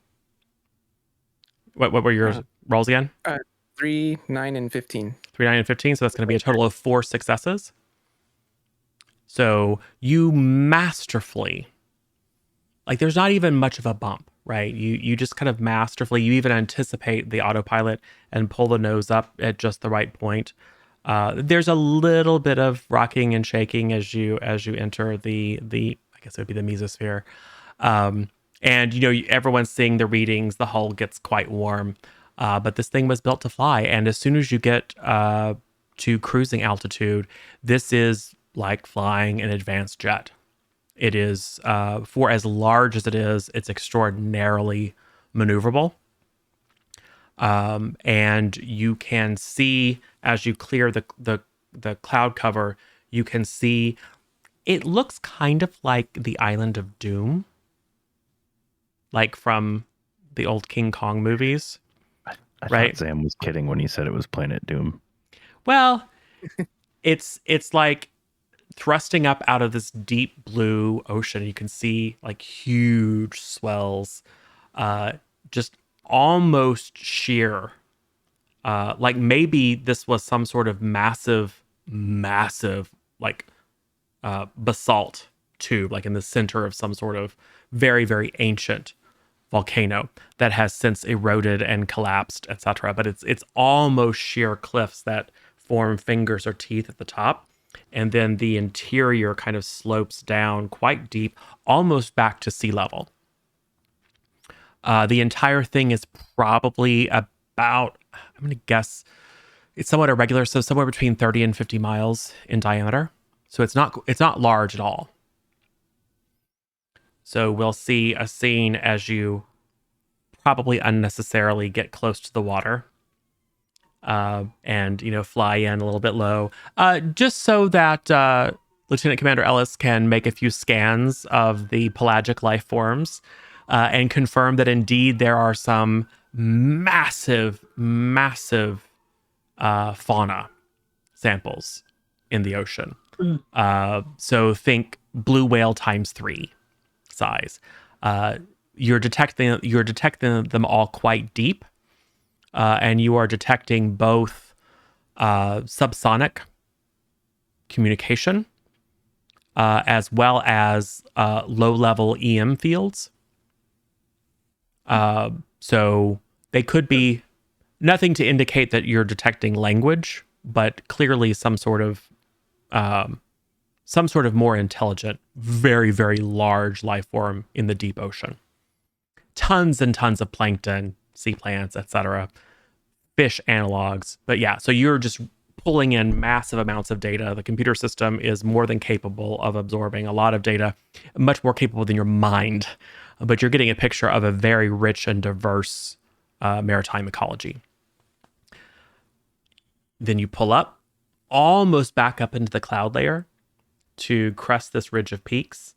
Speaker 1: What were your rolls again?
Speaker 5: 3, 9, and 15.
Speaker 1: 3, 9, and 15. So that's going to be a total of 4 successes. So you masterfully, like there's not even much of a bump, right? You just kind of masterfully, you even anticipate the autopilot and pull the nose up at just the right point. There's a little bit of rocking and shaking as you enter the I guess it would be the mesosphere. And everyone's seeing the readings, the hull gets quite warm. But this thing was built to fly, and as soon as you get to cruising altitude, this is like flying an advanced jet. It is, for as large as it is, it's extraordinarily maneuverable. And you can see, as you clear the cloud cover, you can see it looks kind of like the Island of Doom, like from the old King Kong movies.
Speaker 2: I
Speaker 1: right?
Speaker 2: thought Sam was kidding when he said it was Planet Doom.
Speaker 1: Well, it's like thrusting up out of this deep blue ocean. You can see like huge swells, just almost sheer. Like maybe this was some sort of massive like basalt tube, like in the center of some sort of very, very ancient volcano that has since eroded and collapsed, etc. But it's almost sheer cliffs that form fingers or teeth at the top. And then the interior kind of slopes down quite deep, almost back to sea level. The entire thing is probably about, I'm going to guess, it's somewhat irregular, so somewhere between 30 and 50 miles in diameter. So it's not large at all. So we'll see a scene as you probably unnecessarily get close to the water. And fly in a little bit low, just so that Lieutenant Commander Ellis can make a few scans of the pelagic life forms and confirm that indeed there are some massive fauna samples in the ocean. So think blue whale times 3 size. You're detecting them all quite deep. And you are detecting both subsonic communication as well as low-level EM fields. So they could be nothing to indicate that you're detecting language, but clearly some sort of more intelligent, very, very large life form in the deep ocean. Tons and tons of plankton, sea plants, etc., fish analogs. But yeah, so you're just pulling in massive amounts of data. The computer system is more than capable of absorbing a lot of data, much more capable than your mind. But you're getting a picture of a very rich and diverse maritime ecology. Then you pull up, almost back up into the cloud layer to crest this ridge of peaks,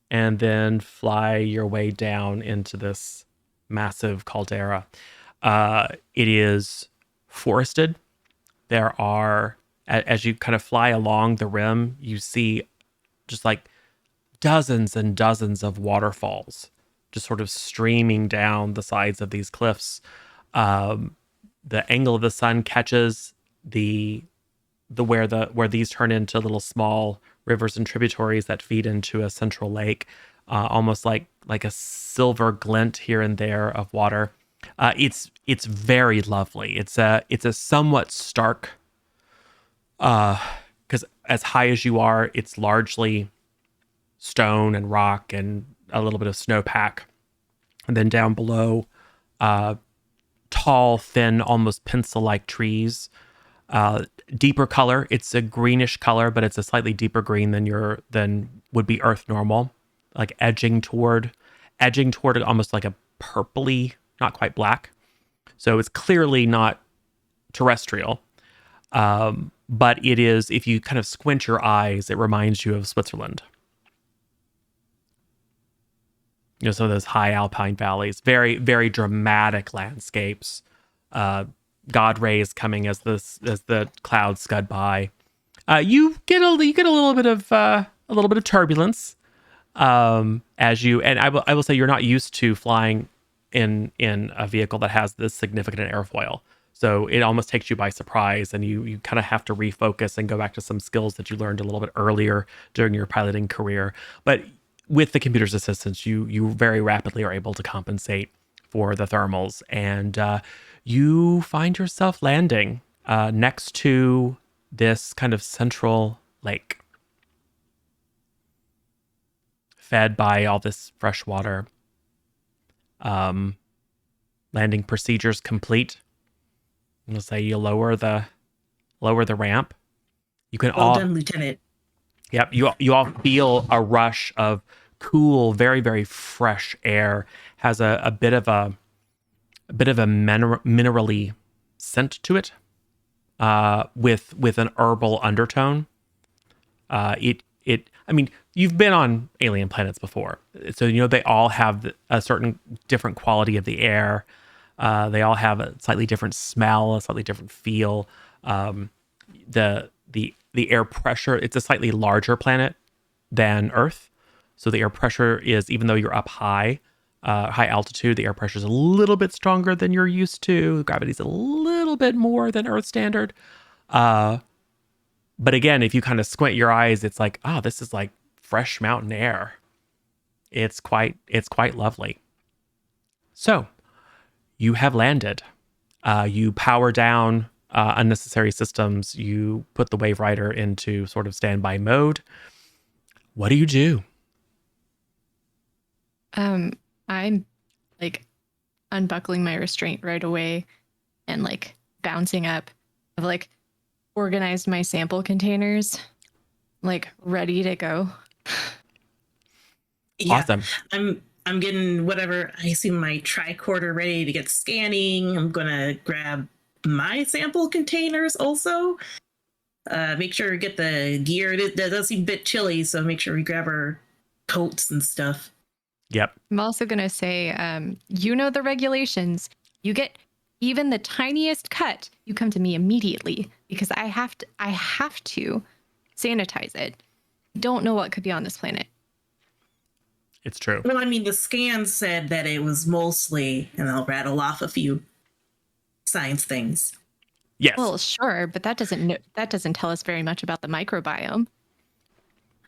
Speaker 1: and then fly your way down into this massive caldera. It is forested. There are, as you kind of fly along the rim, you see just like dozens and dozens of waterfalls just sort of streaming down the sides of these cliffs. The angle of the sun catches where these turn into little small rivers and tributaries that feed into a central lake, almost like a silver glint here and there of water. It's very lovely. It's a somewhat stark, because as high as you are, it's largely stone and rock and a little bit of snowpack. And then down below, tall, thin, almost pencil-like trees. Deeper color. It's a greenish color, but it's a slightly deeper green than would be Earth normal, like edging toward almost like a purpley, not quite black. So it's clearly not terrestrial. But it is, if you kind of squint your eyes, it reminds you of Switzerland. Some of those high alpine valleys, very, very dramatic landscapes. God rays coming as the clouds scud by. You get a little bit of turbulence as you, and I will say you're not used to flying in a vehicle that has this significant airfoil. So it almost takes you by surprise, and you kind of have to refocus and go back to some skills that you learned a little bit earlier during your piloting career. But with the computer's assistance, you very rapidly are able to compensate for the thermals, and you find yourself landing next to this kind of central lake, fed by all this fresh water. Landing procedures complete. I'm gonna say you lower the ramp. You can
Speaker 4: Well done, Lieutenant.
Speaker 1: Yep, you all feel a rush of cool, very, very fresh air. Has a bit of a minerally scent to it, with an herbal undertone. I mean, you've been on alien planets before, so they all have a certain different quality of the air. They all have a slightly different smell, a slightly different feel. The air pressure, it's a slightly larger planet than Earth. So the air pressure is, even though you're up high altitude, the air pressure is a little bit stronger than you're used to. Gravity's a little bit more than Earth standard. But again, if you kind of squint your eyes, it's like, this is like fresh mountain air. It's quite lovely. So you have landed. You power down unnecessary systems. You put the Wave Rider into sort of standby mode. What do you do?
Speaker 3: I'm like unbuckling my restraint right away and like bouncing up. I've like organized my sample containers, like ready to go.
Speaker 4: Yeah,
Speaker 1: Awesome.
Speaker 4: I'm getting whatever, I assume my tricorder ready to get scanning. I'm gonna grab my sample containers also. Make sure we get the gear. That does seem a bit chilly, so make sure we grab our coats and stuff.
Speaker 1: Yep.
Speaker 3: I'm also going to say, the regulations. You get even the tiniest cut, you come to me immediately because I have to sanitize it. Don't know what could be on this planet.
Speaker 1: It's true.
Speaker 4: Well, I mean, the scan said that it was mostly, and I'll rattle off a few science things.
Speaker 1: Yes.
Speaker 3: Well, sure, but that doesn't tell us very much about the microbiome.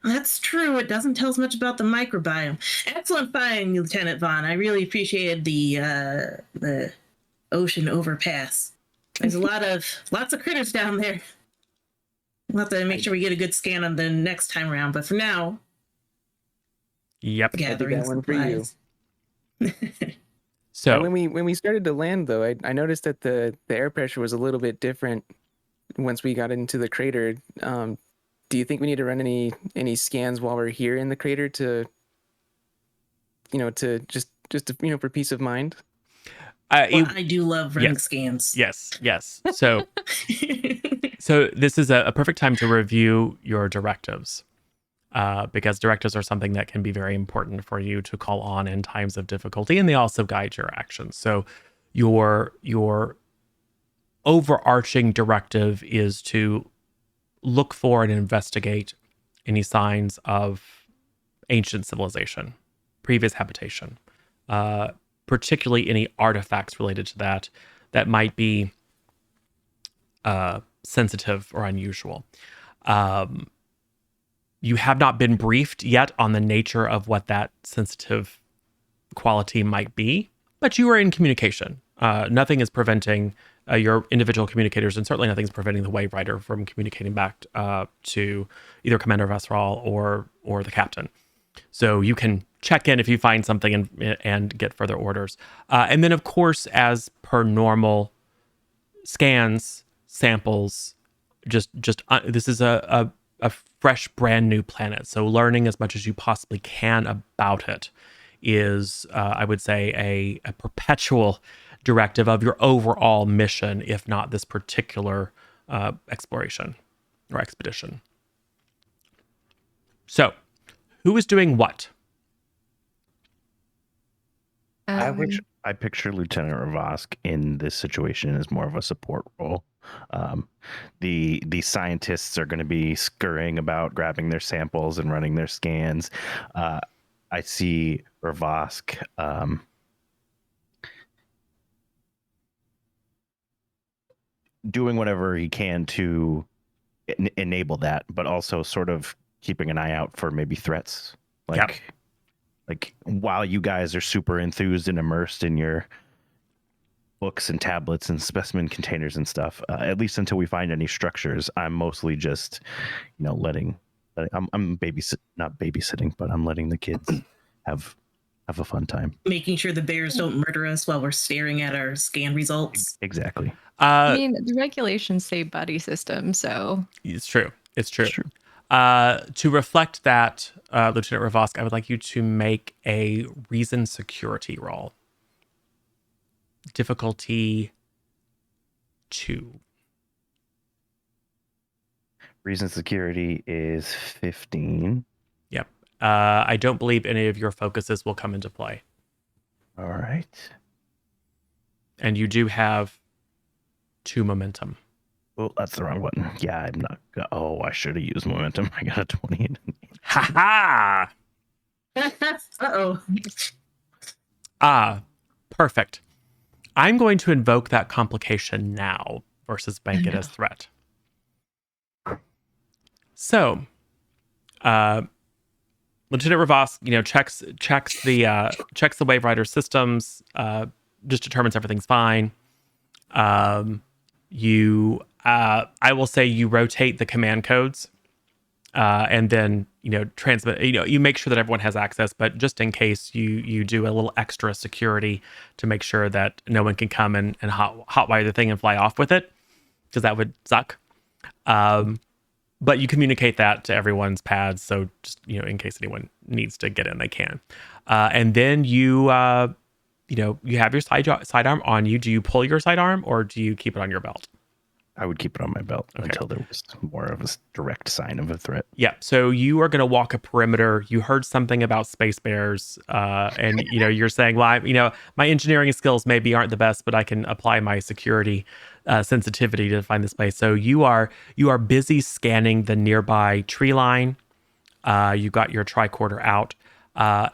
Speaker 4: That's true. It doesn't tell us much about the microbiome. Excellent find, Lieutenant Vaughn. I really appreciated the ocean overpass. There's lots of critters down there. We'll have to make sure we get a good scan on the next time around. But for now,
Speaker 1: Yep.
Speaker 4: gathering
Speaker 5: one for you.
Speaker 4: supplies.
Speaker 1: So
Speaker 5: when we started to land, though, I noticed that the air pressure was a little bit different once we got into the crater. Do you think we need to run any scans while we're here in the crater to for peace of mind?
Speaker 4: I do love running
Speaker 1: yes.
Speaker 4: scans.
Speaker 1: Yes. So this is a perfect time to review your directives, because directives are something that can be very important for you to call on in times of difficulty, and they also guide your actions. So your overarching directive is to look for and investigate any signs of ancient civilization, previous habitation, particularly any artifacts related to that might be sensitive or unusual. You have not been briefed yet on the nature of what that sensitive quality might be, but you are in communication. Nothing is preventing your individual communicators, and certainly nothing's preventing the Wave Rider from communicating back to either Commander Vesral or the captain. So you can check in if you find something and get further orders. And then, of course, as per normal, scans, samples, this is a fresh, brand new planet. So learning as much as you possibly can about it is, I would say, a perpetual directive of your overall mission, if not this particular exploration or expedition. So, who is doing what?
Speaker 2: I picture Lieutenant Ravosk in this situation as more of a support role. The scientists are going to be scurrying about, grabbing their samples and running their scans. I see Ravosk doing whatever he can to enable that, but also sort of keeping an eye out for maybe threats. Like while you guys are super enthused and immersed in your books and tablets and specimen containers and stuff, at least until we find any structures, I'm mostly just, letting I'm not babysitting, but I'm letting the kids have a fun time.
Speaker 4: Making sure the bears don't murder us while we're staring at our scan results.
Speaker 2: Exactly.
Speaker 3: I mean, the regulations say buddy system, so
Speaker 1: It's true. To reflect that, Lieutenant Ravosk, I would like you to make a reason security roll. Difficulty 2.
Speaker 2: Reason security is 15.
Speaker 1: Yep. I don't believe any of your focuses will come into play.
Speaker 2: All right.
Speaker 1: And you do have 2 momentum.
Speaker 2: Well, that's the wrong button. Yeah, I'm not. Oh, I should have used momentum. I got a 20.
Speaker 1: Ha ha!
Speaker 4: Uh-oh.
Speaker 1: Perfect. I'm going to invoke that complication now versus bank it as threat. So, Lieutenant Ravosk, checks the Wave Rider systems, just determines everything's fine. I will say you rotate the command codes, and then transmit. You make sure that everyone has access, but just in case, you do a little extra security to make sure that no one can come and hotwire the thing and fly off with it, because that would suck. But you communicate that to everyone's pads, so just in case anyone needs to get in, they can. And then you have your sidearm on you. Do you pull your sidearm or do you keep it on your belt?
Speaker 2: I would keep it on my belt until there was more of a direct sign of a threat.
Speaker 1: Yeah. So you are going to walk a perimeter. You heard something about space bears, and you're saying, well, my engineering skills maybe aren't the best, but I can apply my security sensitivity to find this place. So you are busy scanning the nearby tree line. You got your tricorder out,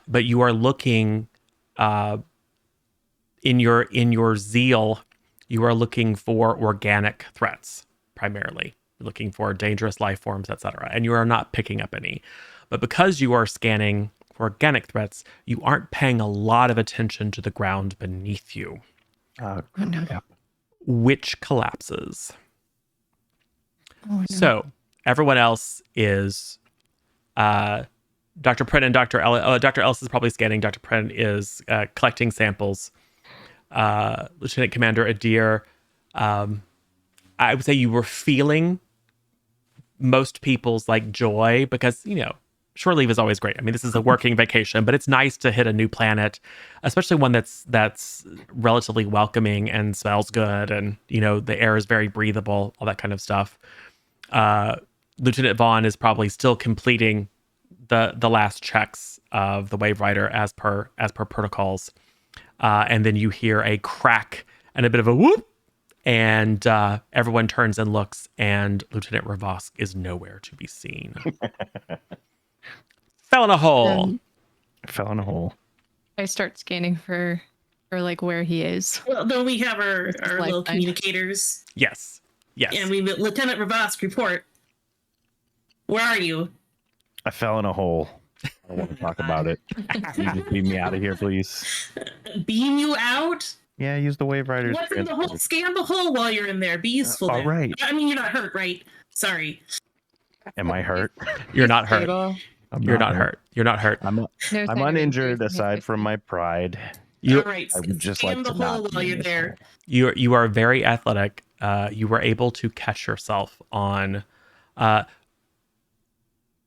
Speaker 1: but you are looking in your zeal. You are looking for organic threats, primarily. You're looking for dangerous life forms, etc. And you are not picking up any. But because you are scanning for organic threats, you aren't paying a lot of attention to the ground beneath you, which collapses.
Speaker 3: Oh, no.
Speaker 1: So everyone else is... Dr. Pren and Dr. Ellis. Dr. Ellis is probably scanning. Dr. Pren is collecting samples. Lieutenant Commander Adir, I would say you were feeling most people's joy because shore leave is always great. I mean, this is a working vacation, but it's nice to hit a new planet, especially one that's relatively welcoming and smells good, and the air is very breathable, all that kind of stuff. Lieutenant Vaughn is probably still completing the last checks of the Wave Rider as per protocols. And then you hear a crack and a bit of a whoop, and everyone turns and looks, and Lieutenant Ravosk is nowhere to be seen. Fell in a hole.
Speaker 2: Fell in a hole.
Speaker 3: I start scanning for where he is.
Speaker 4: Well, don't we have our little
Speaker 3: Lifetime.
Speaker 4: communicators?
Speaker 1: Yes.
Speaker 4: And we Lieutenant Ravosk report. Where are you?
Speaker 2: I fell in a hole. I don't want to talk about it. Can you just leave me out of here, please?
Speaker 4: Beam you out?
Speaker 2: Yeah, use the Wave Riders.
Speaker 4: What's in the hole? Scan the hole while you're in there. Be useful.
Speaker 2: All right.
Speaker 4: I mean, you're not hurt, right? Sorry.
Speaker 2: Am I hurt?
Speaker 1: You're not hurt. You're not hurt. You're not hurt.
Speaker 2: I'm
Speaker 3: No sign of
Speaker 2: uninjured
Speaker 3: injury.
Speaker 2: aside from my pride.
Speaker 1: You
Speaker 4: All right,
Speaker 2: I would just
Speaker 4: scan
Speaker 2: like
Speaker 4: the
Speaker 2: to not
Speaker 4: hole
Speaker 2: be
Speaker 4: while
Speaker 2: in
Speaker 4: you're
Speaker 2: this
Speaker 4: there.
Speaker 2: hole.
Speaker 1: you are very athletic. You were able to catch yourself on.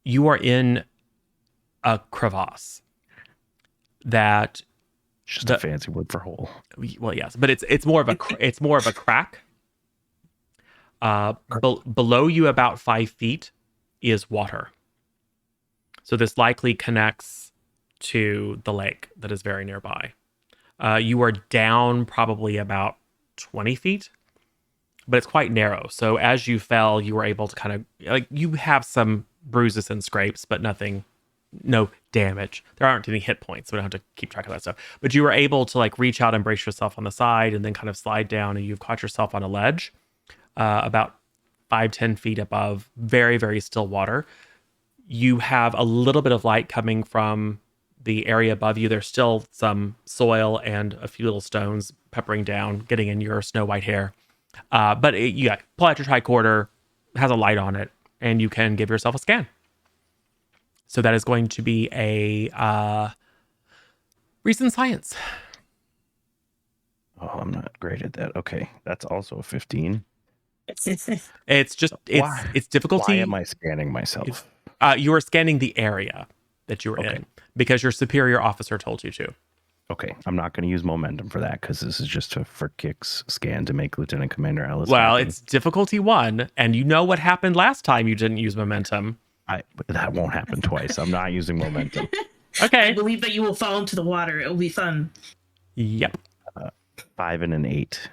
Speaker 1: You are in a crevasse that
Speaker 2: Just a fancy word for hole.
Speaker 1: well, yes, but it's more of a crack. Below you about 5 feet is water. So this likely connects to the lake that is very nearby. You are down probably about 20 feet, but it's quite narrow. So as you fell, you were able to kind of like you have some bruises and scrapes, but no damage. There aren't any hit points, so we don't have to keep track of that stuff. But you were able to like reach out and brace yourself on the side and then kind of slide down, and you've caught yourself on a ledge about 5-10 feet above very, very still water. You have a little bit of light coming from the area above you. There's still some soil and a few little stones peppering down, getting in your snow white hair. But pull out your tricorder, has a light on it, and you can give yourself a scan. So that is going to be a recent science.
Speaker 2: Oh, I'm not great at that. Okay, that's also a 15.
Speaker 1: It's just it's difficulty.
Speaker 2: Why am I scanning myself?
Speaker 1: You are scanning the area that you were in because your superior officer told you to.
Speaker 2: Okay, I'm not going to use momentum for that because this is just a for kicks scan to make Lieutenant Commander Ellis
Speaker 1: Well,
Speaker 2: happy.
Speaker 1: it's difficulty 1, and you know what happened last time you didn't use momentum.
Speaker 2: That won't happen twice. I'm not using momentum.
Speaker 1: Okay.
Speaker 4: I believe that you will fall into the water. It'll be fun.
Speaker 1: Yep.
Speaker 2: 5 and an 8.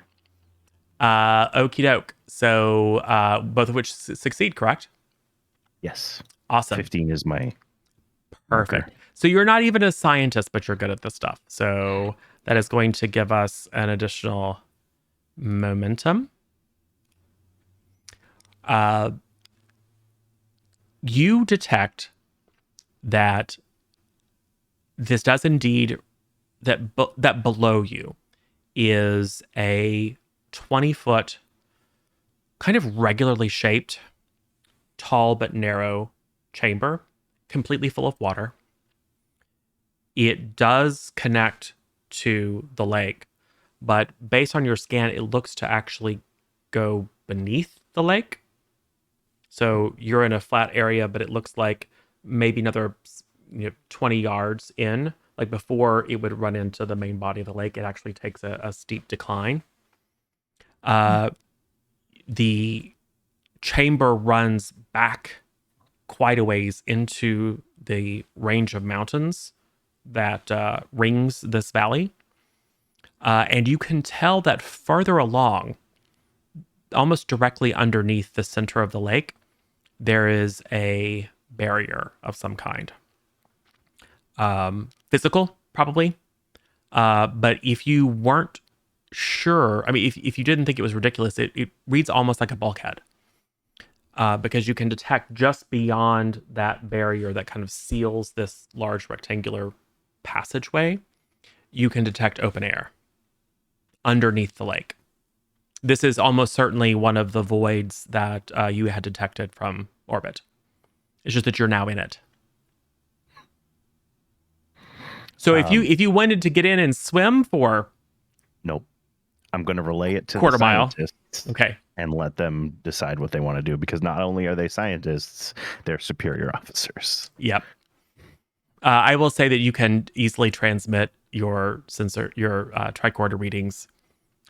Speaker 1: Okie doke. So both of which succeed, correct?
Speaker 2: Yes.
Speaker 1: Awesome.
Speaker 2: 15 is my
Speaker 1: Perfect.
Speaker 2: marker.
Speaker 1: So you're not even a scientist, but you're good at this stuff. So that is going to give us an additional momentum. You detect that this does indeed that below you is a 20-foot kind of regularly shaped, tall but narrow chamber, completely full of water. It does connect to the lake, but based on your scan, it looks to actually go beneath the lake. So you're in a flat area, but it looks like maybe another 20 yards in. Like before it would run into the main body of the lake, it actually takes a steep decline. The chamber runs back quite a ways into the range of mountains that rings this valley. And you can tell that further along, almost directly underneath the center of the lake, there is a barrier of some kind. Physical, probably. But if you weren't sure, I mean, if you didn't think it was ridiculous, it reads almost like a bulkhead. Because you can detect just beyond that barrier that kind of seals this large rectangular passageway, you can detect open air underneath the lake. This is almost certainly one of the voids that you had detected from orbit. It's just that you're now in it. So if you wanted to get in and swim for
Speaker 2: Nope. I'm going to relay it to
Speaker 1: quarter
Speaker 2: the
Speaker 1: mile,
Speaker 2: scientists
Speaker 1: okay,
Speaker 2: and let them decide what they want to do, because not only are they scientists, they're superior officers.
Speaker 1: yep. I will say that you can easily transmit your tricorder readings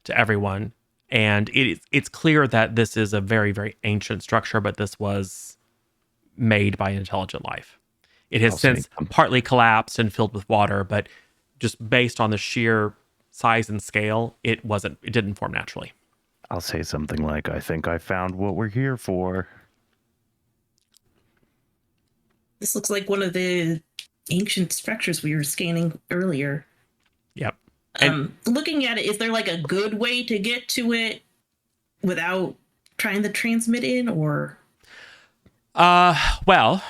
Speaker 1: to everyone, and it's clear that this is a very, very ancient structure, but this was made by intelligent life. It has since partly collapsed and filled with water, but just based on the sheer size and scale, it didn't form naturally.
Speaker 2: I'll say something like, I think I found what we're here for.
Speaker 4: This looks like one of the ancient structures we were scanning earlier.
Speaker 1: Yep.
Speaker 4: Looking at it, is there like a good way to get to it without trying to transmit in, or?
Speaker 1: Well,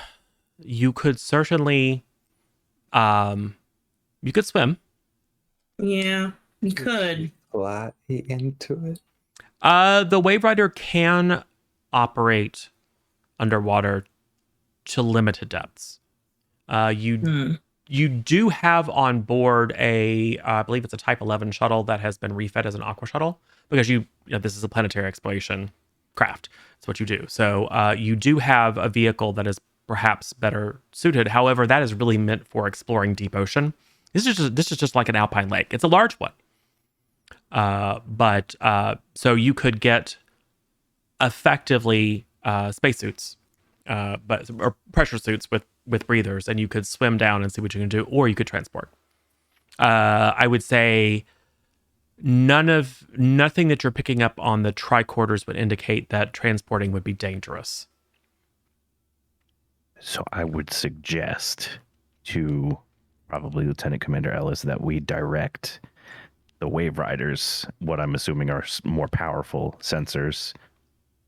Speaker 1: you could certainly, you could swim.
Speaker 4: Yeah, we could.
Speaker 6: Fly into it.
Speaker 1: The Wave Rider can operate underwater to limited depths. You do have on board I believe it's a Type 11 shuttle that has been refed as an Aqua shuttle because this is a planetary exploration craft. That's what you do. So you do have a vehicle that is perhaps better suited. However, that is really meant for exploring deep ocean. This is just like an alpine lake. It's a large one. But so you could get effectively spacesuits, or pressure suits with breathers, and you could swim down and see what you can do, or you could transport. I would say nothing that you're picking up on the tricorders would indicate that transporting would be dangerous.
Speaker 2: So I would suggest to probably Lieutenant Commander Ellis that we direct the Wave Riders, what I'm assuming are more powerful sensors,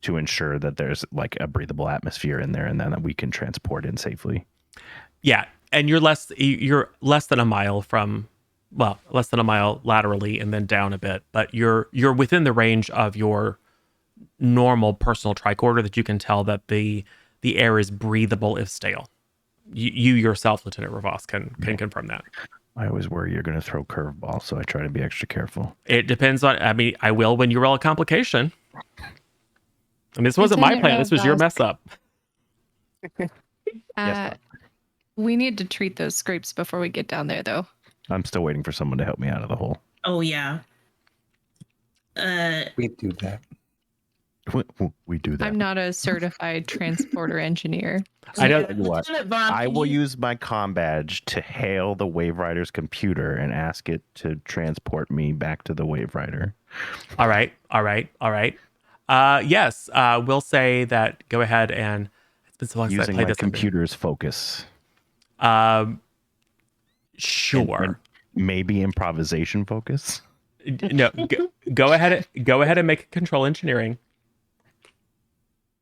Speaker 2: to ensure that there's like a breathable atmosphere in there, and then that we can transport in safely.
Speaker 1: Yeah, and you're less than a mile laterally and then down a bit, but you're within the range of your normal personal tricorder that you can tell that the air is breathable if stale. You yourself, Lieutenant Ravos, can confirm that.
Speaker 2: I always worry you're going to throw curveballs, so I try to be extra careful.
Speaker 1: It depends on. I mean, I will when you roll a complication. I mean, this wasn't my plan. This was your mess up.
Speaker 3: We need to treat those scrapes before we get down there, though.
Speaker 2: I'm still waiting for someone to help me out of the hole.
Speaker 4: Oh, yeah.
Speaker 6: We do that.
Speaker 2: We do that.
Speaker 3: I'm not a certified transporter engineer.
Speaker 2: I know what. I will use my comm badge to hail the Wave Rider's computer and ask it to transport me back to the Wave Rider.
Speaker 1: All right. Yes, we'll say that. Go ahead and it's been so long since I
Speaker 2: Using
Speaker 1: played
Speaker 2: my
Speaker 1: this.
Speaker 2: computer's focus.
Speaker 1: Sure.
Speaker 2: And maybe improvisation focus.
Speaker 1: No, go ahead and make control engineering.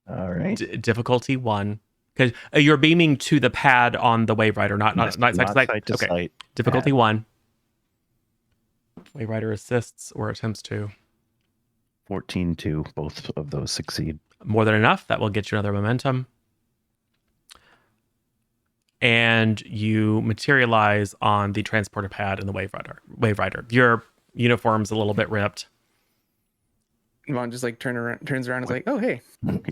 Speaker 2: All right.
Speaker 1: Difficulty 1, because you're beaming to the pad on the Wave Rider, not site to site. Okay.
Speaker 2: Site.
Speaker 1: Difficulty 1. Wave Rider assists or attempts to.
Speaker 2: 14-2. Both of those succeed.
Speaker 1: More than enough. That will get you another momentum. And you materialize on the transporter pad in the Wave Rider. Your uniform's a little bit ripped.
Speaker 5: Yvonne just like turns around and is like, "Oh, hey."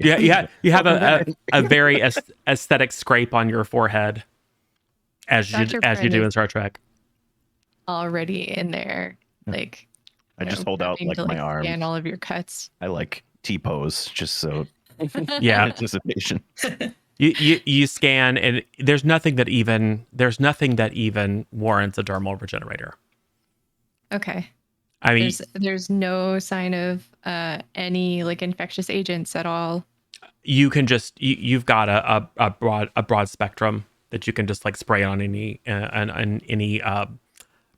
Speaker 1: Yeah. You have a very aesthetic scrape on your forehead, as you do in Star Trek.
Speaker 3: Already in there, like.
Speaker 2: I just hold out like my arm.
Speaker 3: Scan all of your cuts.
Speaker 2: I like T-pose just so.
Speaker 1: Yeah.
Speaker 2: Anticipation.
Speaker 1: You scan, and there's nothing that even warrants a dermal regenerator.
Speaker 3: Okay.
Speaker 1: I mean,
Speaker 3: there's no sign of any like infectious agents at all.
Speaker 1: You can just you've got a broad spectrum that you can just like spray on any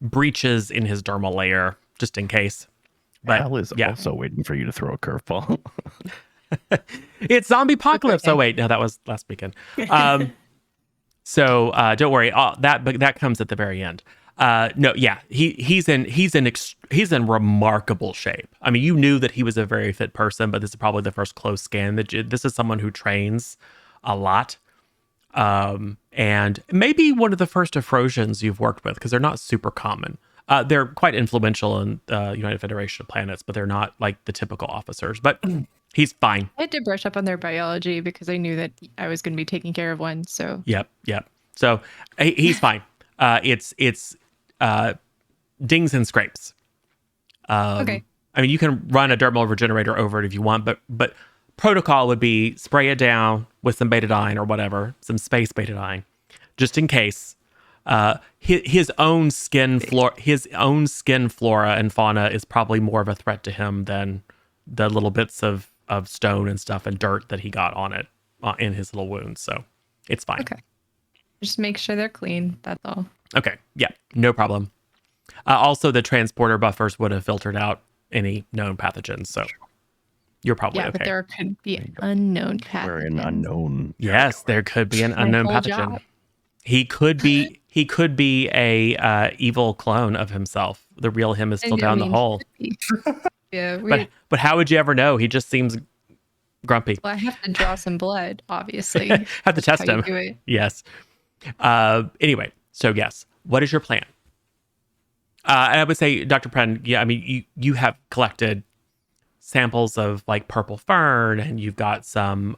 Speaker 1: breaches in his dermal layer just in case. But
Speaker 2: Hal is also waiting for you to throw a curveball.
Speaker 1: It's zombie apocalypse. Okay. Oh wait, no, that was last weekend. So don't worry. That comes at the very end. No, yeah, he's in remarkable shape. I mean, you knew that he was a very fit person, but this is probably the first close scan that this is someone who trains a lot, and maybe one of the first Afrosians you've worked with, because they're not super common. They're quite influential in the United Federation of Planets, but they're not like the typical officers. But he's fine.
Speaker 3: I had to brush up on their biology because I knew that I was going to be taking care of one. So
Speaker 1: yep. So he's fine. It's dings and scrapes.
Speaker 3: Okay.
Speaker 1: I mean, you can run a dermal regenerator over it if you want, but protocol would be spray it down with some betadine or whatever, some space betadine, just in case. His own skin flora and fauna is probably more of a threat to him than the little bits of stone and stuff and dirt that he got on it in his little wounds. So it's fine.
Speaker 3: Okay. Just make sure they're clean. That's all.
Speaker 1: Okay. Yeah. No problem. Also, the transporter buffers would have filtered out any known pathogens. So you're probably okay.
Speaker 3: But there could be unknown pathogens.
Speaker 2: We're in unknown.
Speaker 1: Yes, there could be an unknown pathogen.
Speaker 3: Job.
Speaker 1: He could be a evil clone of himself. The real him is still down the hole.
Speaker 3: Yeah,
Speaker 1: but how would you ever know? He just seems grumpy.
Speaker 3: Well, I have to draw some blood, obviously.
Speaker 1: Have to test him. Yes. Anyway, so yes, what is your plan? And I would say, Dr. Pren, yeah, I mean, you have collected samples of like purple fern, and you've got some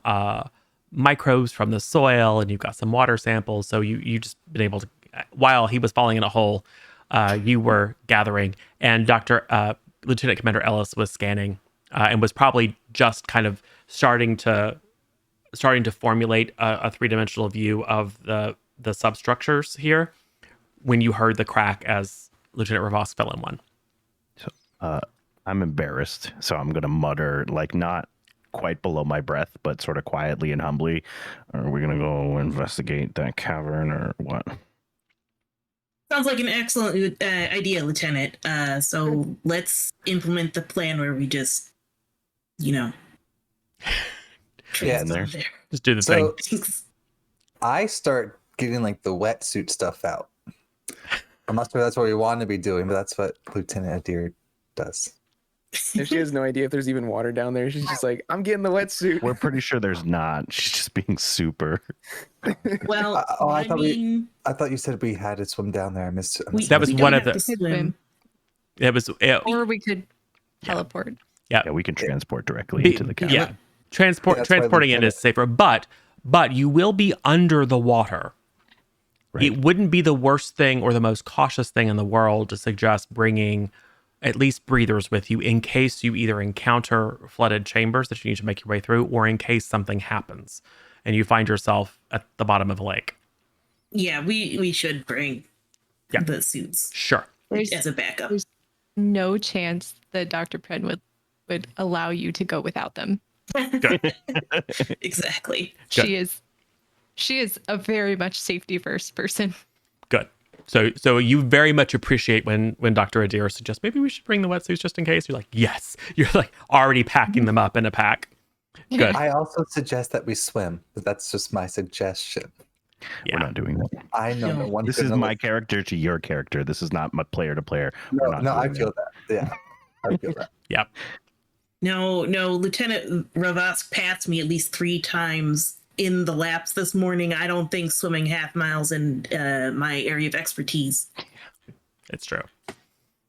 Speaker 1: microbes from the soil, and you've got some water samples. So you just been able to, while he was falling in a hole, you were gathering, and Lieutenant Commander Ellis was scanning, and was probably just kind of starting to formulate a three-dimensional view of the substructures here when you heard the crack as Lieutenant Ravosk fell in one.
Speaker 2: So I'm embarrassed, so I'm gonna mutter, like, not quite below my breath, but sort of quietly and humbly, are we gonna go investigate that cavern or what?
Speaker 4: Sounds like an excellent idea, Lieutenant. So let's implement the plan where we just,
Speaker 6: Yeah,
Speaker 2: in there.
Speaker 1: Just do the
Speaker 6: So
Speaker 1: thing.
Speaker 6: I start getting like the wetsuit stuff out. I'm not sure that's what we want to be doing, but that's what Lieutenant Adair does.
Speaker 5: And she has no idea if there's even water down there. She's just like, I'm getting the wetsuit.
Speaker 2: We're pretty sure there's not. She's just being super.
Speaker 4: Well,
Speaker 6: I
Speaker 4: I
Speaker 6: thought
Speaker 4: mean,
Speaker 6: I thought you said we had to swim down there. I missed.
Speaker 1: That was
Speaker 4: we
Speaker 1: one
Speaker 4: don't
Speaker 1: of
Speaker 4: have
Speaker 1: the-
Speaker 4: to swim.
Speaker 1: It was
Speaker 3: Or we could teleport.
Speaker 2: Yeah, we can transport directly
Speaker 1: Be-
Speaker 2: into the cavern.
Speaker 1: yeah,
Speaker 6: Yeah, that's why
Speaker 1: transporting it
Speaker 6: Lieutenant-
Speaker 1: is safer, but you will be under the water.
Speaker 2: Right.
Speaker 1: It wouldn't be the worst thing or the most cautious thing in the world to suggest bringing at least breathers with you in case you either encounter flooded chambers that you need to make your way through, or in case something happens and you find yourself at the bottom of a lake.
Speaker 4: Yeah, we should bring
Speaker 1: Yeah.
Speaker 4: the suits
Speaker 1: Sure.
Speaker 4: as a backup.
Speaker 3: there's no chance that Dr. Pren would allow you to go without them.
Speaker 4: Exactly.
Speaker 1: Good.
Speaker 3: She is a very much safety first person.
Speaker 1: Good. So you very much appreciate when Dr. Adair suggests maybe we should bring the wetsuits just in case. You're like, yes. You're like already packing them up in a pack. Good.
Speaker 6: I also suggest that we swim, but that's just my suggestion.
Speaker 1: Yeah.
Speaker 2: We're not doing that.
Speaker 6: I know
Speaker 4: No.
Speaker 6: no one.
Speaker 2: This is my character to your character. This is not my player to player. We're not
Speaker 6: I
Speaker 2: doing
Speaker 6: feel that. Yeah, I feel that.
Speaker 1: Yep.
Speaker 4: No, Lieutenant Ravosk passed me at least 3 times in the laps this morning. I don't think swimming half miles in my area of expertise.
Speaker 1: It's true.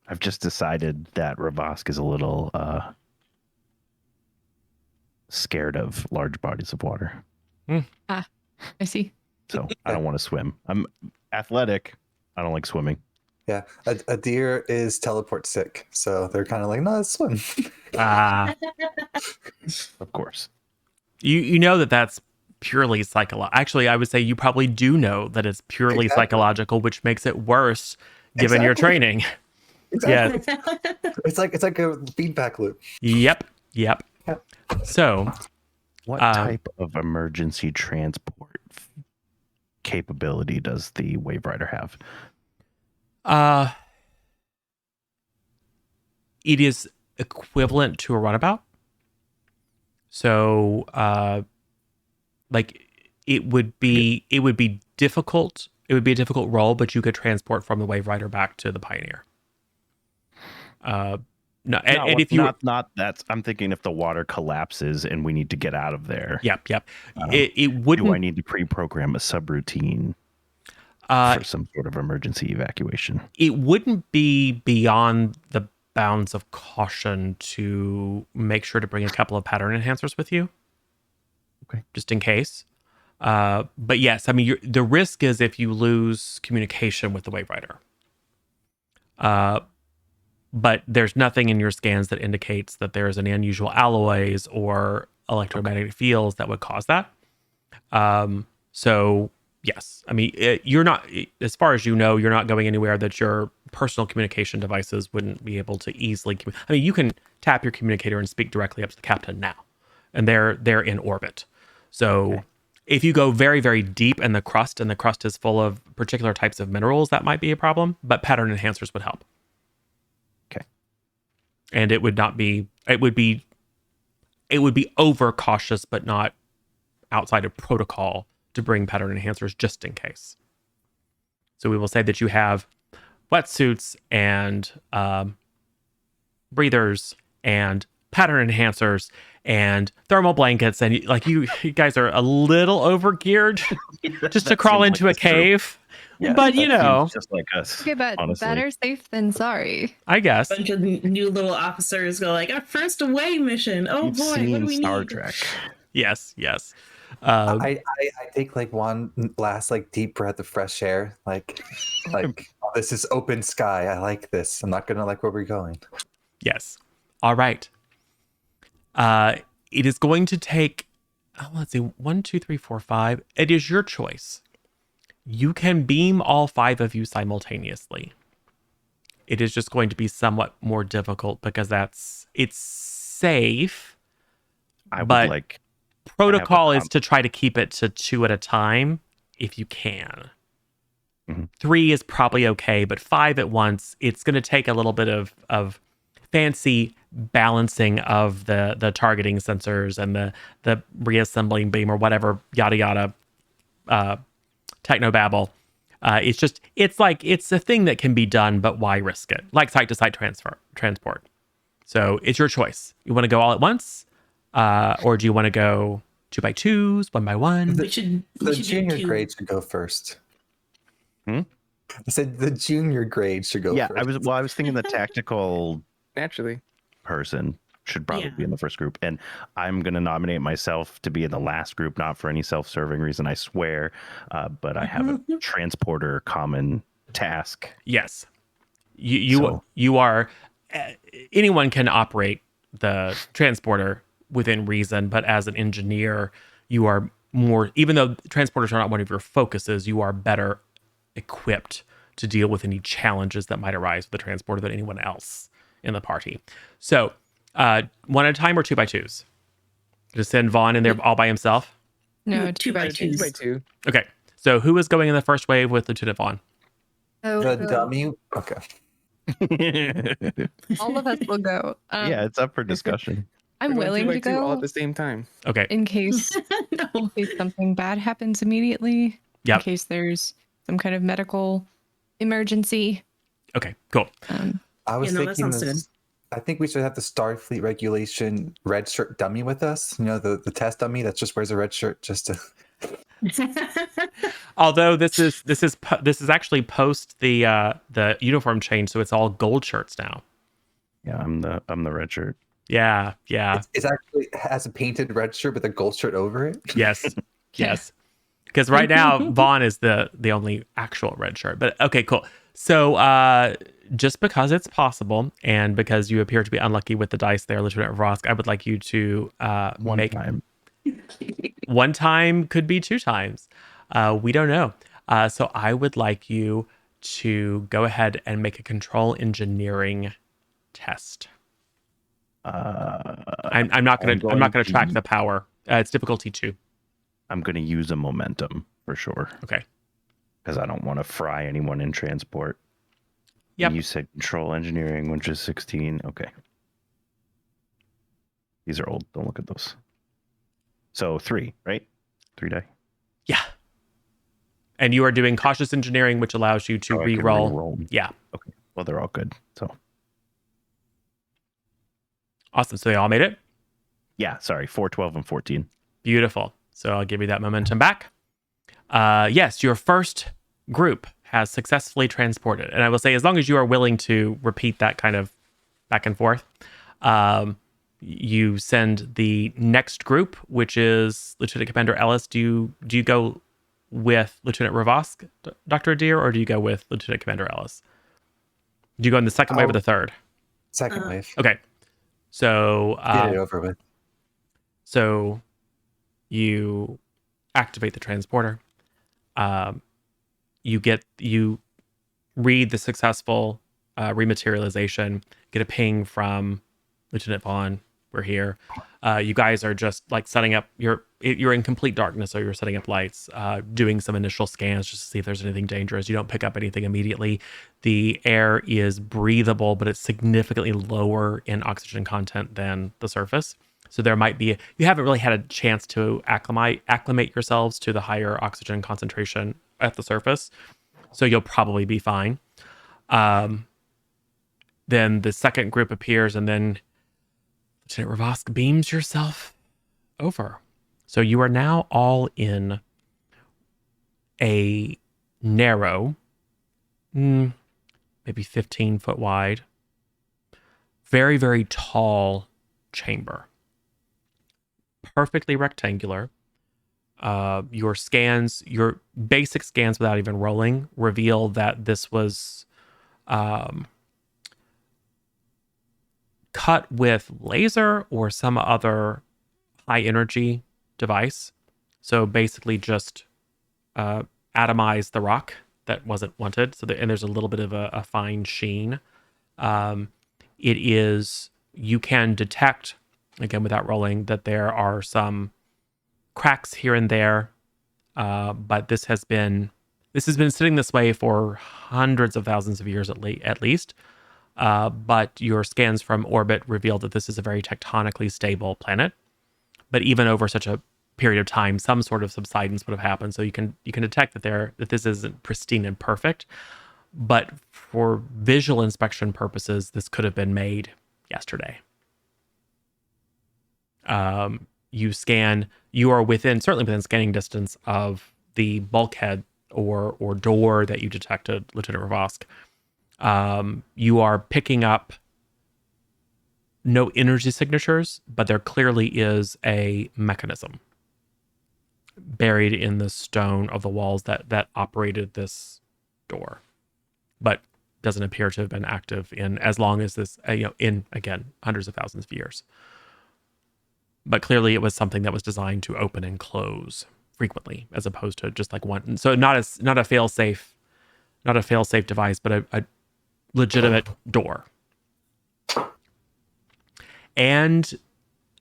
Speaker 2: I've just decided that Ravosk is a little scared of large bodies of water.
Speaker 3: I see.
Speaker 2: So I don't want to swim. I'm athletic. I don't like swimming.
Speaker 6: Yeah, a deer is teleport sick, so they're kind of like, no, let's swim.
Speaker 2: Of course.
Speaker 1: You know that's purely psychological. Actually, I would say you probably do know that it's purely
Speaker 6: Exactly.
Speaker 1: psychological, which makes it worse given your
Speaker 6: Exactly.
Speaker 1: training.
Speaker 6: Exactly.
Speaker 1: Yes.
Speaker 6: It's like a feedback loop.
Speaker 1: Yep.
Speaker 6: Yep.
Speaker 1: So,
Speaker 2: What type of emergency transport capability does the Wave Rider have?
Speaker 1: it is equivalent to a runabout. So, like it would be difficult. It would be a difficult role, but you could transport from the Wave Rider back to the Pioneer. No, and if you
Speaker 2: not that's, I'm thinking if the water collapses and we need to get out of there.
Speaker 1: Yep. It wouldn't.
Speaker 2: Do I need to pre-program a subroutine for some sort of emergency evacuation?
Speaker 1: It wouldn't be beyond the bounds of caution to make sure to bring a couple of pattern enhancers with you.
Speaker 2: Okay.
Speaker 1: Just in case. But yes, I mean, the risk is if you lose communication with the Wave Rider. But there's nothing in your scans that indicates that there's any unusual alloys or electromagnetic fields that would cause that. So yes, I mean, you're not, as far as you know, you're not going anywhere that your personal communication devices wouldn't be able to easily. I mean, you can tap your communicator and speak directly up to the captain now, and they're in orbit. So
Speaker 2: Okay.
Speaker 1: if you go very, very deep in the crust, and the crust is full of particular types of minerals, that might be a problem. But pattern enhancers would help.
Speaker 2: Okay.
Speaker 1: And it would not be. It would be overcautious, but not outside of protocol to bring pattern enhancers just in case. So we will say that you have wetsuits and breathers and pattern enhancers and thermal blankets, and like you guys are a little overgeared just to crawl into a cave.
Speaker 2: Yeah,
Speaker 1: but
Speaker 2: that seems just like us.
Speaker 3: Okay, but
Speaker 2: honestly.
Speaker 3: better safe than sorry.
Speaker 1: I guess.
Speaker 4: Bunch of new little officers go like, our first away mission. Oh
Speaker 2: You've
Speaker 4: boy, what
Speaker 2: seen
Speaker 4: do we
Speaker 2: Star
Speaker 4: need?
Speaker 2: Trek.
Speaker 1: Yes.
Speaker 6: I take like one last like deep breath of fresh air, like oh, this is open sky. I like this. I'm not gonna like where we're going.
Speaker 1: Yes. All right. It is going to take, let's see, 1, 2, 3, 4, 5. It is your choice. You can beam all 5 of you simultaneously. It is just going to be somewhat more difficult because it's safe.
Speaker 2: I would
Speaker 1: but
Speaker 2: like
Speaker 1: protocol is to try to keep it to 2 at a time if you can. 3 is probably okay, but 5 at once, it's going to take a little bit of fancy balancing of the targeting sensors and the reassembling beam or whatever, yada yada, technobabble. It's a thing that can be done, but why risk it? Like site-to-site transport. So it's your choice. You want to go all at once, or do you want to go 2 by 2s, 1 by 1?
Speaker 6: The
Speaker 4: We should
Speaker 6: junior
Speaker 4: do 2.
Speaker 6: grade should go first.
Speaker 2: Hmm?
Speaker 6: I said the junior grade should go first.
Speaker 2: I was thinking the tactical
Speaker 5: Naturally.
Speaker 2: person should probably be in the first group, and I'm going to nominate myself to be in the last group, not for any self-serving reason, I swear, but I have a transporter common task.
Speaker 1: Yes. You are, anyone can operate the transporter within reason, but as an engineer, you are more, even though transporters are not one of your focuses, you are better equipped to deal with any challenges that might arise with the transporter than anyone else in the party. So, 1 at a time or 2 by 2s? Just send Vaughn in there all by himself?
Speaker 3: No,
Speaker 4: 2 by
Speaker 5: 2 by
Speaker 4: 2s.
Speaker 5: 2.
Speaker 1: Okay. So who is going in the first wave with Lieutenant Vaughn?
Speaker 6: The dummy. Okay.
Speaker 3: All of us will go.
Speaker 2: Yeah, it's up for discussion.
Speaker 3: I'm
Speaker 5: We're going
Speaker 3: willing
Speaker 5: 2
Speaker 3: to
Speaker 5: by 2 all at
Speaker 3: go
Speaker 5: the same time.
Speaker 1: Okay.
Speaker 3: in case
Speaker 4: No.
Speaker 3: something bad happens immediately.
Speaker 1: Yep.
Speaker 3: In case there's some kind of medical emergency.
Speaker 1: Okay, cool.
Speaker 6: I was
Speaker 4: Yeah, no, that
Speaker 6: thinking
Speaker 4: sounds
Speaker 6: this. I think we should have the Starfleet regulation red shirt dummy with us. You know, the test dummy that just wears a red shirt just to.
Speaker 1: Although this is actually post the uniform change, so it's all gold shirts now.
Speaker 2: Yeah, I'm the red shirt.
Speaker 1: Yeah.
Speaker 6: It's actually has a painted red shirt with a gold shirt over it.
Speaker 1: Yes. Yes. Because right now Vaughn is the only actual red shirt. But okay, cool. So just because it's possible, and because you appear to be unlucky with the dice there, Lieutenant Rosk, I would like you to
Speaker 2: One time.
Speaker 1: 1 time, could be 2 times. We don't know. So I would like you to go ahead and make a control engineering test. I'm not gonna track the power. It's difficulty 2.
Speaker 2: I'm going to use a momentum for sure.
Speaker 1: Okay.
Speaker 2: Because I don't want to fry anyone in transport.
Speaker 1: Yep.
Speaker 2: And you said control engineering, which is 16. Okay. These are old. Don't look at those. So 3, right? 3 die.
Speaker 1: Yeah. And you are doing cautious engineering, which allows you to
Speaker 2: Oh, I can
Speaker 1: re-roll.
Speaker 2: re-roll.
Speaker 1: Yeah.
Speaker 2: Okay. Well, they're all good. So
Speaker 1: Awesome. So they all made it.
Speaker 2: yeah, sorry. 4, 12, and 14.
Speaker 1: Beautiful. So I'll give you that momentum back. Yes, your first group has successfully transported. And I will say, as long as you are willing to repeat that kind of back and forth, you send the next group, which is Lieutenant Commander Ellis. Do you go with Lieutenant Ravosk, Dr. Adair, or do you go with Lieutenant Commander Ellis? Do you go in the second wave or the third?
Speaker 6: Second wave.
Speaker 1: Okay. So
Speaker 6: Get it over with.
Speaker 1: So you activate the transporter. You read the successful rematerialization, get a ping from Lieutenant Vaughn. We're here. You guys are just like setting up. You're in complete darkness, so you're setting up lights, doing some initial scans just to see if there's anything dangerous. You don't pick up anything immediately. The air is breathable, but it's significantly lower in oxygen content than the surface. So there might be, you haven't really had a chance to acclimate yourselves to the higher oxygen concentration at the surface. So you'll probably be fine. Then the second group appears, and then Lieutenant Ravosk beams yourself over. So you are now all in a narrow, maybe 15-foot wide, very, very tall chamber. Perfectly rectangular. Your basic scans without even rolling, reveal that this was cut with laser or some other high energy device. So basically just atomize the rock that wasn't wanted. And there's a little bit of a fine sheen. You can detect, again, without rolling, that there are some cracks here and there. But this has been sitting this way for hundreds of thousands of years at least. But your scans from orbit reveal that this is a very tectonically stable planet. But even over such a period of time, some sort of subsidence would have happened. So you can detect that this isn't pristine and perfect. But for visual inspection purposes, this could have been made yesterday. You are certainly within scanning distance of the bulkhead or door that you detected, Lieutenant Ravosk. You are picking up no energy signatures, but there clearly is a mechanism buried in the stone of the walls that operated this door, but doesn't appear to have been active in as long as this, in, again, hundreds of thousands of years. But clearly it was something that was designed to open and close frequently, as opposed to just like one. So not a fail-safe device, but a legitimate door. And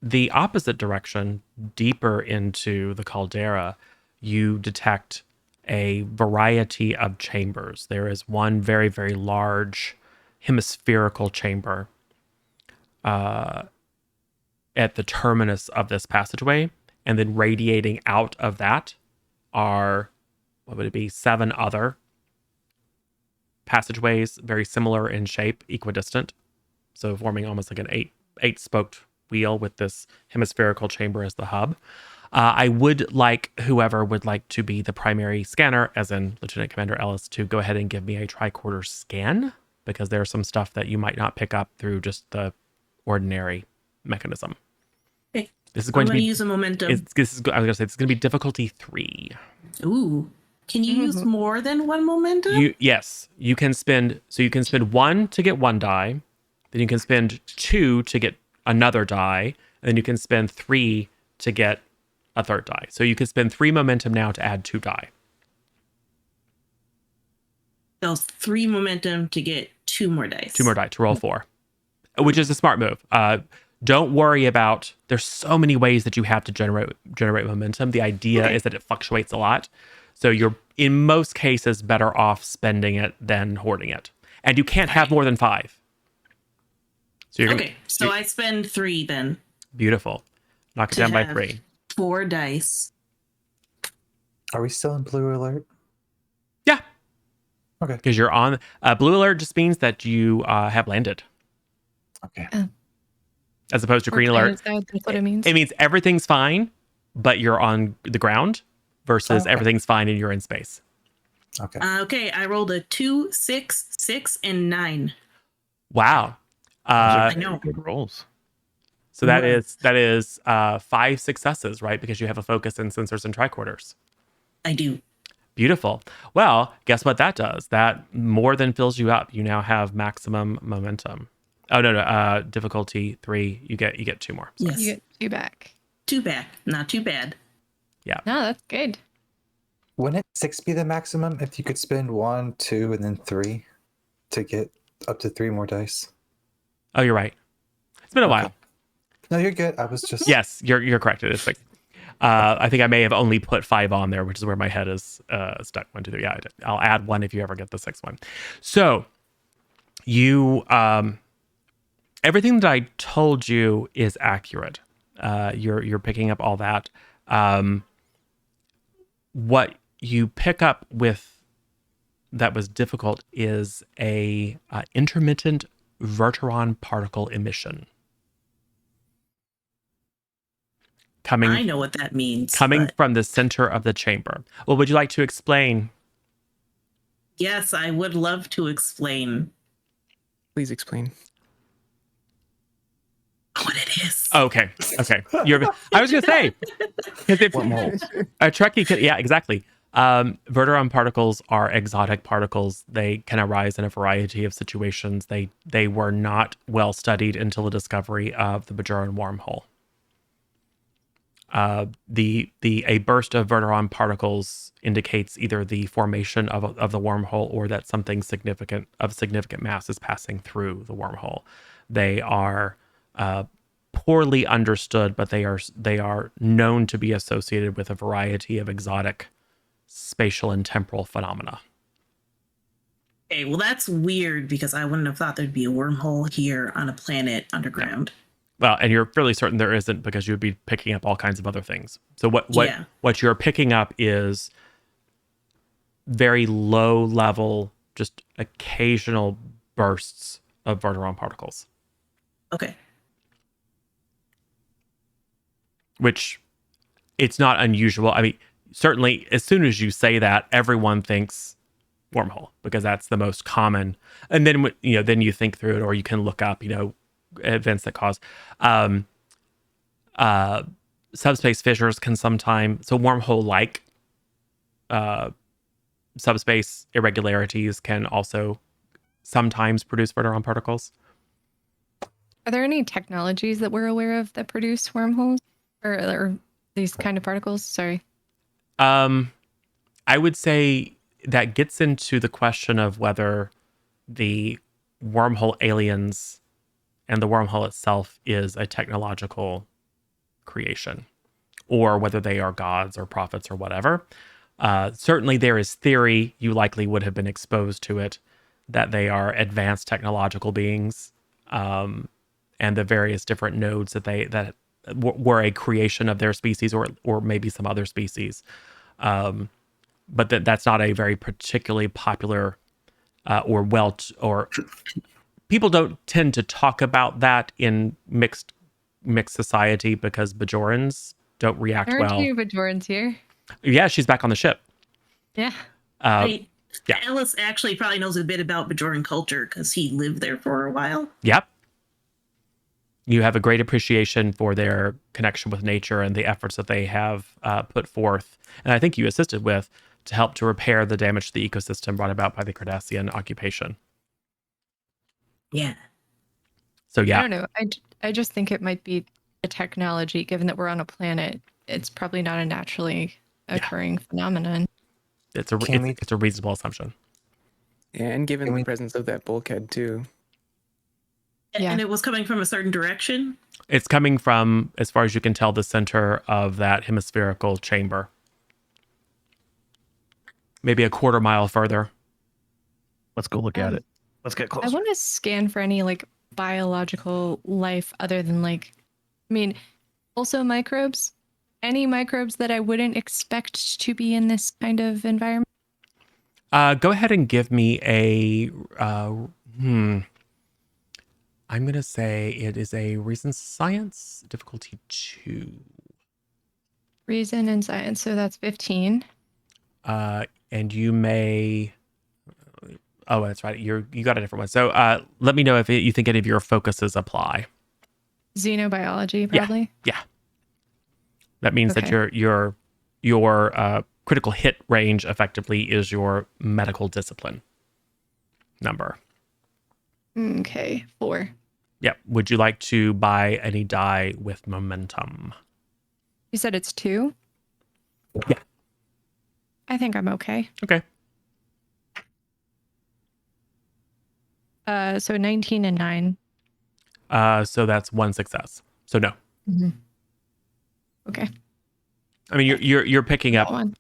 Speaker 1: the opposite direction, deeper into the caldera, you detect a variety of chambers. There is one very, very large hemispherical chamber at the terminus of this passageway, and then radiating out of that are, what would it be, 7 other passageways, very similar in shape, equidistant, so forming almost like an eight-spoked wheel with this hemispherical chamber as the hub. I would like whoever would like to be the primary scanner, as in Lieutenant Commander Ellis, to go ahead and give me a tricorder scan, because there's some stuff that you might not pick up through just the ordinary mechanism.
Speaker 4: Okay.
Speaker 1: This is going to
Speaker 4: use a momentum.
Speaker 1: I was going to say, it's going to be difficulty 3.
Speaker 4: Ooh. Can you use more than one momentum?
Speaker 1: Yes, you can spend 1 to get 1 die, then you can spend 2 to get another die, and then you can spend 3 to get a third die. So you could spend 3 momentum now to add 2 die.
Speaker 4: So 3 momentum to get 2 more dice.
Speaker 1: 2 more die to roll 4, which is a smart move. Don't worry about, there's so many ways that you have to generate momentum. The idea is that it fluctuates a lot. So you're, in most cases, better off spending it than hoarding it. And you can't have more than 5. So
Speaker 4: so I spend 3 then.
Speaker 1: Beautiful. Knock it down by 3.
Speaker 4: 4 dice.
Speaker 6: Are we still in blue alert?
Speaker 1: Yeah.
Speaker 6: Okay.
Speaker 1: Because you're on blue alert just means that you have landed.
Speaker 6: Okay.
Speaker 1: As opposed to green alert.
Speaker 3: That's what it means.
Speaker 1: It means everything's fine, but you're on the ground, versus everything's fine and you're in space.
Speaker 6: Okay.
Speaker 4: Okay, I rolled a 2, 6, 6, and 9.
Speaker 1: Wow.
Speaker 2: I know. Good rolls.
Speaker 1: So that is 5 successes, right? Because you have a focus in sensors and tricorders.
Speaker 4: I do.
Speaker 1: Beautiful. Well, guess what that does? That more than fills you up. You now have maximum momentum. Oh no, difficulty 3. You get 2 more.
Speaker 4: Yes.
Speaker 3: You get 2 back.
Speaker 4: 2 back. Not too bad.
Speaker 1: Yeah.
Speaker 3: No, that's good.
Speaker 6: Wouldn't 6 be the maximum if you could spend 1, 2, and then 3 to get up to 3 more dice?
Speaker 1: Oh, you're right. It's been a while.
Speaker 6: No, you're good. I was just...
Speaker 1: Yes, you're correct. It is 6. I think I may have only put 5 on there, which is where my head is stuck. 1, 2, 3. Yeah, I'll add 1 if you ever get the 6th one. So you, everything that I told you is accurate. You're picking up all that. What you pick up with that was difficult is a intermittent Verteron particle emission. coming
Speaker 4: I know what that means.
Speaker 1: coming
Speaker 4: but
Speaker 1: from the center of the chamber. Well, would you like to explain?
Speaker 4: yes, I would love to explain
Speaker 5: Please explain.
Speaker 4: what it is.
Speaker 1: Okay. I was gonna say, because if
Speaker 2: Wormholes.
Speaker 1: a Trekkie could, yeah, exactly. Verteron particles are exotic particles. They can arise in a variety of situations. They were not well studied until the discovery of the Bajoran wormhole. A burst of Verteron particles indicates either the formation of the wormhole or that something significant mass is passing through the wormhole. They are poorly understood, but they are known to be associated with a variety of exotic spatial and temporal phenomena.
Speaker 4: Okay, well, that's weird because I wouldn't have thought there'd be a wormhole here on a planet underground.
Speaker 1: Well, and you're fairly certain there isn't because you would be picking up all kinds of other things. So
Speaker 4: Yeah.
Speaker 1: what you're picking up is very low level, just occasional bursts of Verteron particles,
Speaker 4: Okay.
Speaker 1: which it's not unusual. I mean, certainly as soon as you say that, everyone thinks wormhole because that's the most common. And then then you think through it, or you can look up events that cause subspace fissures can sometimes, so wormhole like subspace irregularities can also sometimes produce Verteron particles.
Speaker 3: Are there any technologies that we're aware of that produce wormholes or these kind of particles? Sorry.
Speaker 1: I would say that gets into the question of whether the wormhole aliens and the wormhole itself is a technological creation, or whether they are gods or prophets or whatever. Certainly there is theory, you likely would have been exposed to it, that they are advanced technological beings, and the various different nodes that were a creation of their species or maybe some other species. But that's not a very particularly popular or people don't tend to talk about that in mixed society because Bajorans don't react
Speaker 3: Aren't
Speaker 1: well.
Speaker 3: you Bajorans here?
Speaker 1: Yeah, she's back on the ship.
Speaker 3: Yeah.
Speaker 1: Yeah.
Speaker 4: Ellis actually probably knows a bit about Bajoran culture because he lived there for a while.
Speaker 1: Yep. You have a great appreciation for their connection with nature and the efforts that they have put forth, and I think you assisted with, to help to repair the damage to the ecosystem brought about by the Cardassian occupation.
Speaker 4: Yeah.
Speaker 1: So yeah.
Speaker 3: I don't know. I just think it might be a technology, given that we're on a planet. It's probably not a naturally occurring phenomenon.
Speaker 1: It's a reasonable assumption.
Speaker 5: Yeah, and given the presence of that bulkhead too.
Speaker 3: Yeah.
Speaker 4: And it was coming from a certain direction.
Speaker 1: It's coming from, as far as you can tell, the center of that hemispherical chamber. Maybe a quarter mile further.
Speaker 2: Let's go look at it. Let's get closer.
Speaker 3: I want to scan for any biological life other than also microbes. Any microbes that I wouldn't expect to be in this kind of environment?
Speaker 1: Go ahead and give me a I'm going to say it is a reason science, difficulty 2.
Speaker 3: Reason and science, so that's 15.
Speaker 1: And you may... Oh, that's right. You got a different one. So let me know if you think any of your focuses apply.
Speaker 3: Xenobiology, probably?
Speaker 1: Yeah. That means that your critical hit range effectively is your medical discipline number.
Speaker 3: Okay, 4.
Speaker 1: Yep. Would you like to buy any die with momentum?
Speaker 3: You said it's 2?
Speaker 1: Yeah.
Speaker 3: I think I'm okay.
Speaker 1: Okay.
Speaker 3: So 19 and 9.
Speaker 1: So that's 1 success. So no.
Speaker 3: Mm-hmm. Okay.
Speaker 1: I mean, you're picking up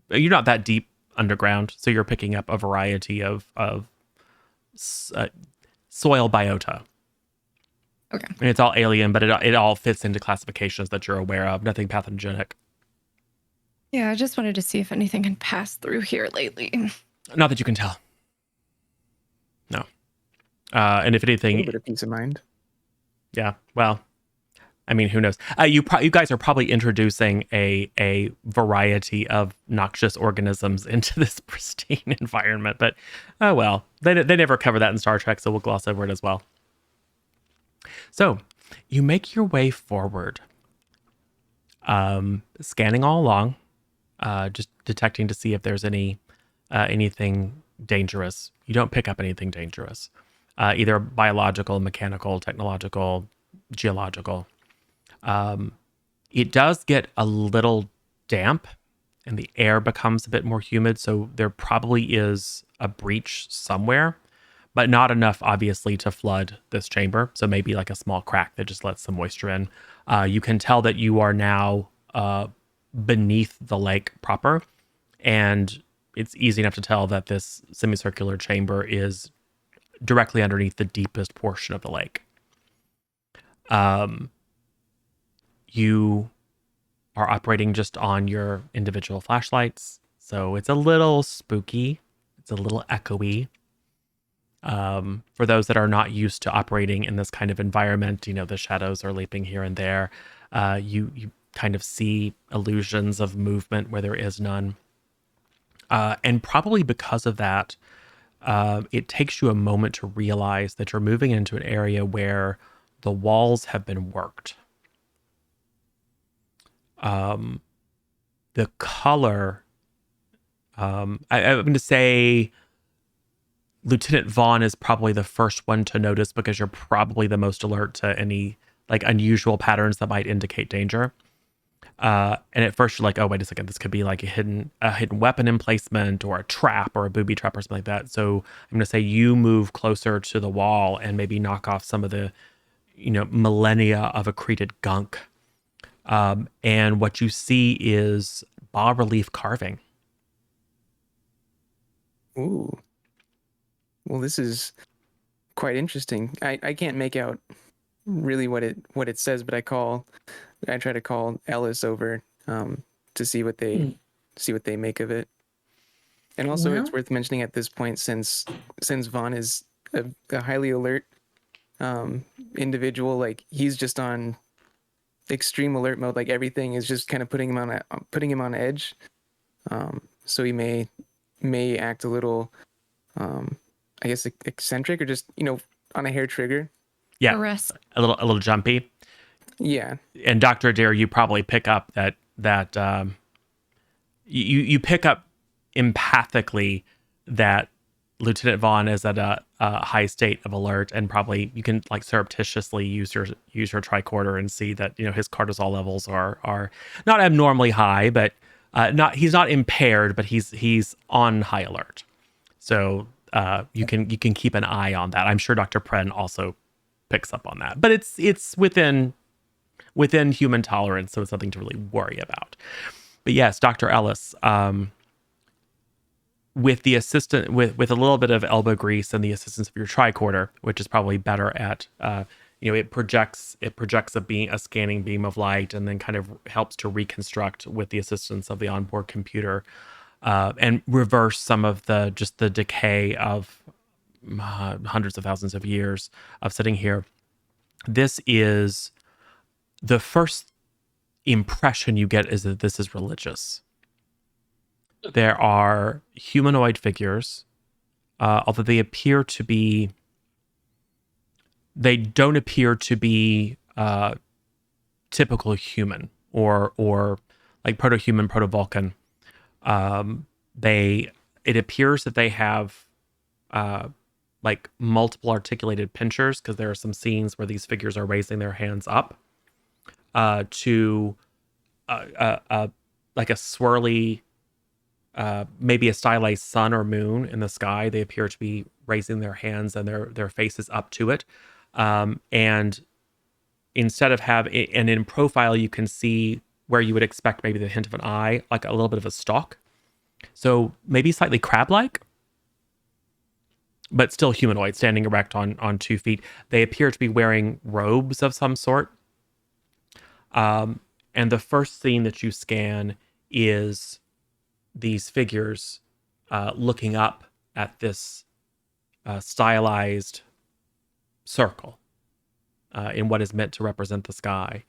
Speaker 1: you're not that deep underground, so you're picking up a variety of soil biota.
Speaker 3: Okay.
Speaker 1: And it's all alien, but it all fits into classifications that you're aware of. Nothing pathogenic.
Speaker 3: Yeah, I just wanted to see if anything had passed through here lately.
Speaker 1: Not that you can tell. No. And if
Speaker 5: A
Speaker 1: anything,
Speaker 5: little bit of peace of mind.
Speaker 1: yeah. Well, I mean, who knows? You guys are probably introducing a variety of noxious organisms into this pristine environment, but oh well, they never cover that in Star Trek, so we'll gloss over it as well. So you make your way forward, scanning all along, just detecting to see if there's anything dangerous. You don't pick up anything dangerous, either biological, mechanical, technological, geological. It does get a little damp and the air becomes a bit more humid. So there probably is a breach somewhere, but not enough, obviously, to flood this chamber. So maybe like a small crack that just lets some moisture in. You can tell that you are now beneath the lake proper. And it's easy enough to tell that this semicircular chamber is directly underneath the deepest portion of the lake. You are operating just on your individual flashlights, so it's a little spooky. It's a little echoey. For those that are not used to operating in this kind of environment, the shadows are leaping here and there. You kind of see illusions of movement where there is none. And probably because of that, it takes you a moment to realize that you're moving into an area where the walls have been worked. The color, I'm going to say Lieutenant Vaughn is probably the first one to notice because you're probably the most alert to any like unusual patterns that might indicate danger. And at first you're like, oh, wait a second, this could be like a hidden weapon emplacement or a trap or a booby trap or something like that. So I'm going to say you move closer to the wall and maybe knock off some of the, millennia of accreted gunk. And what you see is bas-relief carving.
Speaker 5: Ooh. Well, this is quite interesting. I can't make out really what it says, but I try to call Ellis over to see what they make of it. And also, it's worth mentioning at this point, since Vaughn is a highly alert individual, like he's just on extreme alert mode. Like everything is just kind of putting him on edge. So he may act a little, I guess, eccentric or just on a hair trigger.
Speaker 1: Yeah,
Speaker 3: A risk.
Speaker 1: a little jumpy.
Speaker 5: Yeah.
Speaker 1: And Dr. Adair, you probably pick up that you pick up empathically that Lieutenant Vaughn is at a high state of alert, and probably you can like surreptitiously use your tricorder and see that his cortisol levels are not abnormally high, but he's not impaired, but he's on high alert. So you can keep an eye on that. I'm sure Dr. Pren also picks up on that, but it's within human tolerance, so it's nothing to really worry about. But yes, Dr. Ellis, with the assistant, with a little bit of elbow grease and the assistance of your tricorder, which is probably better at, it projects a scanning beam of light, and then kind of helps to reconstruct with the assistance of the onboard computer, and reverse some of the decay of hundreds of thousands of years of sitting here. This is the first impression you get is that this is religious. There are humanoid figures, although they don't appear to be typical human or like proto-human, proto-Vulcan. It appears that they have like multiple articulated pincers, because there are some scenes where these figures are raising their hands up to like a swirly, maybe a stylized sun or moon in the sky. They appear to be raising their hands and their faces up to it. And instead of and in profile, you can see where you would expect maybe the hint of an eye, like a little bit of a stalk. So maybe slightly crab-like, but still humanoid, standing erect on 2 feet. They appear to be wearing robes of some sort. And the first scene that you scan is these figures looking up at this stylized circle. in what is meant to represent the sky.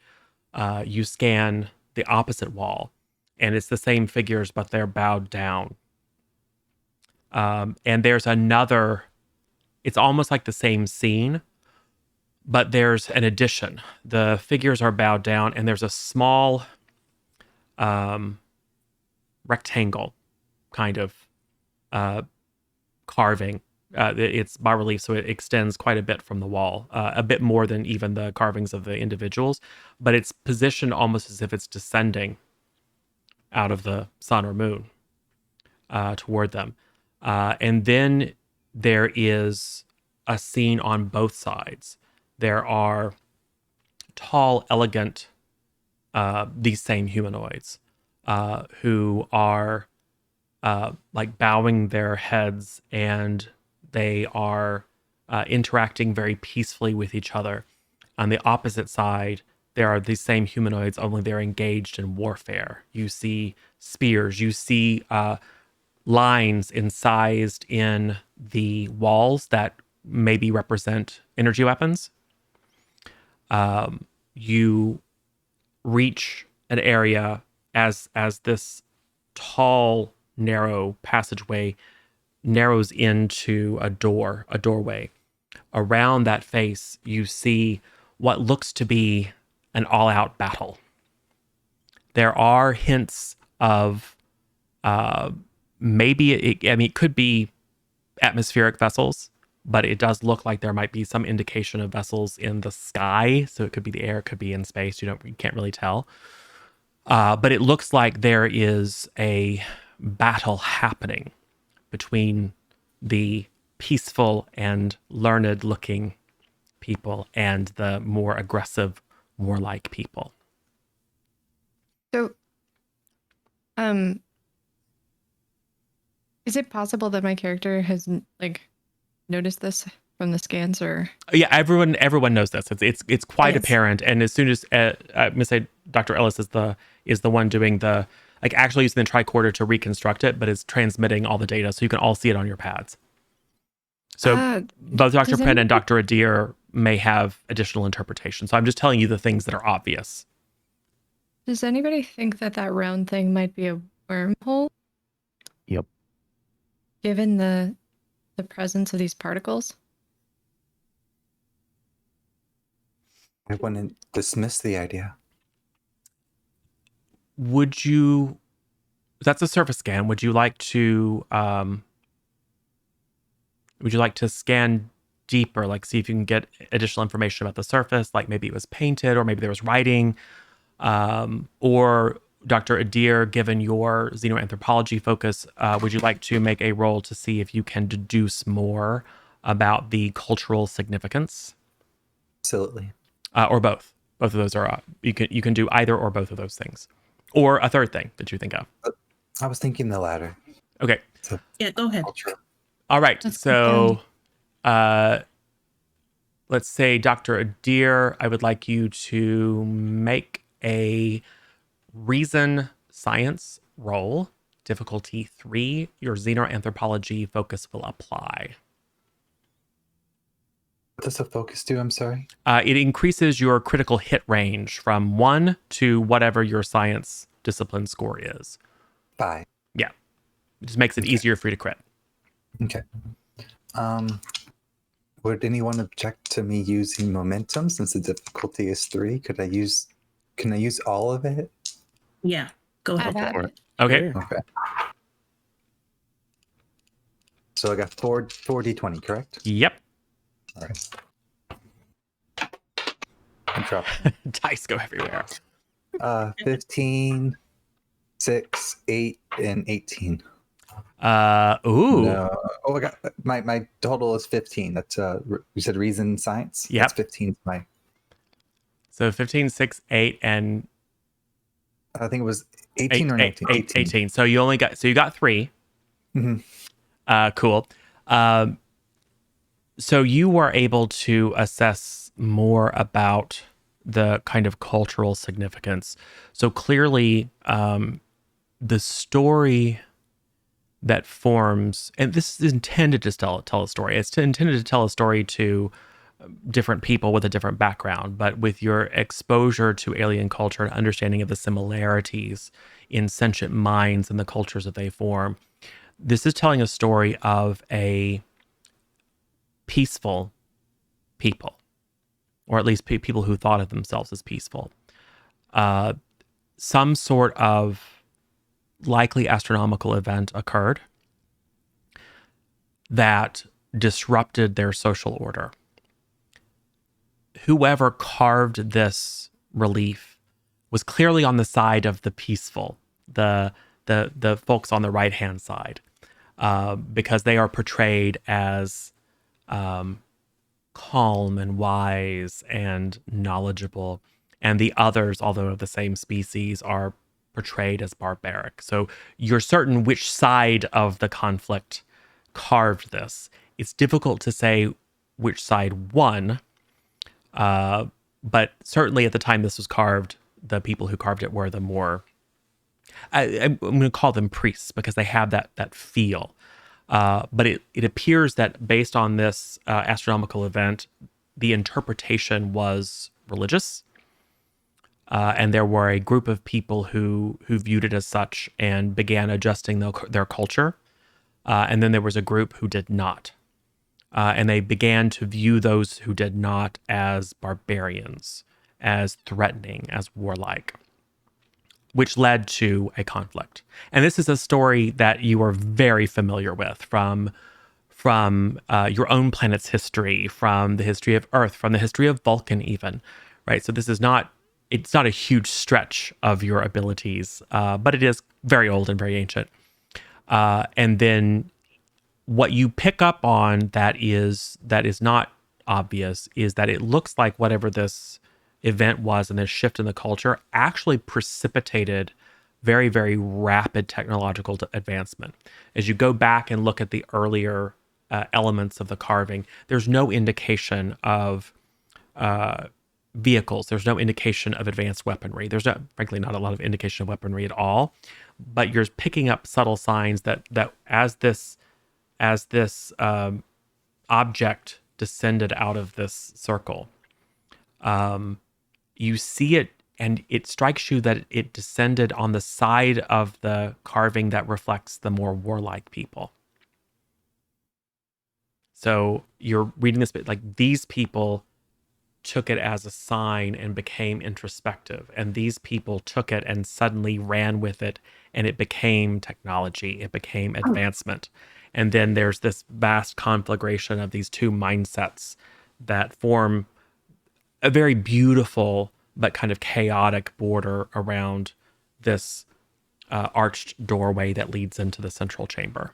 Speaker 1: You scan the opposite wall, and it's the same figures, but they're bowed down. And there's another, it's almost like the same scene, but there's an addition. The figures are bowed down, and there's a small rectangle kind of carving. It's bas relief, so it extends quite a bit from the wall, a bit more than even the carvings of the individuals, but it's positioned almost as if it's descending out of the sun or moon toward them. And then there is a scene on both sides. There are tall, elegant, these same humanoids who are like bowing their heads, and they are interacting very peacefully with each other. On the opposite side, there are these same humanoids, only they're engaged in warfare. You see spears, you see lines incised in the walls that maybe represent energy weapons. You reach an area as this tall, narrow passageway narrows into a doorway. Around that face, you see what looks to be an all-out battle. There are hints of maybe it could be atmospheric vessels, but it does look like there might be some indication of vessels in the sky. So it could be the air, it could be in space. You can't really tell. But it looks like there is a battle happening between the peaceful and learned looking people and the more aggressive, warlike people.
Speaker 3: So, is it possible that my character has noticed this from the scans, or?
Speaker 1: Yeah, everyone knows this. It's quite
Speaker 3: Yes.
Speaker 1: apparent. And as soon as Dr. Ellis is the one doing the actually using the tricorder to reconstruct it, but is transmitting all the data, so you can all see it on your pads. So both Dr.
Speaker 3: does
Speaker 1: Penn and
Speaker 3: anybody-
Speaker 1: Dr. Adair may have additional interpretation. So I'm just telling you the things that are obvious.
Speaker 3: Does anybody think that round thing might be a wormhole?
Speaker 2: Yep.
Speaker 3: Given the presence of these particles?
Speaker 6: I wouldn't dismiss the idea.
Speaker 1: That's a surface scan. Would you like to scan deeper, like see if you can get additional information about the surface, like maybe it was painted or maybe there was writing, or Dr. Adair, given your xenoanthropology focus, would you like to make a roll to see if you can deduce more about the cultural significance?
Speaker 6: Absolutely.
Speaker 1: Or both. Both of those are you can do either or both of those things, or a third thing that you think of.
Speaker 6: I was thinking the latter.
Speaker 1: Okay.
Speaker 4: Yeah, go ahead.
Speaker 6: Culture.
Speaker 1: All right.
Speaker 3: Let's
Speaker 1: So, let's say Dr. Adair, I would like you to make a reason science roll, difficulty 3. Your xenoanthropology focus will apply.
Speaker 6: What does the focus do? I'm sorry.
Speaker 1: It increases your critical hit range from 1 to whatever your science discipline score is.
Speaker 6: 5.
Speaker 1: Yeah. It just makes it easier for you to crit.
Speaker 6: Okay. Would anyone object to me using momentum since the difficulty is 3? Can I use all of it?
Speaker 4: Yeah, go
Speaker 3: I
Speaker 4: ahead.
Speaker 3: have
Speaker 2: for
Speaker 3: it.
Speaker 2: it.
Speaker 1: Okay.
Speaker 5: Sure.
Speaker 6: Okay. So I got 4 d20, correct?
Speaker 1: Yep.
Speaker 6: All right. I'm dropping.
Speaker 1: Dice go everywhere.
Speaker 6: 15, 6, 8, and 18.
Speaker 1: Ooh.
Speaker 6: No. Oh, I got my total is 15. That's you said reason science.
Speaker 1: Yep.
Speaker 6: That's 15.
Speaker 1: So 15, 6, 8, and
Speaker 6: I think it was 18 or 19.
Speaker 1: 18. So you got 3.
Speaker 6: Mhm.
Speaker 1: Cool. So you were able to assess more about the kind of cultural significance. So clearly, the story that forms, and this is intended to tell a story. It's intended to tell a story to different people with a different background, but with your exposure to alien culture and understanding of the similarities in sentient minds and the cultures that they form, this is telling a story of a peaceful people, or at least people who thought of themselves as peaceful. Some sort of likely astronomical event occurred that disrupted their social order. Whoever carved this relief was clearly on the side of the peaceful, the folks on the right hand side, because they are portrayed as calm and wise and knowledgeable, and the others, although of the same species, are portrayed as barbaric. So you're certain which side of the conflict carved this. It's difficult to say which side won, but certainly at the time this was carved, the people who carved it were the more, I'm going to call them priests because they have that feel. But it appears that based on this astronomical event, the interpretation was religious. And there were a group of people who viewed it as such and began adjusting their culture. And then there was a group who did not. And they began to view those who did not as barbarians, as threatening, as warlike, which led to a conflict. And this is a story that you are very familiar with from your own planet's history, from the history of Earth, from the history of Vulcan even, right? So this is not, it's not a huge stretch of your abilities, but it is very old and very ancient. And then what you pick up on that is not obvious is that it looks like whatever this event was and this shift in the culture actually precipitated very, very rapid technological advancement. As you go back and look at the earlier elements of the carving, there's no indication of vehicles. There's no indication of advanced weaponry. There's frankly not a lot of indication of weaponry at all. But you're picking up subtle signs that as this object descended out of this circle, you see it, and it strikes you that it descended on the side of the carving that reflects the more warlike people. So you're reading this bit like these people took it as a sign and became introspective, and these people took it and suddenly ran with it, and it became technology, it became advancement. And then there's this vast conflagration of these two mindsets that form a very beautiful but kind of chaotic border around this arched doorway that leads into the central chamber.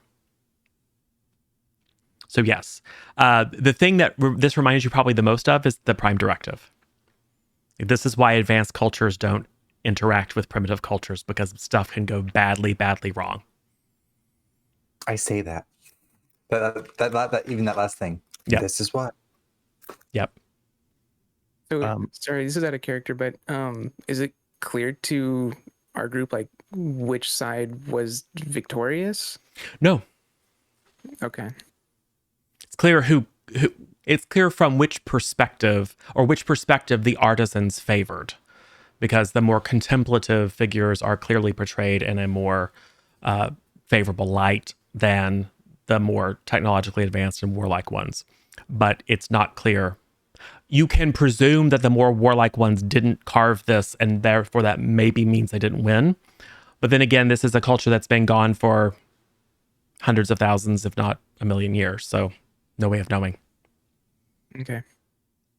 Speaker 1: So yes, the thing that this reminds you probably the most of is the Prime Directive. This is why advanced cultures don't interact with primitive cultures, because stuff can go badly, badly wrong.
Speaker 6: I say that. That even that last thing.
Speaker 1: Yeah.
Speaker 6: This is why.
Speaker 1: Yep.
Speaker 5: So sorry, this is out of character, but is it clear to our group like which side was victorious?
Speaker 1: No.
Speaker 5: Okay.
Speaker 1: It's clear who it's clear from which perspective the artisans favored, because the more contemplative figures are clearly portrayed in a more favorable light than the more technologically advanced and warlike ones. But it's not clear. You can presume that the more warlike ones didn't carve this, and therefore that maybe means they didn't win. But then again, this is a culture that's been gone for hundreds of thousands, if not a million years. So no way of knowing.
Speaker 5: Okay.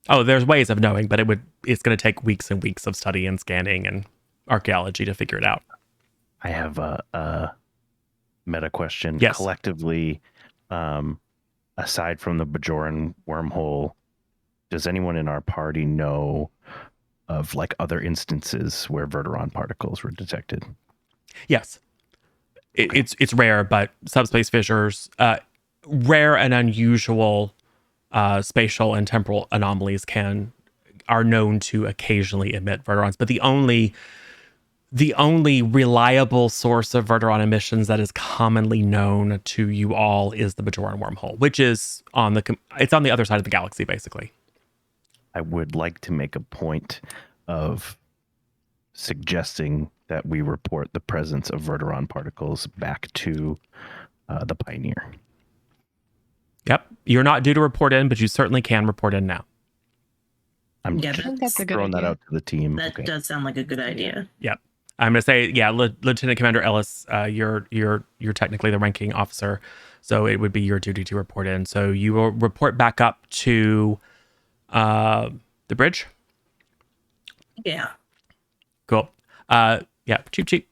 Speaker 1: Oh, there's ways of knowing, but it's going to take weeks and weeks of study and scanning and archaeology to figure it out.
Speaker 2: I have a meta question.
Speaker 1: Yes.
Speaker 2: Collectively, aside from the Bajoran wormhole, does anyone in our party know of like other instances where Verteron particles were detected?
Speaker 1: Yes. It's rare, but subspace fissures, rare and unusual spatial and temporal anomalies are known to occasionally emit Verterons, but the only reliable source of Verteron emissions that is commonly known to you all is the Bajoran wormhole, which is on the other side of the galaxy, basically.
Speaker 2: I would like to make a point of suggesting that we report the presence of verteron particles back to the Pioneer.
Speaker 1: Yep. You're not due to report in, but you certainly can report in now.
Speaker 2: I'm
Speaker 4: Yeah,
Speaker 2: just
Speaker 3: that's a good
Speaker 2: throwing that
Speaker 3: idea.
Speaker 2: out to the team.
Speaker 4: That
Speaker 2: Okay.
Speaker 4: does sound like a good idea.
Speaker 1: Yep. I'm going to say, yeah, Lieutenant Commander Ellis, you're technically the ranking officer, so it would be your duty to report in. So you will report back up to the bridge.
Speaker 4: Yeah.
Speaker 1: Cool. Yeah, cheap.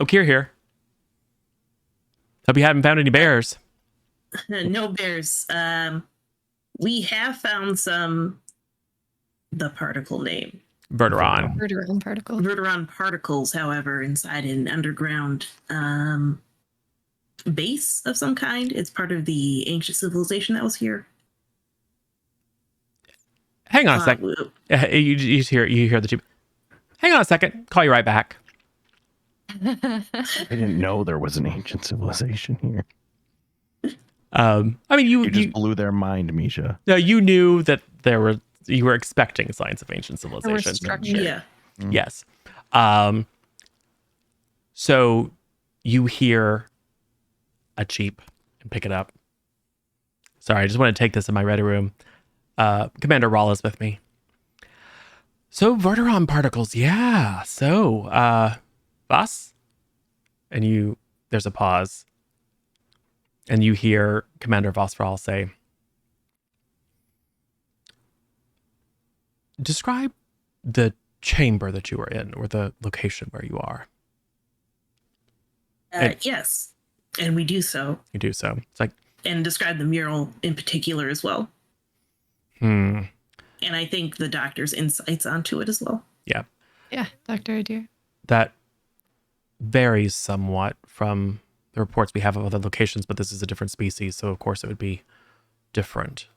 Speaker 1: Okir here. Hope you haven't found any bears.
Speaker 4: No bears. We have found the particle name.
Speaker 1: Verteron.
Speaker 3: Verteron particle.
Speaker 4: Verteron particles, however, inside an underground base of some kind. It's part of the ancient civilization that was here.
Speaker 1: Hang on a sec. You hear the cheap. Hang on a second. Call you right back.
Speaker 2: I didn't know there was an ancient civilization here.
Speaker 1: I mean,
Speaker 2: You just blew their mind, Misha.
Speaker 1: no, you knew that you were expecting signs of ancient
Speaker 3: There were
Speaker 1: civilization.
Speaker 3: structures.
Speaker 4: Yeah.
Speaker 1: Yes. So you hear a cheep and pick it up. Sorry, I just want to take this in my ready room. Commander Rawl is with me. So Verteron particles, yeah. So, Voss? And there's a pause. And you hear Commander Voss Rawl say, describe the chamber that you are in, or the location where you are.
Speaker 4: Yes. And we do so.
Speaker 1: You do so. It's like,
Speaker 4: And describe the mural in particular as well.
Speaker 1: hmm.
Speaker 4: And I think the doctor's insights onto it as well.
Speaker 1: Yeah.
Speaker 3: Yeah, Dr. Adair.
Speaker 1: That varies somewhat from the reports we have of other locations, but this is a different species, so of course it would be different.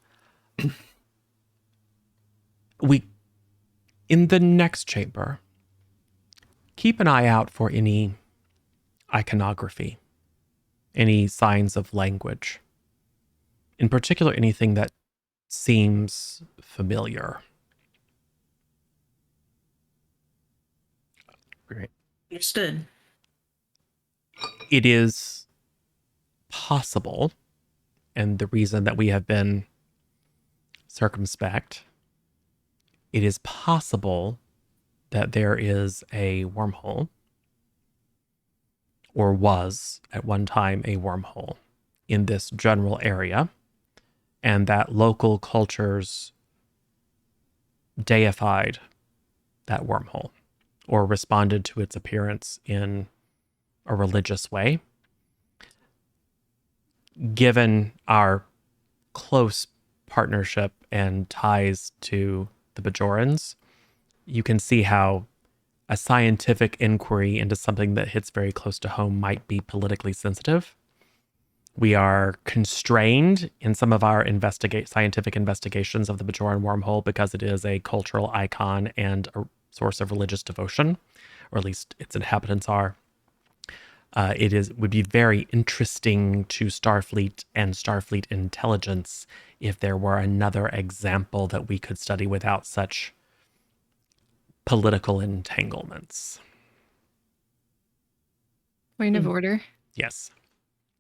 Speaker 1: In the next chamber, keep an eye out for any iconography, any signs of language. In particular, anything that seems familiar.
Speaker 2: Great.
Speaker 4: Understood.
Speaker 1: It is possible, and the reason that we have been circumspect, it is possible that there is a wormhole, or was at one time a wormhole, in this general area, and that local cultures deified that wormhole or responded to its appearance in a religious way. Given our close partnership and ties to the Bajorans, you can see how a scientific inquiry into something that hits very close to home might be politically sensitive. We are constrained in some of our scientific investigations of the Bajoran wormhole because it is a cultural icon and a source of religious devotion, or at least its inhabitants are. Would be very interesting to Starfleet and Starfleet intelligence if there were another example that we could study without such political entanglements.
Speaker 3: Point of order.
Speaker 1: Yes.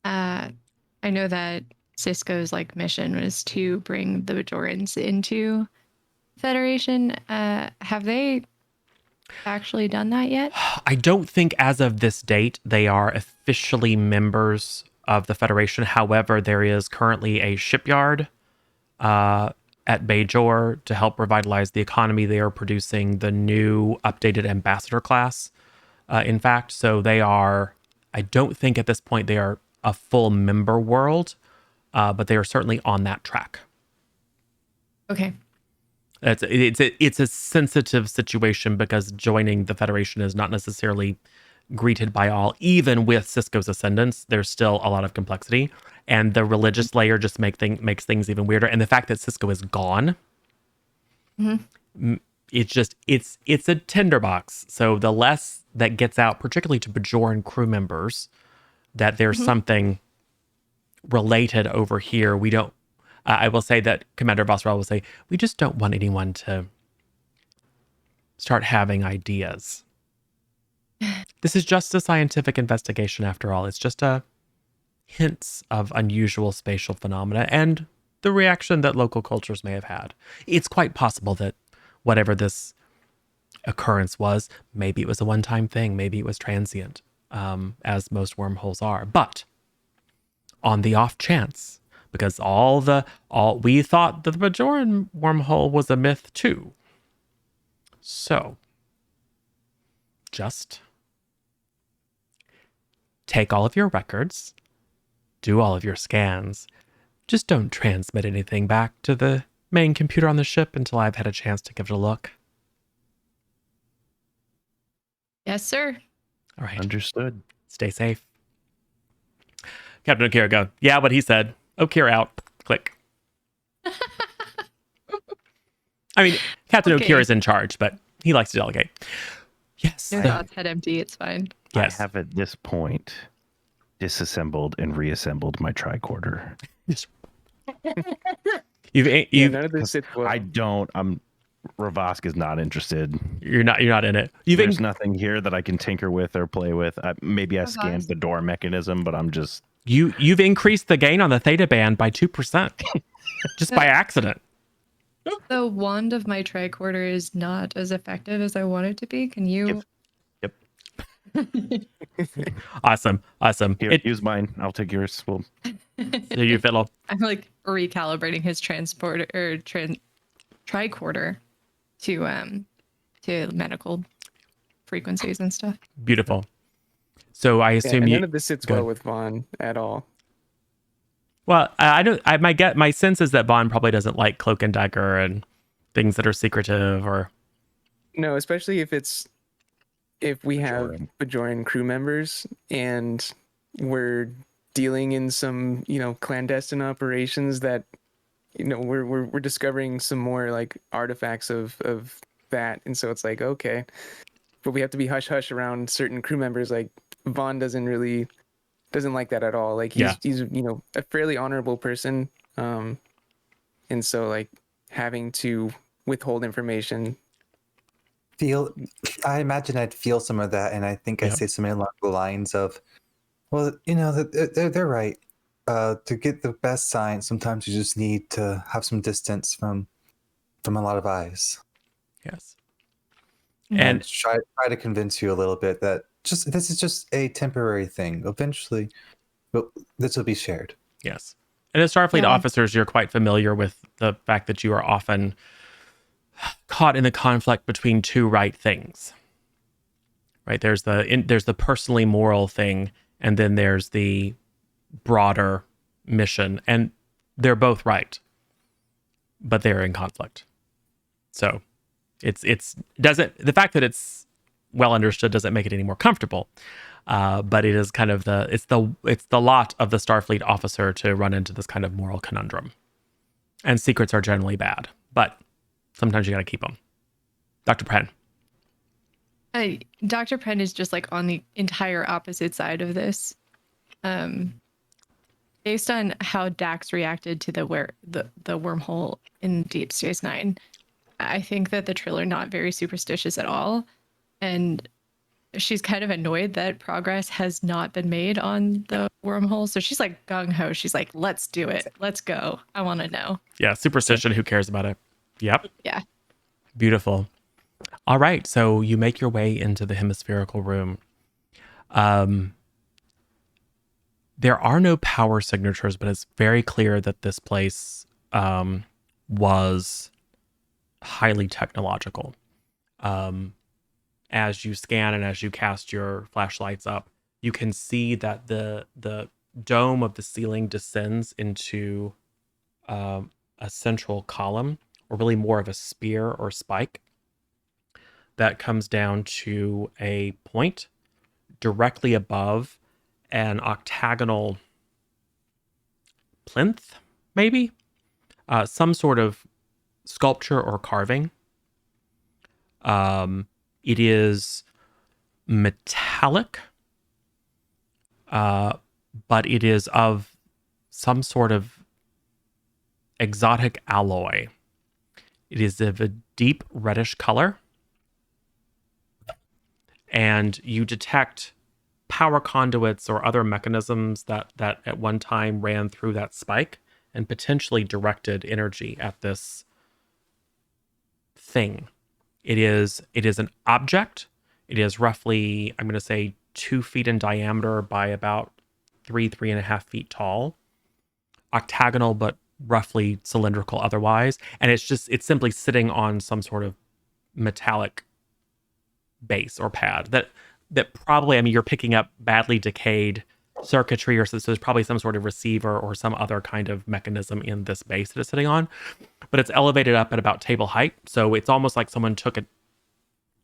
Speaker 3: I know that Cisco's mission was to bring the Bajorans into Federation. Have they actually done that yet?
Speaker 1: I don't think as of this date they are officially members of the Federation. However, there is currently a shipyard at Bajor to help revitalize the economy. They are producing the new updated ambassador class, in fact. So they are, I don't think at this point they are a full member world, but they are certainly on that track.
Speaker 3: Okay.
Speaker 1: It's a sensitive situation because joining the Federation is not necessarily greeted by all. Even with Cisco's ascendance, there's still a lot of complexity, and the religious layer just makes things even weirder. And the fact that Cisco is gone, it's a tinderbox. So the less that gets out, particularly to Bajoran crew members, that there's something related over here. I will say that Commander Vosrell will say, we just don't want anyone to start having ideas. This is just a scientific investigation after all. It's just a hints of unusual spatial phenomena and the reaction that local cultures may have had. It's quite possible that whatever this occurrence was, maybe it was a one-time thing, maybe it was transient, as most wormholes are. But on the off chance, because we thought that the Bajoran wormhole was a myth too. So just take all of your records, do all of your scans. Just don't transmit anything back to the main computer on the ship until I've had a chance to give it a look.
Speaker 3: Yes, sir.
Speaker 1: All right.
Speaker 2: Understood.
Speaker 1: Stay safe. Captain O'Kira go, yeah, what he said. O'Kira out. Click. I mean, Captain
Speaker 3: Okay.
Speaker 1: O'Kira is in charge, but he likes to delegate. Yes.
Speaker 3: No thoughts, head empty. It's fine.
Speaker 1: Yes.
Speaker 2: I have at this point disassembled and reassembled my tricorder.
Speaker 1: You've
Speaker 5: none of this sits well.
Speaker 2: I don't. Ravosk is not interested.
Speaker 1: You're not in it.
Speaker 2: There's nothing here that I can tinker with or play with. Maybe I
Speaker 3: Ravosk.
Speaker 2: scanned the door mechanism, but I'm just.
Speaker 1: You've increased the gain on the theta band by 2%, just by accident.
Speaker 3: The wand of my tricorder is not as effective as I want it to be. Can you?
Speaker 2: Yep.
Speaker 1: Awesome.
Speaker 2: Here, use mine. I'll take yours. Well,
Speaker 1: So you fiddle.
Speaker 3: I'm like recalibrating his transporter or tricorder to medical frequencies and stuff.
Speaker 1: Beautiful. So I assume
Speaker 5: none
Speaker 1: you.
Speaker 5: of this sits
Speaker 1: Go
Speaker 5: well
Speaker 1: ahead.
Speaker 5: with Vaughn at all.
Speaker 1: Well, I don't. My sense is that Vaughn probably doesn't like cloak and dagger and things that are secretive or.
Speaker 5: No, especially if we have Bajoran crew members and we're dealing in some, clandestine operations that, we're discovering some more like artifacts of that. And so it's like, okay, but we have to be hush hush around certain crew members. Like Vaughn doesn't like that at all. Like he's a fairly honorable person. And so like having to withhold information.
Speaker 6: I imagine I'd feel some of that, and I think I say something along the lines of, well, they're right. To get the best science, sometimes you just need to have some distance from a lot of eyes.
Speaker 1: Yes.
Speaker 6: And try to convince you a little bit that this is just a temporary thing. Eventually, this will be shared.
Speaker 1: Yes. And as Starfleet officers, you're quite familiar with the fact that you are often caught in the conflict between two right things. Right? There's the personally moral thing, and then there's the broader mission, and they're both right, but they're in conflict. So the fact that it's well understood doesn't make it any more comfortable. But it is kind of it's the lot of the Starfleet officer to run into this kind of moral conundrum. And secrets are generally bad, but sometimes you got to keep them. Dr. Pren.
Speaker 3: Dr. Pren is just like on the entire opposite side of this. Based on how Dax reacted to the wormhole in Deep Space Nine, I think that the Trill are not very superstitious at all. And she's kind of annoyed that progress has not been made on the wormhole. So she's like gung-ho. She's like, let's do it. Let's go. I want to know. Yeah,
Speaker 1: superstition. Who cares about it? Yep.
Speaker 3: Yeah.
Speaker 1: Beautiful. All right. So you make your way into the hemispherical room. There are no power signatures, but it's very clear that this place was highly technological. As you scan and as you cast your flashlights up, you can see that the dome of the ceiling descends into a central column, or really more of a spear or spike, that comes down to a point directly above an octagonal plinth, maybe? Some sort of sculpture or carving. It is metallic, but it is of some sort of exotic alloy. It is of a deep reddish color, and you detect power conduits or other mechanisms that at one time ran through that spike and potentially directed energy at this thing. It is an object. It is roughly, I'm going to say, 2 feet in diameter by about 3.5 feet tall. Octagonal, but roughly cylindrical otherwise. And it's simply sitting on some sort of metallic base or pad that probably, I mean, you're picking up badly decayed circuitry, or so there's probably some sort of receiver or some other kind of mechanism in this base that it's sitting on. But it's elevated up at about table height. So it's almost like someone took a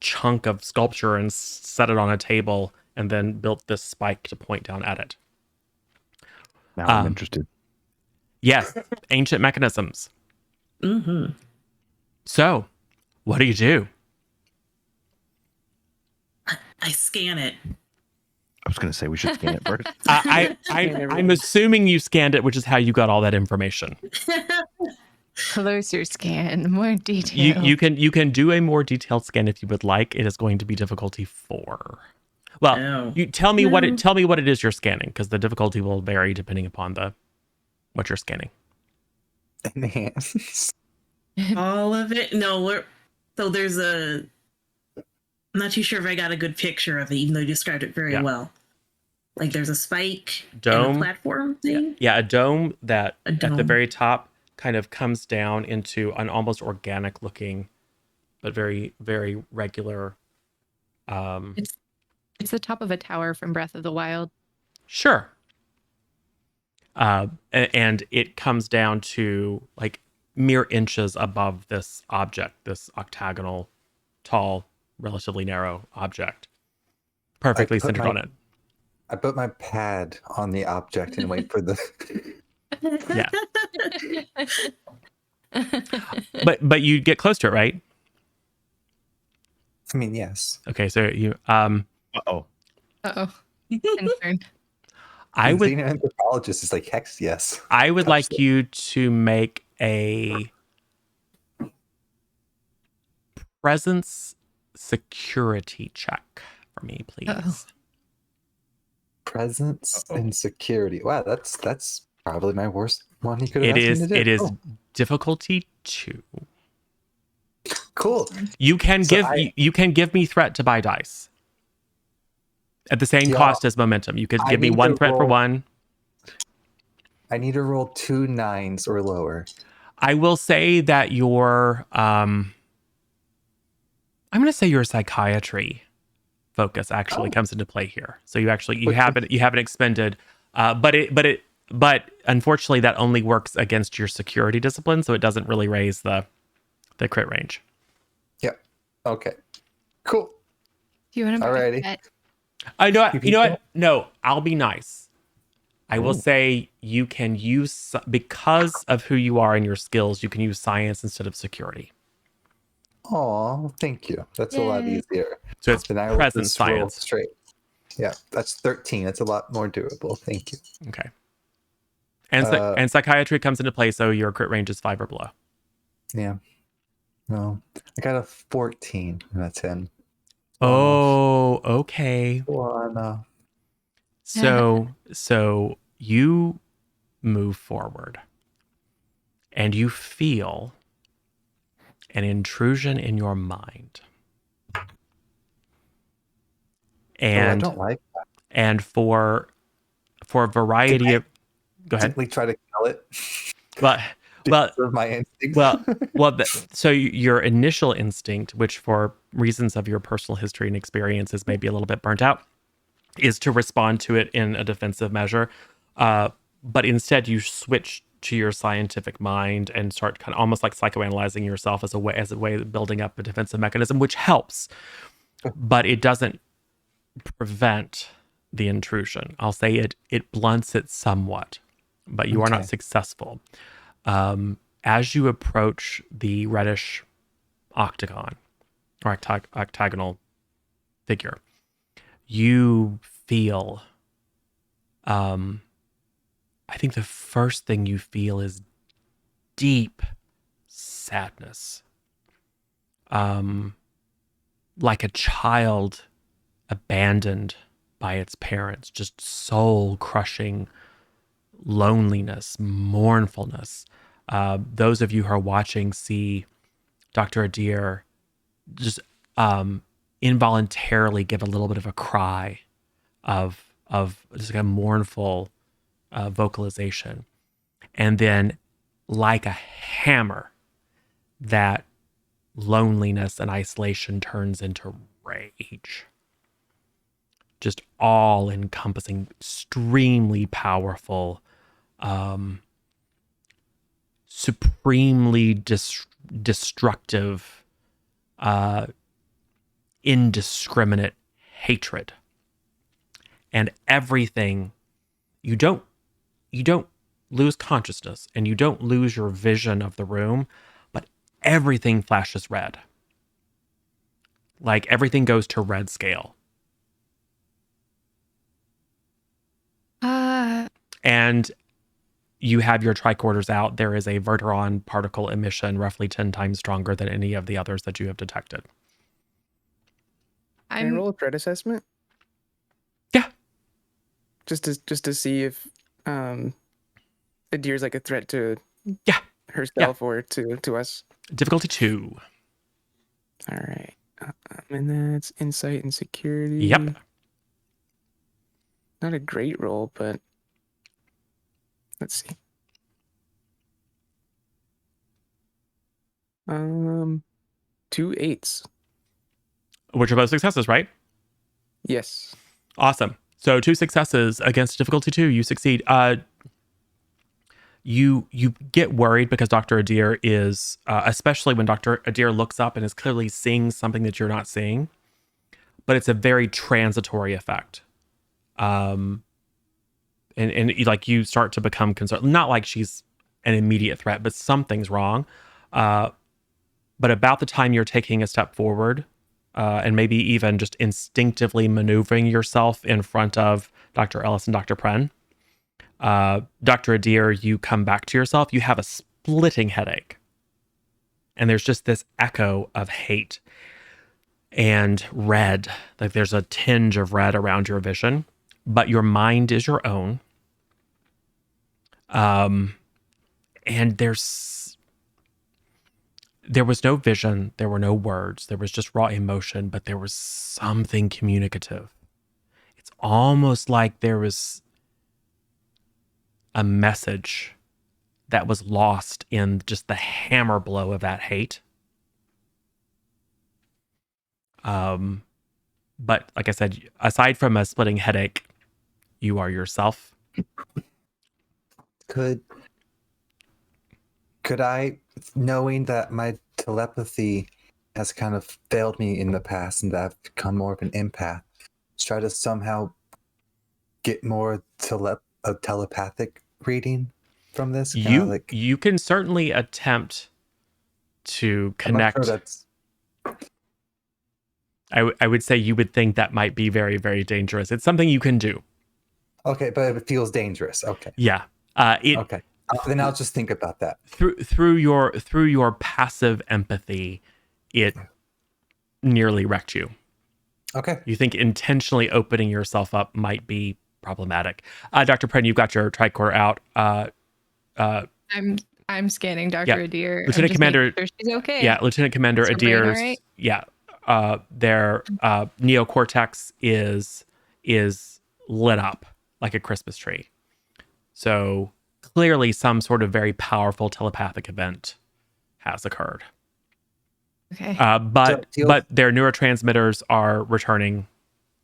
Speaker 1: chunk of sculpture and set it on a table and then built this spike to point down at it.
Speaker 2: Now I'm interested.
Speaker 1: Yes, ancient mechanisms.
Speaker 4: Mm-hmm.
Speaker 1: So, what do you do?
Speaker 4: I scan it.
Speaker 2: I was going to say we should scan it first.
Speaker 1: I'm assuming you scanned it, which is how you got all that information.
Speaker 3: Closer scan, more detail.
Speaker 1: You can do a more detailed scan if you would like. It is going to be difficulty 4. Well,
Speaker 4: No.
Speaker 1: you tell me what it is you're scanning, because the difficulty will vary depending upon what you're scanning.
Speaker 6: Enhance.
Speaker 4: All of it? No, so there's I'm not too sure if I got a good picture of it, even though you described it very well. Like there's a spike,
Speaker 1: dome,
Speaker 4: and a platform thing.
Speaker 1: Yeah, a dome that
Speaker 4: A dome.
Speaker 1: at the very top kind of comes down into an almost organic looking, but very, very regular.
Speaker 3: It's the top of a tower from Breath of the Wild.
Speaker 1: Sure. And it comes down to like mere inches above this object, this octagonal, tall, relatively narrow object, perfectly centered on it.
Speaker 6: I put my pad on the object and wait for the.
Speaker 1: Yeah. But you get close to it, right?
Speaker 6: I mean, yes.
Speaker 1: Okay, so you
Speaker 2: Uh-oh.
Speaker 3: Uh-oh. Concerned.
Speaker 1: I would.
Speaker 6: Being an anthropologist is like, hex, yes.
Speaker 1: I would like you to make a presence security check for me, please.
Speaker 3: Uh-oh.
Speaker 6: Presence and security. Wow, that's probably my worst one he could have
Speaker 1: It
Speaker 6: asked me to do.
Speaker 1: is difficulty 2.
Speaker 6: Cool.
Speaker 1: You can you can give me threat to buy dice at the same cost as momentum. You could give me 1 threat for 1.
Speaker 6: I need to roll 2 9s or lower.
Speaker 1: I will say that your I'm going to say your psychiatry focus actually comes into play here. So you haven't expended, but unfortunately that only works against your security discipline, so it doesn't really raise the crit range.
Speaker 6: Yep. Okay. Cool.
Speaker 3: Do you want to
Speaker 6: Alrighty.
Speaker 3: bet?
Speaker 1: I know. You know what? No, I'll be nice. I will
Speaker 6: Ooh.
Speaker 1: say you can use, because of who you are and your skills, you can use science instead of security.
Speaker 6: Oh, thank you. That's a lot
Speaker 3: Yay.
Speaker 6: easier.
Speaker 1: So it's
Speaker 6: Then I will
Speaker 1: present
Speaker 6: just roll
Speaker 1: science.
Speaker 6: straight. Yeah, that's 13. That's a lot more doable. Thank you.
Speaker 1: Okay. And psychiatry comes into play, so your crit range is 5 or below.
Speaker 6: Yeah. No, I got a 14 and a 10.
Speaker 1: Oh, okay.
Speaker 6: One.
Speaker 1: So you move forward and you feel an intrusion in your mind. And
Speaker 6: I don't like that.
Speaker 1: And for a variety of, go ahead.
Speaker 6: Simply try to kill it.
Speaker 1: Well,
Speaker 6: Serve my instinct.
Speaker 1: so your initial instinct, which for reasons of your personal history and experiences may be a little bit burnt out, is to respond to it in a defensive measure. But instead you switch to your scientific mind and start kind of almost like psychoanalyzing yourself as a way of building up a defensive mechanism, which helps, but it doesn't prevent the intrusion. I'll say it blunts it somewhat, but you are not successful. As you approach the reddish octagon or octagonal figure, you feel, I think the first thing you feel is deep sadness. Like a child abandoned by its parents, just soul crushing loneliness, mournfulness. Those of you who are watching see Dr. Adair just involuntarily give a little bit of a cry of just like a mournful vocalization. And then, like a hammer, that loneliness and isolation turns into rage. Just all encompassing, extremely powerful, supremely destructive, indiscriminate hatred. And everything, you don't lose consciousness and you don't lose your vision of the room, but everything flashes red. Like everything goes to red scale. And you have your tricorders out. There is a Verteron particle emission roughly 10 times stronger than any of the others that you have detected.
Speaker 5: Can I roll a threat assessment?
Speaker 1: Yeah.
Speaker 5: Just to see if Adir's like a threat to herself or to us.
Speaker 1: Difficulty 2.
Speaker 5: All right. And that's insight and security.
Speaker 1: Yep.
Speaker 5: Not a great roll, but let's see. 2 8s.
Speaker 1: Which are both successes, right?
Speaker 5: Yes.
Speaker 1: Awesome. So 2 successes against difficulty 2, you succeed. You get worried because Dr. Adair is, especially when Dr. Adair looks up and is clearly seeing something that you're not seeing, but it's a very transitory effect. And like you start to become concerned, not like she's an immediate threat, but something's wrong. But about the time you're taking a step forward, and maybe even just instinctively maneuvering yourself in front of Dr. Ellis and Dr. Pren, Dr. Adair, you come back to yourself. You have a splitting headache. And there's just this echo of hate and red. Like there's a tinge of red around your vision, but your mind is your own. And there was no vision, there were no words, there was just raw emotion, but there was something communicative. It's almost like there was a message that was lost in just the hammer blow of that hate. But like I said, aside from a splitting headache, you are yourself.
Speaker 6: Could I, knowing that my telepathy has kind of failed me in the past and that I've become more of an empath, try to somehow get more telepathic reading from this?
Speaker 1: You can certainly attempt to connect.
Speaker 6: I'm not sure that's...
Speaker 1: I would say you would think that might be very, very dangerous. It's something you can do.
Speaker 6: Okay, but it feels dangerous. Okay.
Speaker 1: Yeah.
Speaker 6: Okay. Then I'll just think about that.
Speaker 1: Through your passive empathy, it nearly wrecked you.
Speaker 6: Okay.
Speaker 1: You think intentionally opening yourself up might be problematic. Dr. Pren, you've got your tricorder out.
Speaker 3: I'm scanning Dr. Adair.
Speaker 1: Lieutenant Commander,
Speaker 3: sure she's okay.
Speaker 1: Yeah, Lieutenant Commander Adir's.
Speaker 3: Right?
Speaker 1: Yeah, their neocortex is lit up like a Christmas tree. So clearly, some sort of very powerful telepathic event has occurred.
Speaker 3: Okay.
Speaker 1: But their neurotransmitters are returning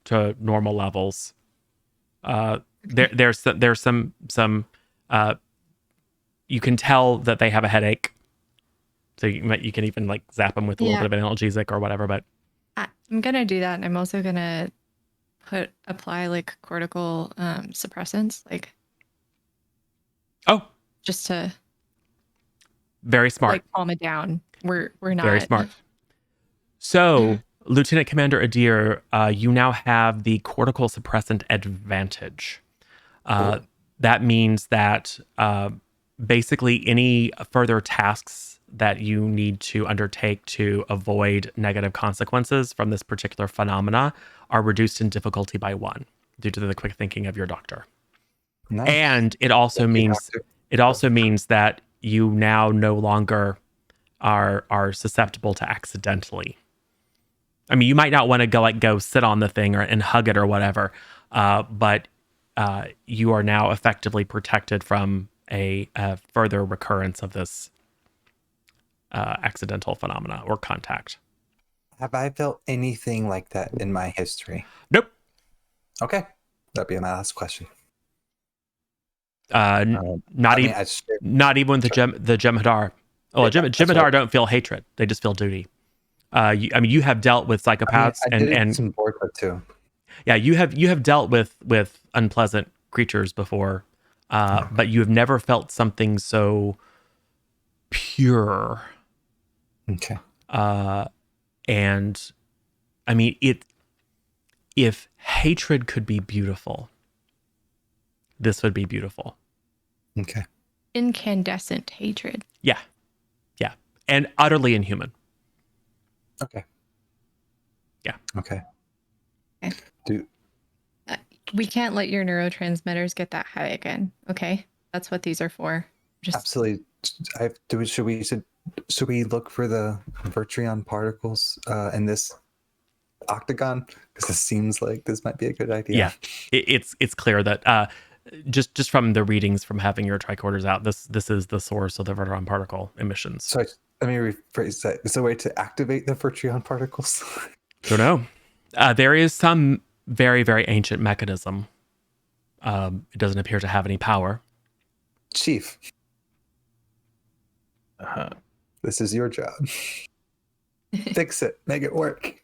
Speaker 1: to normal levels. There's some you can tell that they have a headache, so you can even like zap them with a little bit of an analgesic or whatever. But
Speaker 3: I'm gonna do that, and I'm also gonna apply like cortical suppressants, like just to
Speaker 1: very smart,
Speaker 3: like calm it down. We're not
Speaker 1: very smart. So, Lieutenant Commander Adair, you now have the cortical suppressant advantage. That means that basically any further tasks that you need to undertake to avoid negative consequences from this particular phenomena are reduced in difficulty by 1 due to the quick thinking of your doctor.
Speaker 6: Nice.
Speaker 1: And it also
Speaker 6: Thank you,
Speaker 1: means
Speaker 6: doctor.
Speaker 1: that you now no longer are susceptible to accidentally. I mean, you might not want to go sit on the thing and hug it or whatever, but you are now effectively protected from a further recurrence of this accidental phenomena or contact.
Speaker 6: Have I felt anything like that in my history?
Speaker 1: Nope.
Speaker 6: Okay. That'd be my last question.
Speaker 1: Not even with the Jem'Hadar. Oh,
Speaker 6: Yeah,
Speaker 1: Jem'Hadar don't feel hatred; they just feel duty. You have dealt with psychopaths
Speaker 6: I did
Speaker 1: and
Speaker 6: some Borka too.
Speaker 1: yeah, you have dealt with unpleasant creatures before, but you have never felt something so pure.
Speaker 6: Okay.
Speaker 1: And I mean, if hatred could be beautiful, this would be beautiful.
Speaker 6: Okay.
Speaker 3: Incandescent hatred.
Speaker 1: Yeah, and utterly inhuman.
Speaker 6: Okay.
Speaker 1: Yeah.
Speaker 6: Okay.
Speaker 3: Okay.
Speaker 6: Do
Speaker 3: We can't let your neurotransmitters get that high again. Okay, that's what these are for. Just
Speaker 6: absolutely. Should we look for the Vertrion particles in this octagon? Because it seems like this might be a good idea.
Speaker 1: Yeah, it's clear that just from the readings from having your tricorders out, this is the source of the Vertron particle emissions.
Speaker 6: So let me rephrase that. Is there a way to activate the Vertrion particles?
Speaker 1: Don't know. There is some very, very ancient mechanism. It doesn't appear to have any power.
Speaker 6: Chief, this is your job. Fix it. Make it work.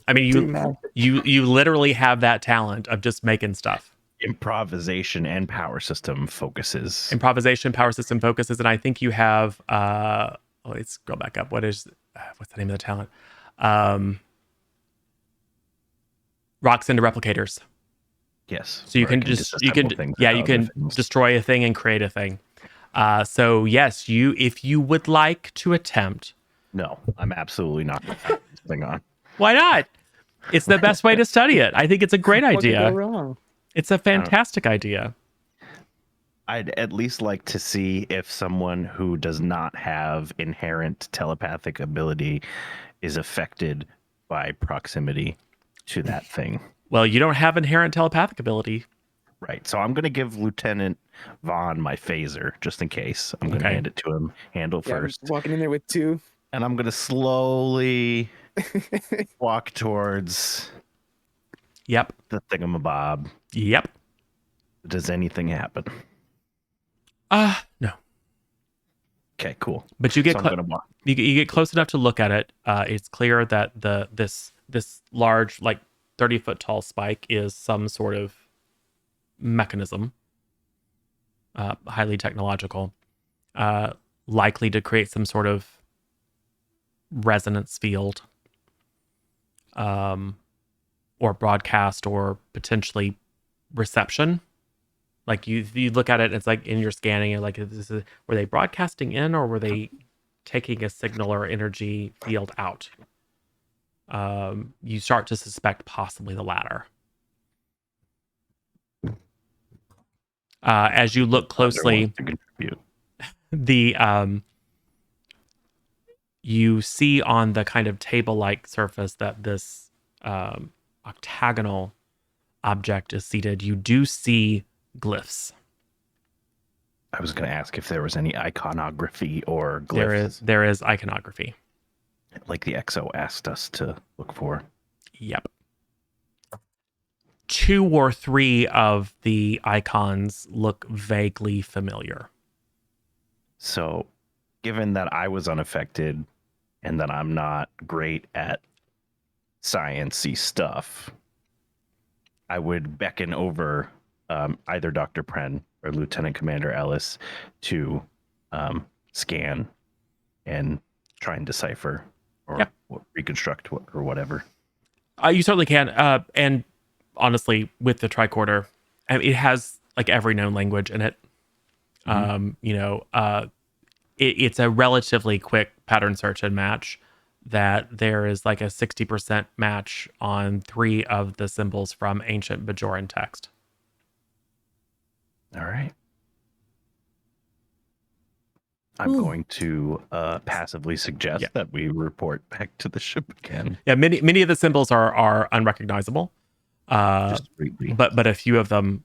Speaker 1: I mean, you literally have that talent of just making stuff.
Speaker 2: Improvisation and power system focuses.
Speaker 1: Improvisation, power system focuses, and I think you have. Let's scroll back up. What's the name of the talent? Rocks into replicators.
Speaker 2: Yes.
Speaker 1: So you can destroy a thing and create a thing. So yes, if you would like to attempt.
Speaker 2: No, I'm absolutely not going to have this thing on.
Speaker 1: Why not? It's the best way to study it. I think it's a great idea.
Speaker 5: What could go wrong?
Speaker 1: It's a fantastic idea.
Speaker 2: I'd at least like to see if someone who does not have inherent telepathic ability is affected by proximity to that thing.
Speaker 1: Well, you don't have inherent telepathic ability.
Speaker 2: Right. So I'm going to give Lieutenant Vaughn my phaser just in case. I'm going to hand it to him, handle first.
Speaker 5: I'm walking in there with 2.
Speaker 2: And I'm going to slowly walk towards
Speaker 1: Yep.
Speaker 2: the thingamabob.
Speaker 1: Yep.
Speaker 2: Does anything happen?
Speaker 1: No.
Speaker 2: Okay, cool.
Speaker 1: But you get
Speaker 2: So
Speaker 1: you get close enough to look at it. It's clear that this large, like 30-foot tall spike is some sort of mechanism, highly technological, likely to create some sort of resonance field, or broadcast, or potentially reception. Like you look at it, it's like in your scanning, you're like, were they broadcasting in, or were they taking a signal or energy field out? You start to suspect possibly the latter. As you look closely, you see on the kind of table-like surface that this octagonal object is seated. You do see glyphs.
Speaker 2: I was going to ask if there was any iconography or glyphs.
Speaker 1: There is iconography.
Speaker 2: Like the XO asked us to look for.
Speaker 1: Yep. 2 or 3 of the icons look vaguely familiar.
Speaker 2: So, given that I was unaffected and that I'm not great at science-y stuff, I would beckon over either Dr. Pren or Lieutenant Commander Ellis to scan and try and decipher or reconstruct or whatever.
Speaker 1: You certainly can. And honestly, with the tricorder, it has like every known language in it. It's a relatively quick pattern search and match that there is like a 60% match on 3 of the symbols from ancient Bajoran text.
Speaker 2: All right. I'm
Speaker 4: Ooh.
Speaker 2: going to passively suggest that we report back to the ship again.
Speaker 1: Yeah, many of the symbols are unrecognizable,
Speaker 2: Just briefly.
Speaker 1: but a few of them,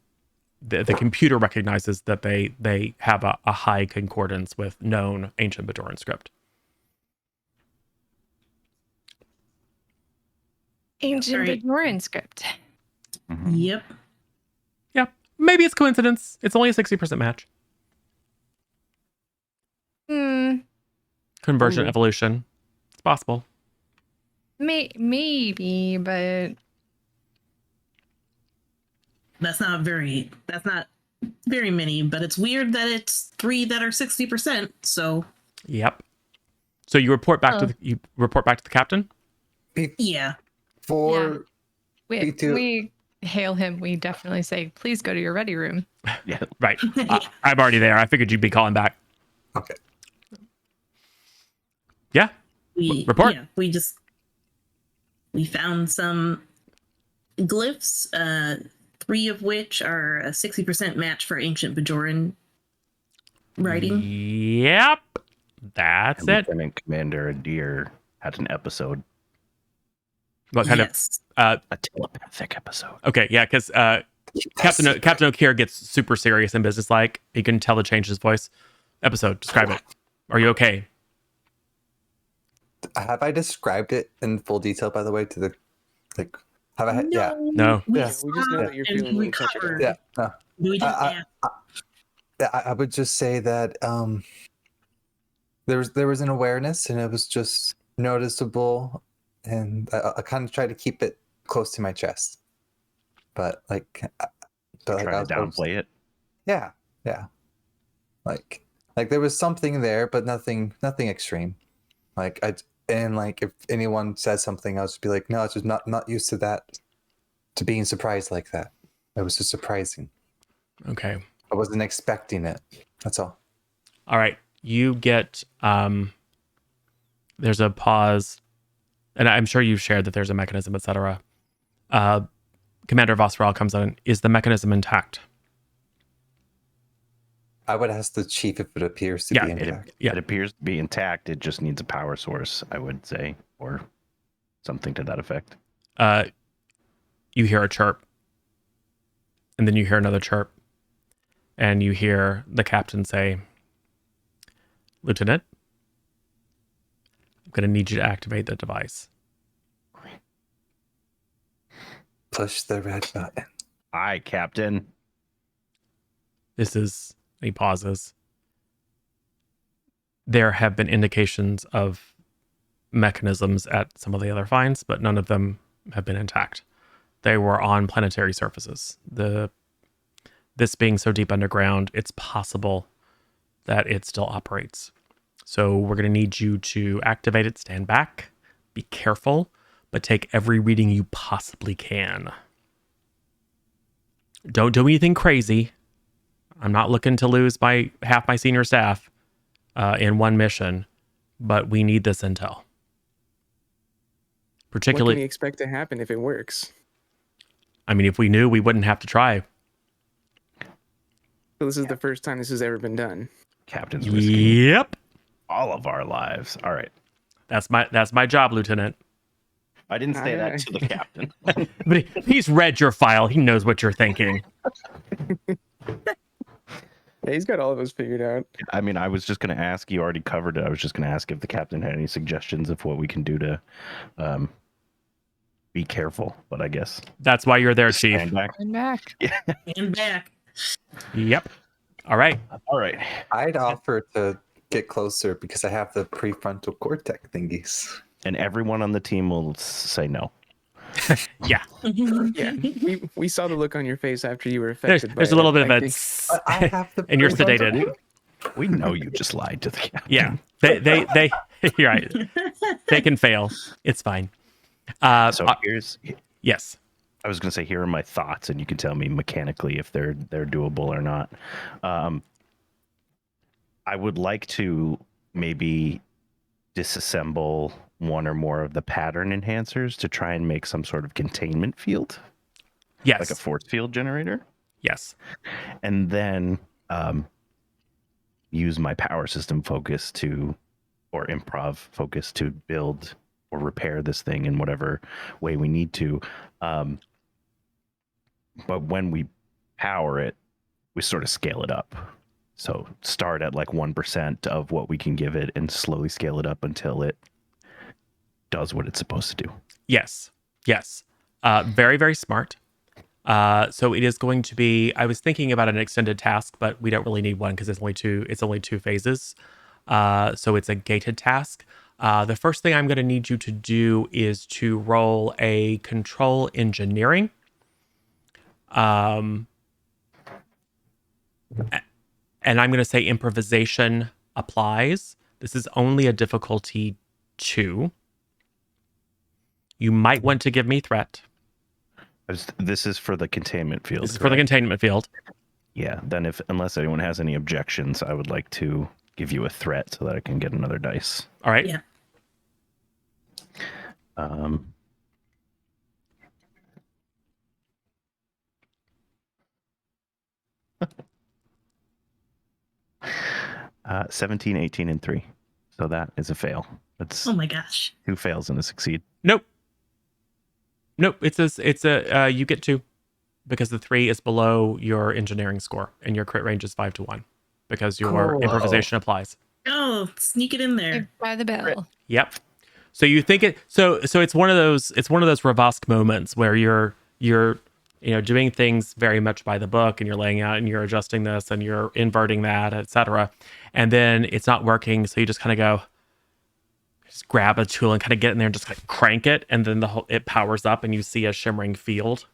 Speaker 1: the computer recognizes that they have a high concordance with known ancient Bajoran script.
Speaker 3: Ancient
Speaker 4: Right.
Speaker 3: Bajoran script.
Speaker 2: Mhm.
Speaker 4: Yep.
Speaker 1: Yeah, maybe it's coincidence. It's only a 60% match. Convergent
Speaker 5: Only.
Speaker 1: evolution. It's possible.
Speaker 3: Maybe, but
Speaker 4: That's not very many, but it's weird that it's 3 that are 60%. So
Speaker 1: Yep. So you report back to the captain?
Speaker 4: yeah.
Speaker 6: For
Speaker 3: we,
Speaker 6: do-
Speaker 3: we hail him. We definitely say, please go to your ready room.
Speaker 2: Yeah.
Speaker 1: Right. I'm already there. I figured you'd be calling back.
Speaker 6: okay.
Speaker 1: Yeah. Report.
Speaker 4: Yeah, we found some glyphs, 3 of which are a 60% match for ancient Bajoran writing.
Speaker 1: Yep. That's
Speaker 2: And
Speaker 1: it.
Speaker 2: Lieutenant Commander Adair had an episode,
Speaker 1: What kind
Speaker 4: Yes.
Speaker 1: of
Speaker 2: a telepathic episode.
Speaker 1: okay, yeah, because Captain O'Keefe gets super serious and businesslike. You can tell the change in his voice. Episode, describe it. Are you okay?
Speaker 6: Have I described it in full detail, by the way, to the like? Have I? Yeah.
Speaker 1: No.
Speaker 4: We,
Speaker 6: Yeah,
Speaker 5: we just know that you're feeling a little touched up.
Speaker 4: recovered.
Speaker 6: Yeah. No.
Speaker 4: We didn't
Speaker 6: I- I would just say that there was an awareness, and it was just noticeable, and I kind of tried to keep it close to my chest, but like,
Speaker 2: Try to downplay it.
Speaker 6: Yeah, like there was something there, but nothing extreme. Like if anyone says something, I'll just be like, no, it's just not used to that, to being surprised like that. It was just surprising.
Speaker 1: Okay.
Speaker 6: I wasn't expecting it. That's all.
Speaker 1: All right. You get there's a pause, and I'm sure you've shared that there's a mechanism, etc. Commander Vosral comes in. Is the mechanism intact?
Speaker 6: I would ask the chief if it appears to be intact.
Speaker 1: Yeah.
Speaker 2: It appears to be intact. It just needs a power source, I would say, or something to that effect.
Speaker 1: You hear a chirp, and then you hear another chirp, and you hear the captain say, "Lieutenant, I'm going to need you to activate the device."
Speaker 6: Push the red button.
Speaker 2: Aye, Captain.
Speaker 1: This is, he pauses. There have been indications of mechanisms at some of the other finds, but none of them have been intact. They were on planetary surfaces. This being so deep underground, it's possible that it still operates. So we're going to need you to activate it, stand back, be careful, but take every reading you possibly can. Don't do anything crazy. I'm not looking to lose half my senior staff in one mission, but we need this intel.
Speaker 5: What can we
Speaker 1: Particularly,
Speaker 5: expect to happen if it works?
Speaker 1: I mean, if we knew, we wouldn't have to try.
Speaker 5: So this is the first time this has ever been done.
Speaker 2: Captain's risking
Speaker 1: Yep.
Speaker 2: all of our lives. All right.
Speaker 1: That's my job, Lieutenant.
Speaker 2: I didn't say that
Speaker 5: Aye.
Speaker 2: to the captain.
Speaker 1: But he's read your file. He knows what you're thinking.
Speaker 5: Yeah, he's got all of us figured out.
Speaker 2: I mean, I was just going to ask. You already covered it. I was just going to ask if the captain had any suggestions of what we can do to be careful. But I guess
Speaker 1: That's why you're there, Chief.
Speaker 2: stand back.
Speaker 3: I'm back.
Speaker 4: And back.
Speaker 1: Yep. All right.
Speaker 2: All right.
Speaker 6: I'd offer to get closer because I have the prefrontal cortex thingies.
Speaker 2: And everyone on the team will say no.
Speaker 1: Yeah.
Speaker 5: Yeah, we saw the look on your face after you were affected.
Speaker 1: There's
Speaker 5: by
Speaker 1: a little
Speaker 5: it.
Speaker 1: bit of
Speaker 5: I
Speaker 1: a
Speaker 5: think-
Speaker 6: But I have the
Speaker 1: and you're
Speaker 6: prefrontal
Speaker 1: sedated.
Speaker 2: We know you just lied to the captain.
Speaker 1: Yeah. They you're right. They can fail. It's fine.
Speaker 2: So here's.
Speaker 1: Yes.
Speaker 2: I was going to say, here are my thoughts, and you can tell me mechanically if they're doable or not. I would like to maybe disassemble one or more of the pattern enhancers to try and make some sort of containment field,
Speaker 1: Yes.
Speaker 2: like a force field generator,
Speaker 1: Yes.
Speaker 2: and then use my power system focus or improv focus to build or repair this thing in whatever way we need to. But when we power it, we sort of scale it up. So start at like 1% of what we can give it and slowly scale it up until it does what it's supposed to do.
Speaker 1: Yes. Yes. Very, very smart. So it is going to be, I was thinking about an extended task, but we don't really need one because it's only two phases. So it's a gated task. The first thing I'm going to need you to do is to roll a control engineering. And I'm going to say improvisation applies. This is only a difficulty 2. You might want to give me threat.
Speaker 2: This is for the containment field.
Speaker 1: This is for the containment field.
Speaker 2: Yeah. Then unless anyone has any objections, I would like to give you a threat so that I can get another dice.
Speaker 1: All right.
Speaker 4: Yeah.
Speaker 2: 17, 18, and 3. So that is a fail. That's
Speaker 4: Oh my gosh.
Speaker 2: 2 fails and a succeed.
Speaker 1: Nope. It's a you get 2 because the 3 is below your engineering score and your crit range is 5 to 1 because your
Speaker 6: Cool.
Speaker 1: improvisation applies.
Speaker 4: Oh, sneak it in there.
Speaker 3: Saved by the bell.
Speaker 1: Yep. So you think it so it's one of those Ravosk moments where you're doing things very much by the book and you're laying out and you're adjusting this and you're inverting that, etc. And then it's not working, so you just kind of go just grab a tool and kind of get in there and just like crank it, and then it powers up and you see a shimmering field.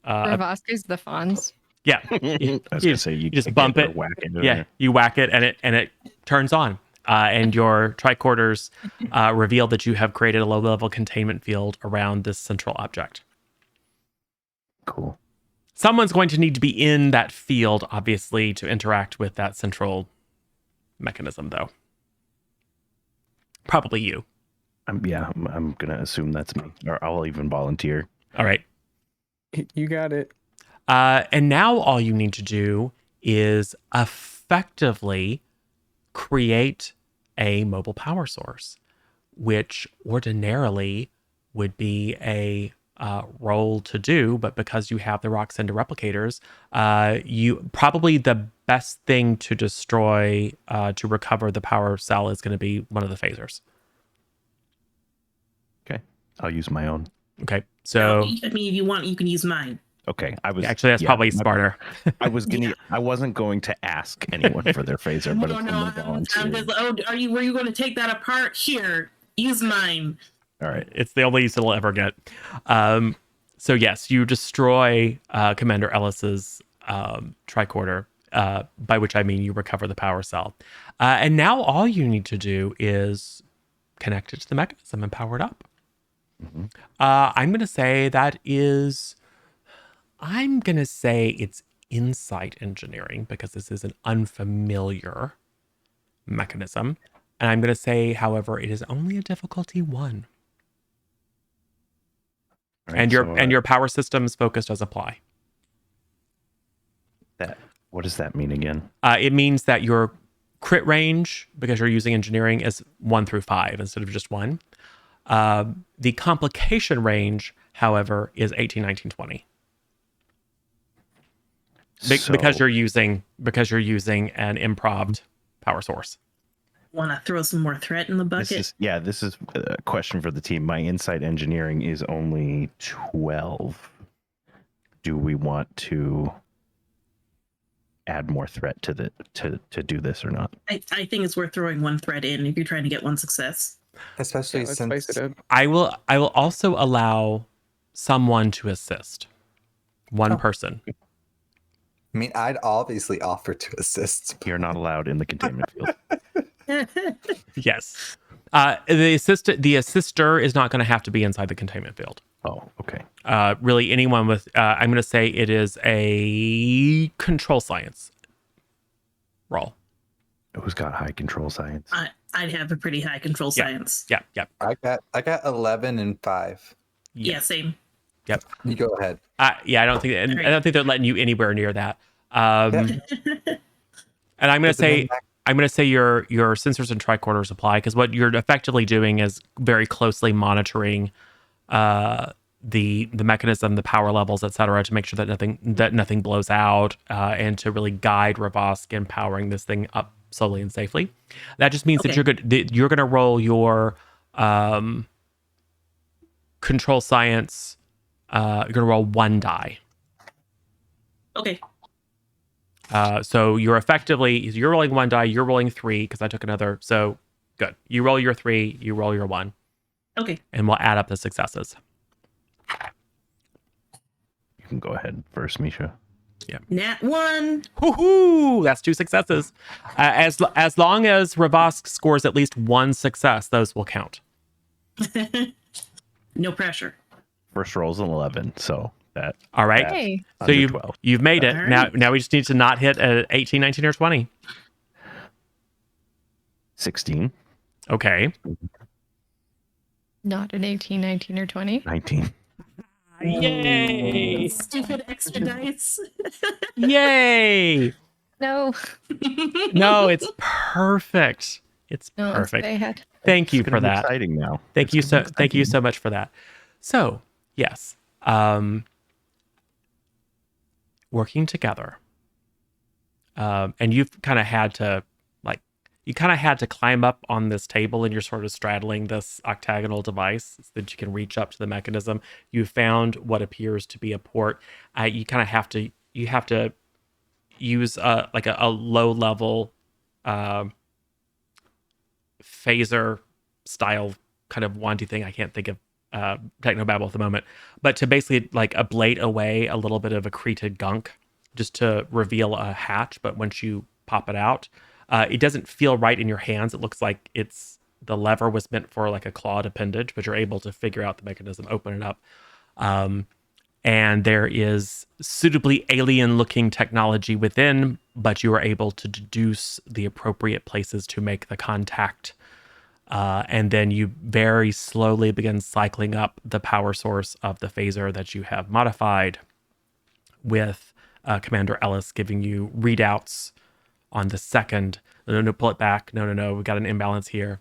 Speaker 3: Ravosk is the Fonz.
Speaker 1: Yeah.
Speaker 2: I was gonna say you
Speaker 1: just bump it.
Speaker 2: Whack it.
Speaker 1: Yeah, you whack it and it turns on. And your tricorders reveal that you have created a low-level containment field around this central object.
Speaker 2: Cool.
Speaker 1: Someone's going to need to be in that field, obviously, to interact with that central mechanism, though. Probably you.
Speaker 2: I'm gonna assume that's me, or I'll even volunteer.
Speaker 1: All right.
Speaker 5: You got it.
Speaker 1: And now all you need to do is effectively create a mobile power source, which ordinarily would be a roll to do, but because you have the rock cinder replicators, you probably the best thing to destroy to recover the power cell is going to be one of the phasers.
Speaker 2: Okay, I'll use my own.
Speaker 1: Okay, so
Speaker 4: I mean, if you want, you can use mine.
Speaker 2: Okay,
Speaker 1: actually that's probably smarter.
Speaker 2: I wasn't going to ask anyone for their phaser, but if someone volunteered.
Speaker 4: Were you going to take that apart? Here, use mine.
Speaker 2: All right.
Speaker 1: It's the only use it'll ever get. So yes, you destroy Commander Ellis's tricorder, by which I mean you recover the power cell. And now all you need to do is connect it to the mechanism and power it up.
Speaker 2: Mm-hmm.
Speaker 1: I'm going to say it's insight engineering because this is an unfamiliar mechanism. And I'm going to say, however, it is only a difficulty 1.
Speaker 2: Right,
Speaker 1: and your power systems focused as apply.
Speaker 2: What does that mean again?
Speaker 1: It means that your crit range, because you're using engineering, is 1 through 5 instead of just 1. The complication range, however, is 18, 19, 20. Because you're using an improv power source.
Speaker 4: Want to throw some more threat in the bucket?
Speaker 2: This is a question for the team. My insight engineering is only 12. Do we want to add more threat to do this or not?
Speaker 4: I think it's worth throwing 1 threat in if you're trying to get 1 success.
Speaker 6: Especially
Speaker 5: Let's
Speaker 6: since
Speaker 5: spice it up.
Speaker 1: I will also allow someone to assist. One person.
Speaker 6: I mean, I'd obviously offer to assist.
Speaker 2: You're not allowed in the containment field.
Speaker 1: Yes. The assister is not going to have to be inside the containment field.
Speaker 2: Oh, okay.
Speaker 1: Really, anyone with, I'm going to say it is a control science roll.
Speaker 2: Who's got high control science?
Speaker 4: I'd have a pretty high control
Speaker 1: Yeah.
Speaker 4: science.
Speaker 1: Yep.
Speaker 6: I got 11 and 5.
Speaker 4: Yeah, same.
Speaker 1: Yep.
Speaker 6: You go ahead.
Speaker 1: Yeah, I don't think
Speaker 4: All right.
Speaker 1: I don't think they're letting you anywhere near that.
Speaker 6: Yeah.
Speaker 1: And I'm going to
Speaker 6: But the
Speaker 1: say
Speaker 6: min-max-
Speaker 1: your sensors and tricorders apply, because what you're effectively doing is very closely monitoring the mechanism, the power levels, etc., to make sure that nothing blows out, and to really guide Ravosk in powering this thing up slowly and safely. That just means that you're going to roll your control science. You're going to roll 1 die.
Speaker 4: Okay.
Speaker 1: So you're rolling 1 die. You're rolling 3 because I took another. So good. You roll your 3. You roll your 1.
Speaker 4: Okay.
Speaker 1: And we'll add up the successes.
Speaker 2: You can go ahead first, Misha.
Speaker 4: Nat 1.
Speaker 1: Woohoo! That's 2 successes. As long as Ravosk scores at least 1 success, those will count.
Speaker 4: No pressure.
Speaker 2: First roll's an 11, so that.
Speaker 1: All right.
Speaker 3: Hey.
Speaker 1: So
Speaker 2: under 12.
Speaker 1: you've made it.
Speaker 4: All right.
Speaker 1: Now we just need to not hit a 18, 19, or 20.
Speaker 2: 16,
Speaker 1: Okay.
Speaker 3: Not an 18, 19, or 20.
Speaker 2: 19.
Speaker 1: Yay!
Speaker 4: Stupid extra dice.
Speaker 1: Yay!
Speaker 3: No.
Speaker 1: No, it's perfect. It's
Speaker 3: No,
Speaker 1: perfect.
Speaker 3: they had.
Speaker 1: Thank you
Speaker 2: It's
Speaker 1: for
Speaker 2: gonna be
Speaker 1: that.
Speaker 2: exciting now.
Speaker 1: Thank you so much for that. So, yes. Working together. And you've kind of had to climb up on this table, and you're sort of straddling this octagonal device so that you can reach up to the mechanism. You found what appears to be a port. You kind of have to use like a low level phaser style kind of wandy thing. I can't think of technobabble at the moment, but to basically like ablate away a little bit of accreted gunk just to reveal a hatch. But once you pop it out, it doesn't feel right in your hands. It looks like the lever was meant for like a clawed appendage, but you're able to figure out the mechanism, open it up. And there is suitably alien looking technology within, but you are able to deduce the appropriate places to make the contact. And then you very slowly begin cycling up the power source of the phaser that you have modified, with Commander Ellis giving you readouts on the second. No, pull it back. No, we've got an imbalance here.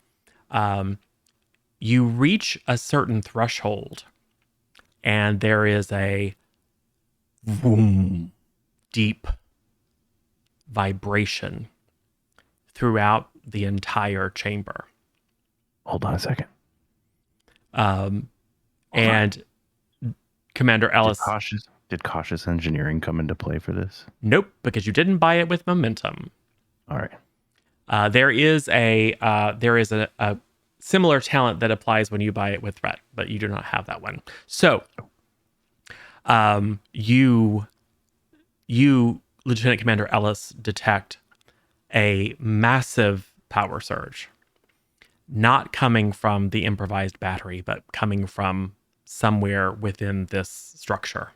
Speaker 1: You reach a certain threshold, and there is a boom, deep vibration throughout the entire chamber.
Speaker 2: Hold on a second.
Speaker 1: And Commander Ellis,
Speaker 2: Did cautious engineering come into play for this?
Speaker 1: nope, because you didn't buy it with momentum.
Speaker 2: All right.
Speaker 1: There is a similar talent that applies when you buy it with threat, but you do not have that one. So, you, Lieutenant Commander Ellis, detect a massive power surge, not coming from the improvised battery, but coming from somewhere within this structure.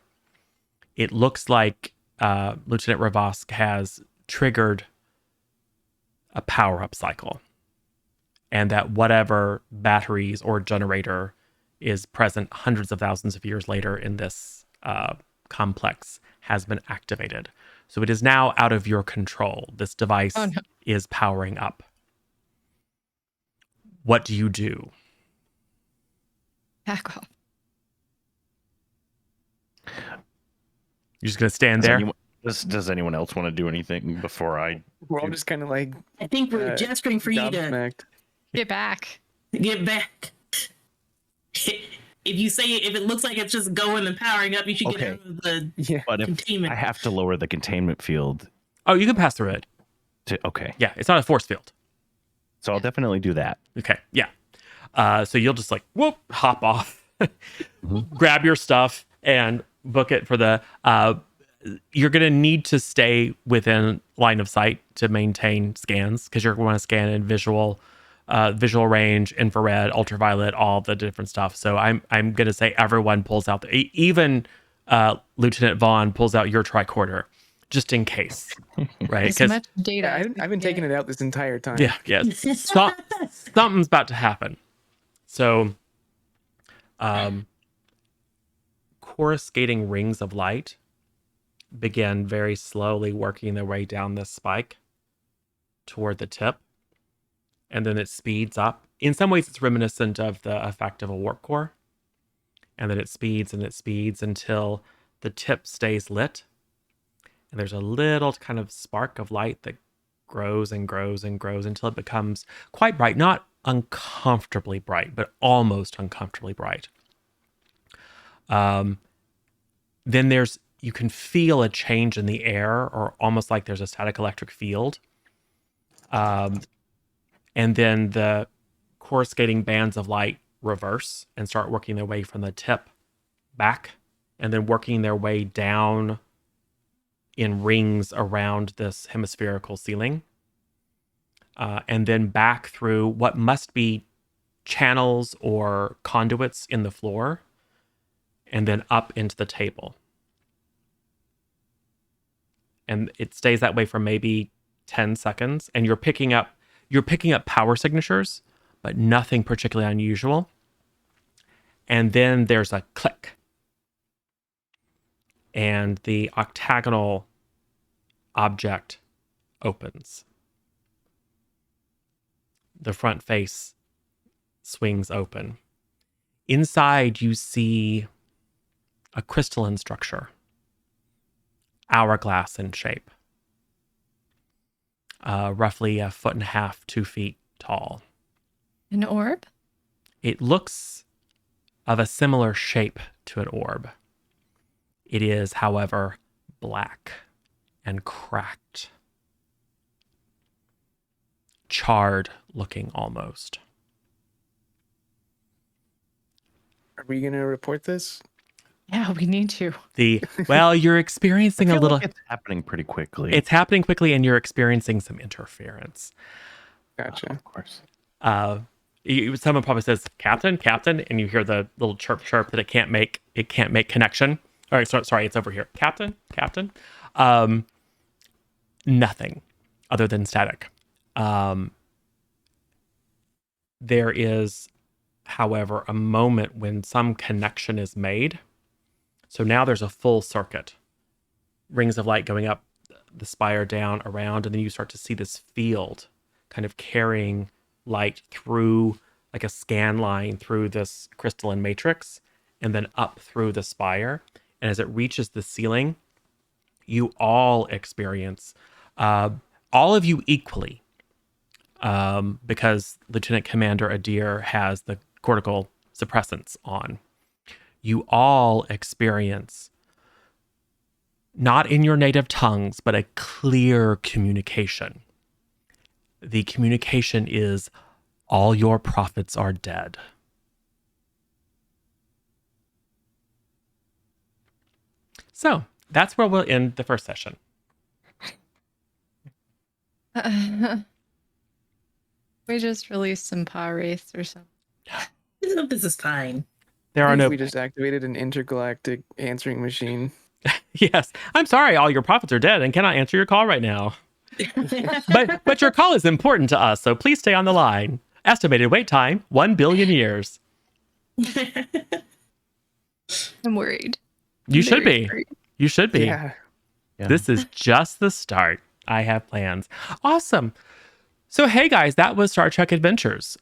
Speaker 1: It looks like Lieutenant Ravosk has triggered a power-up cycle, and that whatever batteries or generator is present hundreds of thousands of years later in this complex has been activated. So it is now out of your control. This device is powering up. What do you do?
Speaker 3: Back off.
Speaker 1: You're just going to stand there?
Speaker 2: Does anyone else want to do anything before I?
Speaker 5: We're all just kind of like
Speaker 4: I think we're gesturing for you to
Speaker 5: gobsmacked.
Speaker 3: Get back.
Speaker 4: get back. If it looks like it's just going and powering up, you should
Speaker 2: Okay.
Speaker 4: get out of the
Speaker 5: Yeah.
Speaker 2: But if
Speaker 4: containment.
Speaker 2: I have to lower the containment field
Speaker 1: Oh, you can pass through it.
Speaker 2: okay,
Speaker 1: Yeah, it's not a force field.
Speaker 2: so I'll definitely do that.
Speaker 1: Okay, yeah. So you'll just like, whoop, hop off, grab your stuff, and book it for the... you're going to need to stay within line of sight to maintain scans, because you're going to scan in visual range, infrared, ultraviolet, all the different stuff. So I'm going to say everyone pulls out, even Lieutenant Vaughn pulls out your tricorder just in case, right?
Speaker 3: As
Speaker 1: Because
Speaker 3: much data.
Speaker 5: Yeah,
Speaker 3: as we
Speaker 5: I've been
Speaker 3: can
Speaker 5: taking
Speaker 3: get.
Speaker 5: it out this entire time.
Speaker 1: yeah, something's about to happen. So, coruscating rings of light begin very slowly working their way down this spike toward the tip, and then it speeds up. In some ways, it's reminiscent of the effect of a warp core, and then it speeds and it speeds until the tip stays lit, and there's a little kind of spark of light that grows and grows and grows until it becomes quite bright, not uncomfortably bright, but almost uncomfortably bright. Then you can feel a change in the air, or almost like there's a static electric field. And then the coruscating bands of light reverse and start working their way from the tip back, and then working their way down in rings around this hemispherical ceiling. And then back through what must be channels or conduits in the floor, and then up into the table. And it stays that way for maybe 10 seconds. And you're picking up power signatures, but nothing particularly unusual. And then there's a click. And the octagonal object opens. The front face swings open. Inside, you see a crystalline structure, hourglass in shape, roughly 1.5 feet, 2 feet tall.
Speaker 3: An orb?
Speaker 1: It looks of a similar shape to an orb. It is, however, black and cracked, charred looking almost.
Speaker 5: Are we gonna report this?
Speaker 3: Yeah, we need to.
Speaker 1: You're experiencing
Speaker 2: I
Speaker 1: a
Speaker 2: feel
Speaker 1: little.
Speaker 2: like it's happening pretty quickly.
Speaker 1: It's happening quickly, and you're experiencing some interference.
Speaker 5: Gotcha.
Speaker 2: Of course.
Speaker 1: Someone probably says, "Captain, Captain," and you hear the little chirp that it can't make connection. All right, sorry, it's over here. Captain, Captain. Nothing other than static. There is, however, a moment when some connection is made. So now there's a full circuit. Rings of light going up the spire, down, around, and then you start to see this field kind of carrying light through, like a scan line through this crystalline matrix, and then up through the spire. And as it reaches the ceiling, you all experience, all of you equally, because Lieutenant Commander Adir has the cortical suppressants on. You all experience, not in your native tongues, but a clear communication. The communication is, all your prophets are dead. So that's where we'll end the first session.
Speaker 3: We just released some power wraiths or something.
Speaker 4: This is fine.
Speaker 1: There are no.
Speaker 5: We just activated an intergalactic answering machine.
Speaker 1: Yes, I'm sorry, all your prophets are dead and cannot answer your call right now. But your call is important to us, so please stay on the line. Estimated wait time, 1 billion years.
Speaker 3: I'm worried.
Speaker 1: You should
Speaker 3: Very
Speaker 1: be.
Speaker 3: worried.
Speaker 1: You should be.
Speaker 5: Yeah.
Speaker 1: This is just the start. I have plans. Awesome. So, hey guys, that was Star Trek Adventures.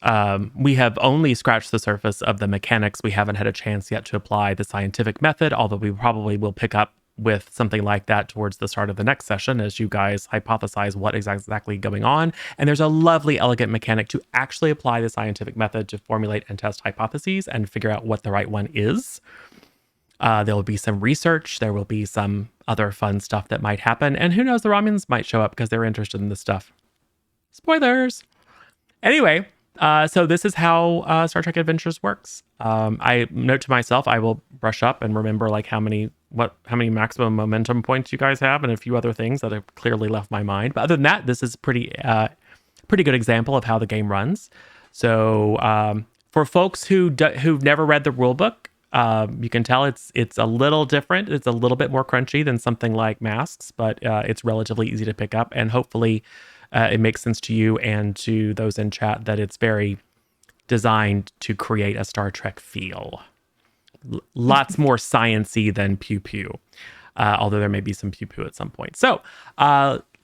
Speaker 1: We have only scratched the surface of the mechanics. We haven't had a chance yet to apply the scientific method, although we probably will pick up with something like that towards the start of the next session as you guys hypothesize what is exactly going on. And there's a lovely, elegant mechanic to actually apply the scientific method to formulate and test hypotheses and figure out what the right one is. There will be some research. There will be some other fun stuff that might happen. And who knows, the Romulans might show up because they're interested in this stuff. Spoilers. Anyway, so this is how Star Trek Adventures works. I note to myself, I will brush up and remember like how many maximum momentum points you guys have and a few other things that have clearly left my mind. But other than that, this is pretty good example of how the game runs. So for folks who've never read the rule book, You can tell it's a little different. It's a little bit more crunchy than something like Masks, but it's relatively easy to pick up. And hopefully it makes sense to you and to those in chat that it's very designed to create a Star Trek feel. Lots more science-y than pew pew, although there may be some pew pew at some point. So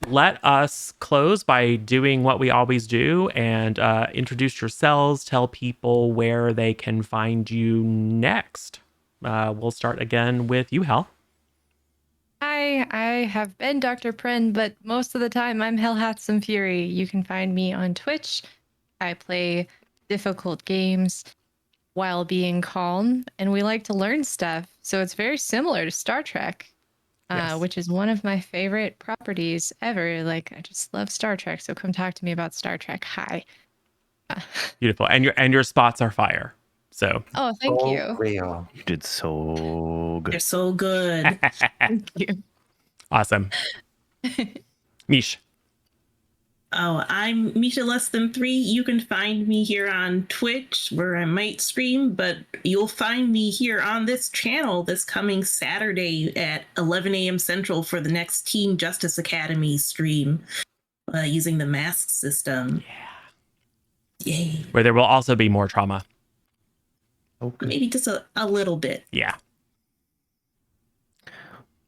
Speaker 1: let us close by doing what we always do and introduce yourselves, tell people where they can find you next. We'll start again with you, Hal.
Speaker 3: Hi, I have been Dr. Pren, but most of the time I'm Hell Hath Some Fury. You can find me on Twitch. I play difficult games while being calm, and we like to learn stuff. So it's very similar to Star Trek,
Speaker 1: Yes.
Speaker 3: which is one of my favorite properties ever. Like, I just love Star Trek, so come talk to me about Star Trek. Hi.
Speaker 1: Beautiful. And your spots are fire. So
Speaker 3: Oh, thank
Speaker 6: Oh,
Speaker 3: you.
Speaker 6: real.
Speaker 2: You did so
Speaker 4: They're
Speaker 2: good.
Speaker 4: so good.
Speaker 3: Thank you.
Speaker 1: awesome. Mish.
Speaker 4: Oh, I'm Misha Less Than 3. You can find me here on Twitch where I might stream, but you'll find me here on this channel this coming Saturday at 11 a.m. Central for the next Teen Justice Academy stream using the mask system.
Speaker 1: Yeah.
Speaker 4: Yay.
Speaker 1: Where there will also be more trauma.
Speaker 6: Okay.
Speaker 4: Maybe just a little bit.
Speaker 1: Yeah.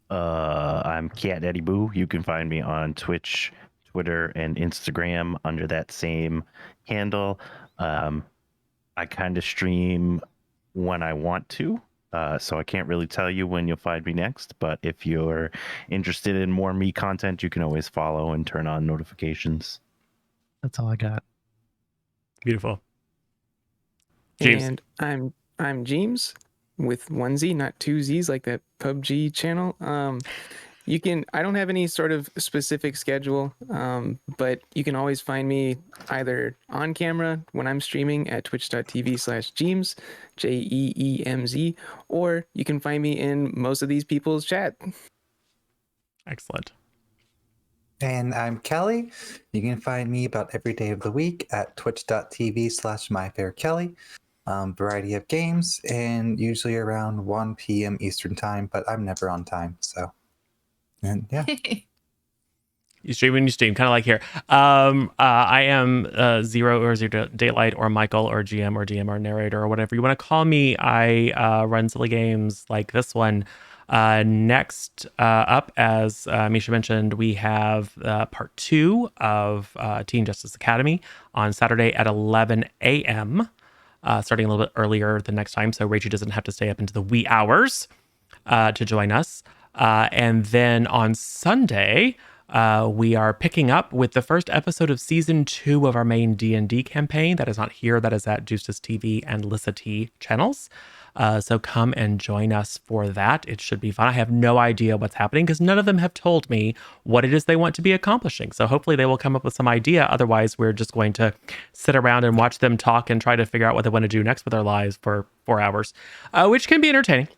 Speaker 2: I'm Cat Daddy Boo. You can find me on Twitch, Twitter, and Instagram under that same handle. I kind of stream when I want to, so I can't really tell you when you'll find me next. But if you're interested in more me content, you can always follow and turn on notifications. That's all I got.
Speaker 1: Beautiful. James.
Speaker 5: And I'm James with one Z, not two Z's like that PUBG channel. I don't have any sort of specific schedule, but you can always find me either on camera when I'm streaming at twitch.tv/Jeems, JEEMZ, or you can find me in most of these people's chat.
Speaker 1: Excellent.
Speaker 6: And I'm Kelly. You can find me about every day of the week at twitch.tv/myfairkelly. Variety of games, and usually around 1 p.m. Eastern time, but I'm never on time, so. And yeah.
Speaker 1: You stream when you stream, kind of like here. I am Zero or Zero Daylight or Michael or GM or DM or narrator or whatever you want to call me. I run silly games like this one. Next up, as Misha mentioned, we have part 2 of Teen Justice Academy on Saturday at 11 a.m., starting a little bit earlier the next time, so Rachel doesn't have to stay up into the wee hours to join us. And then on Sunday, we are picking up with the first episode of season 2 of our main D&D campaign. That is not here. That is at Juices TV and Lissa T channels. So come and join us for that. It should be fun. I have no idea what's happening because none of them have told me what it is they want to be accomplishing. So hopefully they will come up with some idea. Otherwise, we're just going to sit around and watch them talk and try to figure out what they want to do next with their lives for 4 hours, which can be entertaining.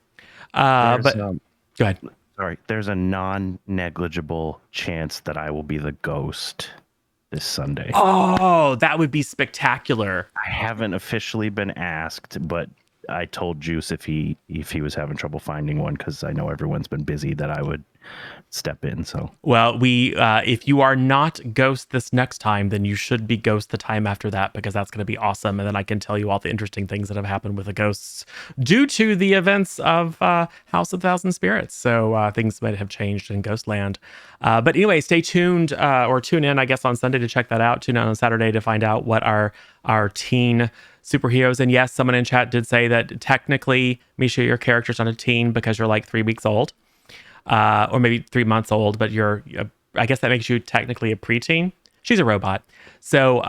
Speaker 1: But go ahead.
Speaker 2: Sorry, there's a non-negligible chance that I will be the ghost this Sunday.
Speaker 1: Oh, that would be spectacular.
Speaker 2: I haven't officially been asked, but I told Juice if he was having trouble finding one, because I know everyone's been busy, that I would step in. So
Speaker 1: well, we if you are not Ghost this next time, then you should be Ghost the time after that, because that's going to be awesome. And then I can tell you all the interesting things that have happened with the ghosts due to the events of House of Thousand Spirits. So things might have changed in Ghostland. But anyway, stay tuned or tune in, I guess, on Sunday to check that out. Tune in on Saturday to find out what our teen superheroes. And yes, someone in chat did say that technically, Misha, your character's not a teen because you're like 3 weeks old. Or maybe 3 months old, but I guess that makes you technically a preteen. She's a robot. So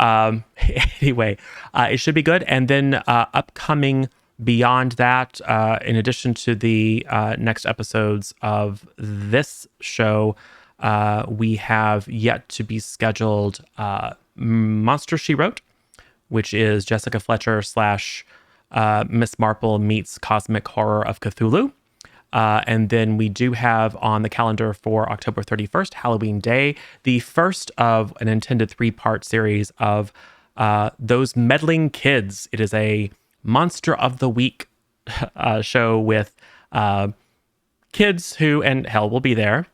Speaker 1: anyway, it should be good. And then upcoming beyond that, in addition to the next episodes of this show, we have yet to be scheduled Monster She Wrote, which is Jessica Fletcher / Miss Marple meets Cosmic Horror of Cthulhu. And then we do have on the calendar for October 31st, Halloween Day, the first of an intended 3-part series of Those Meddling Kids. It is a Monster of the Week show with kids who, and Hell will be there,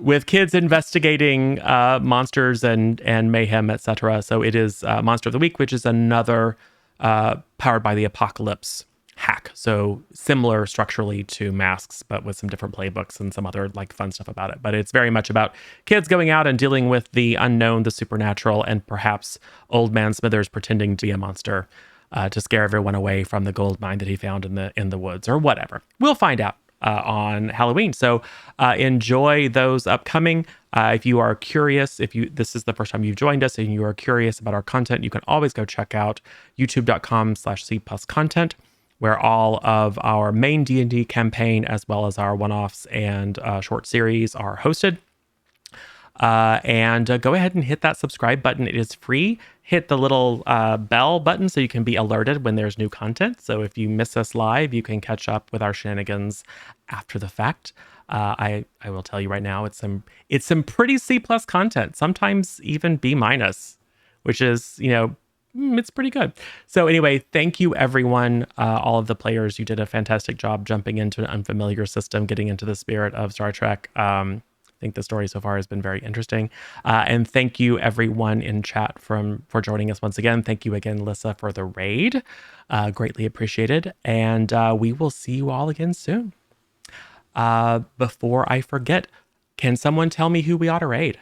Speaker 1: with kids investigating monsters and mayhem, etc. So it is Monster of the Week, which is another Powered by the Apocalypse hack. So similar structurally to Masks, but with some different playbooks and some other like fun stuff about it. But it's very much about kids going out and dealing with the unknown, the supernatural, and perhaps Old Man Smithers pretending to be a monster to scare everyone away from the gold mine that he found in the woods or whatever. We'll find out on Halloween. So enjoy those upcoming. If you are curious, this is the first time you've joined us and you are curious about our content, you can always go check out youtube.com/C+content, where all of our main D&D campaign, as well as our one-offs and short series are hosted. And go ahead and hit that subscribe button. It is free. Hit the little bell button so you can be alerted when there's new content. So if you miss us live, you can catch up with our shenanigans after the fact. I will tell you right now, it's some pretty C+ content, sometimes even B-, which is, it's pretty good. So anyway, thank you everyone, all of the players. You did a fantastic job jumping into an unfamiliar system, getting into the spirit of Star Trek. I think the story so far has been very interesting. And thank you everyone in chat for joining us once again. Thank you again, Lissa, for the raid. Greatly appreciated. And we will see you all again soon. Before I forget, can someone tell me who we ought to raid?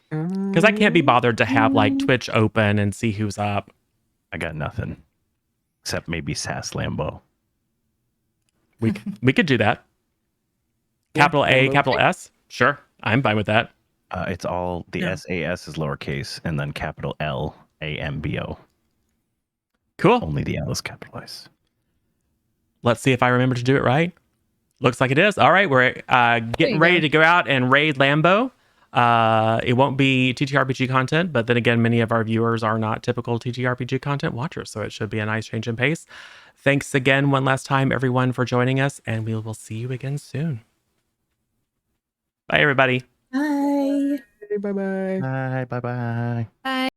Speaker 1: Because I can't be bothered to have like Twitch open and see who's up.
Speaker 2: I got nothing. Except maybe Sass Lambo.
Speaker 1: We could do that. Capital A, capital S? Sure. I'm fine with that.
Speaker 2: It's all, the SAS is lowercase, and then capital L, AMBO.
Speaker 1: Cool.
Speaker 2: Only the L is capitalized.
Speaker 1: Let's see if I remember to do it right. Looks like it is. All right, we're getting ready to go out and raid Lambo. It won't be TTRPG content, but then again, many of our viewers are not typical TTRPG content watchers, so it should be a nice change in pace. Thanks again one last time, everyone, for joining us, and we will see you again soon. Bye, everybody.
Speaker 4: Bye.
Speaker 5: Bye-bye.
Speaker 2: Bye, bye, bye.
Speaker 3: Bye.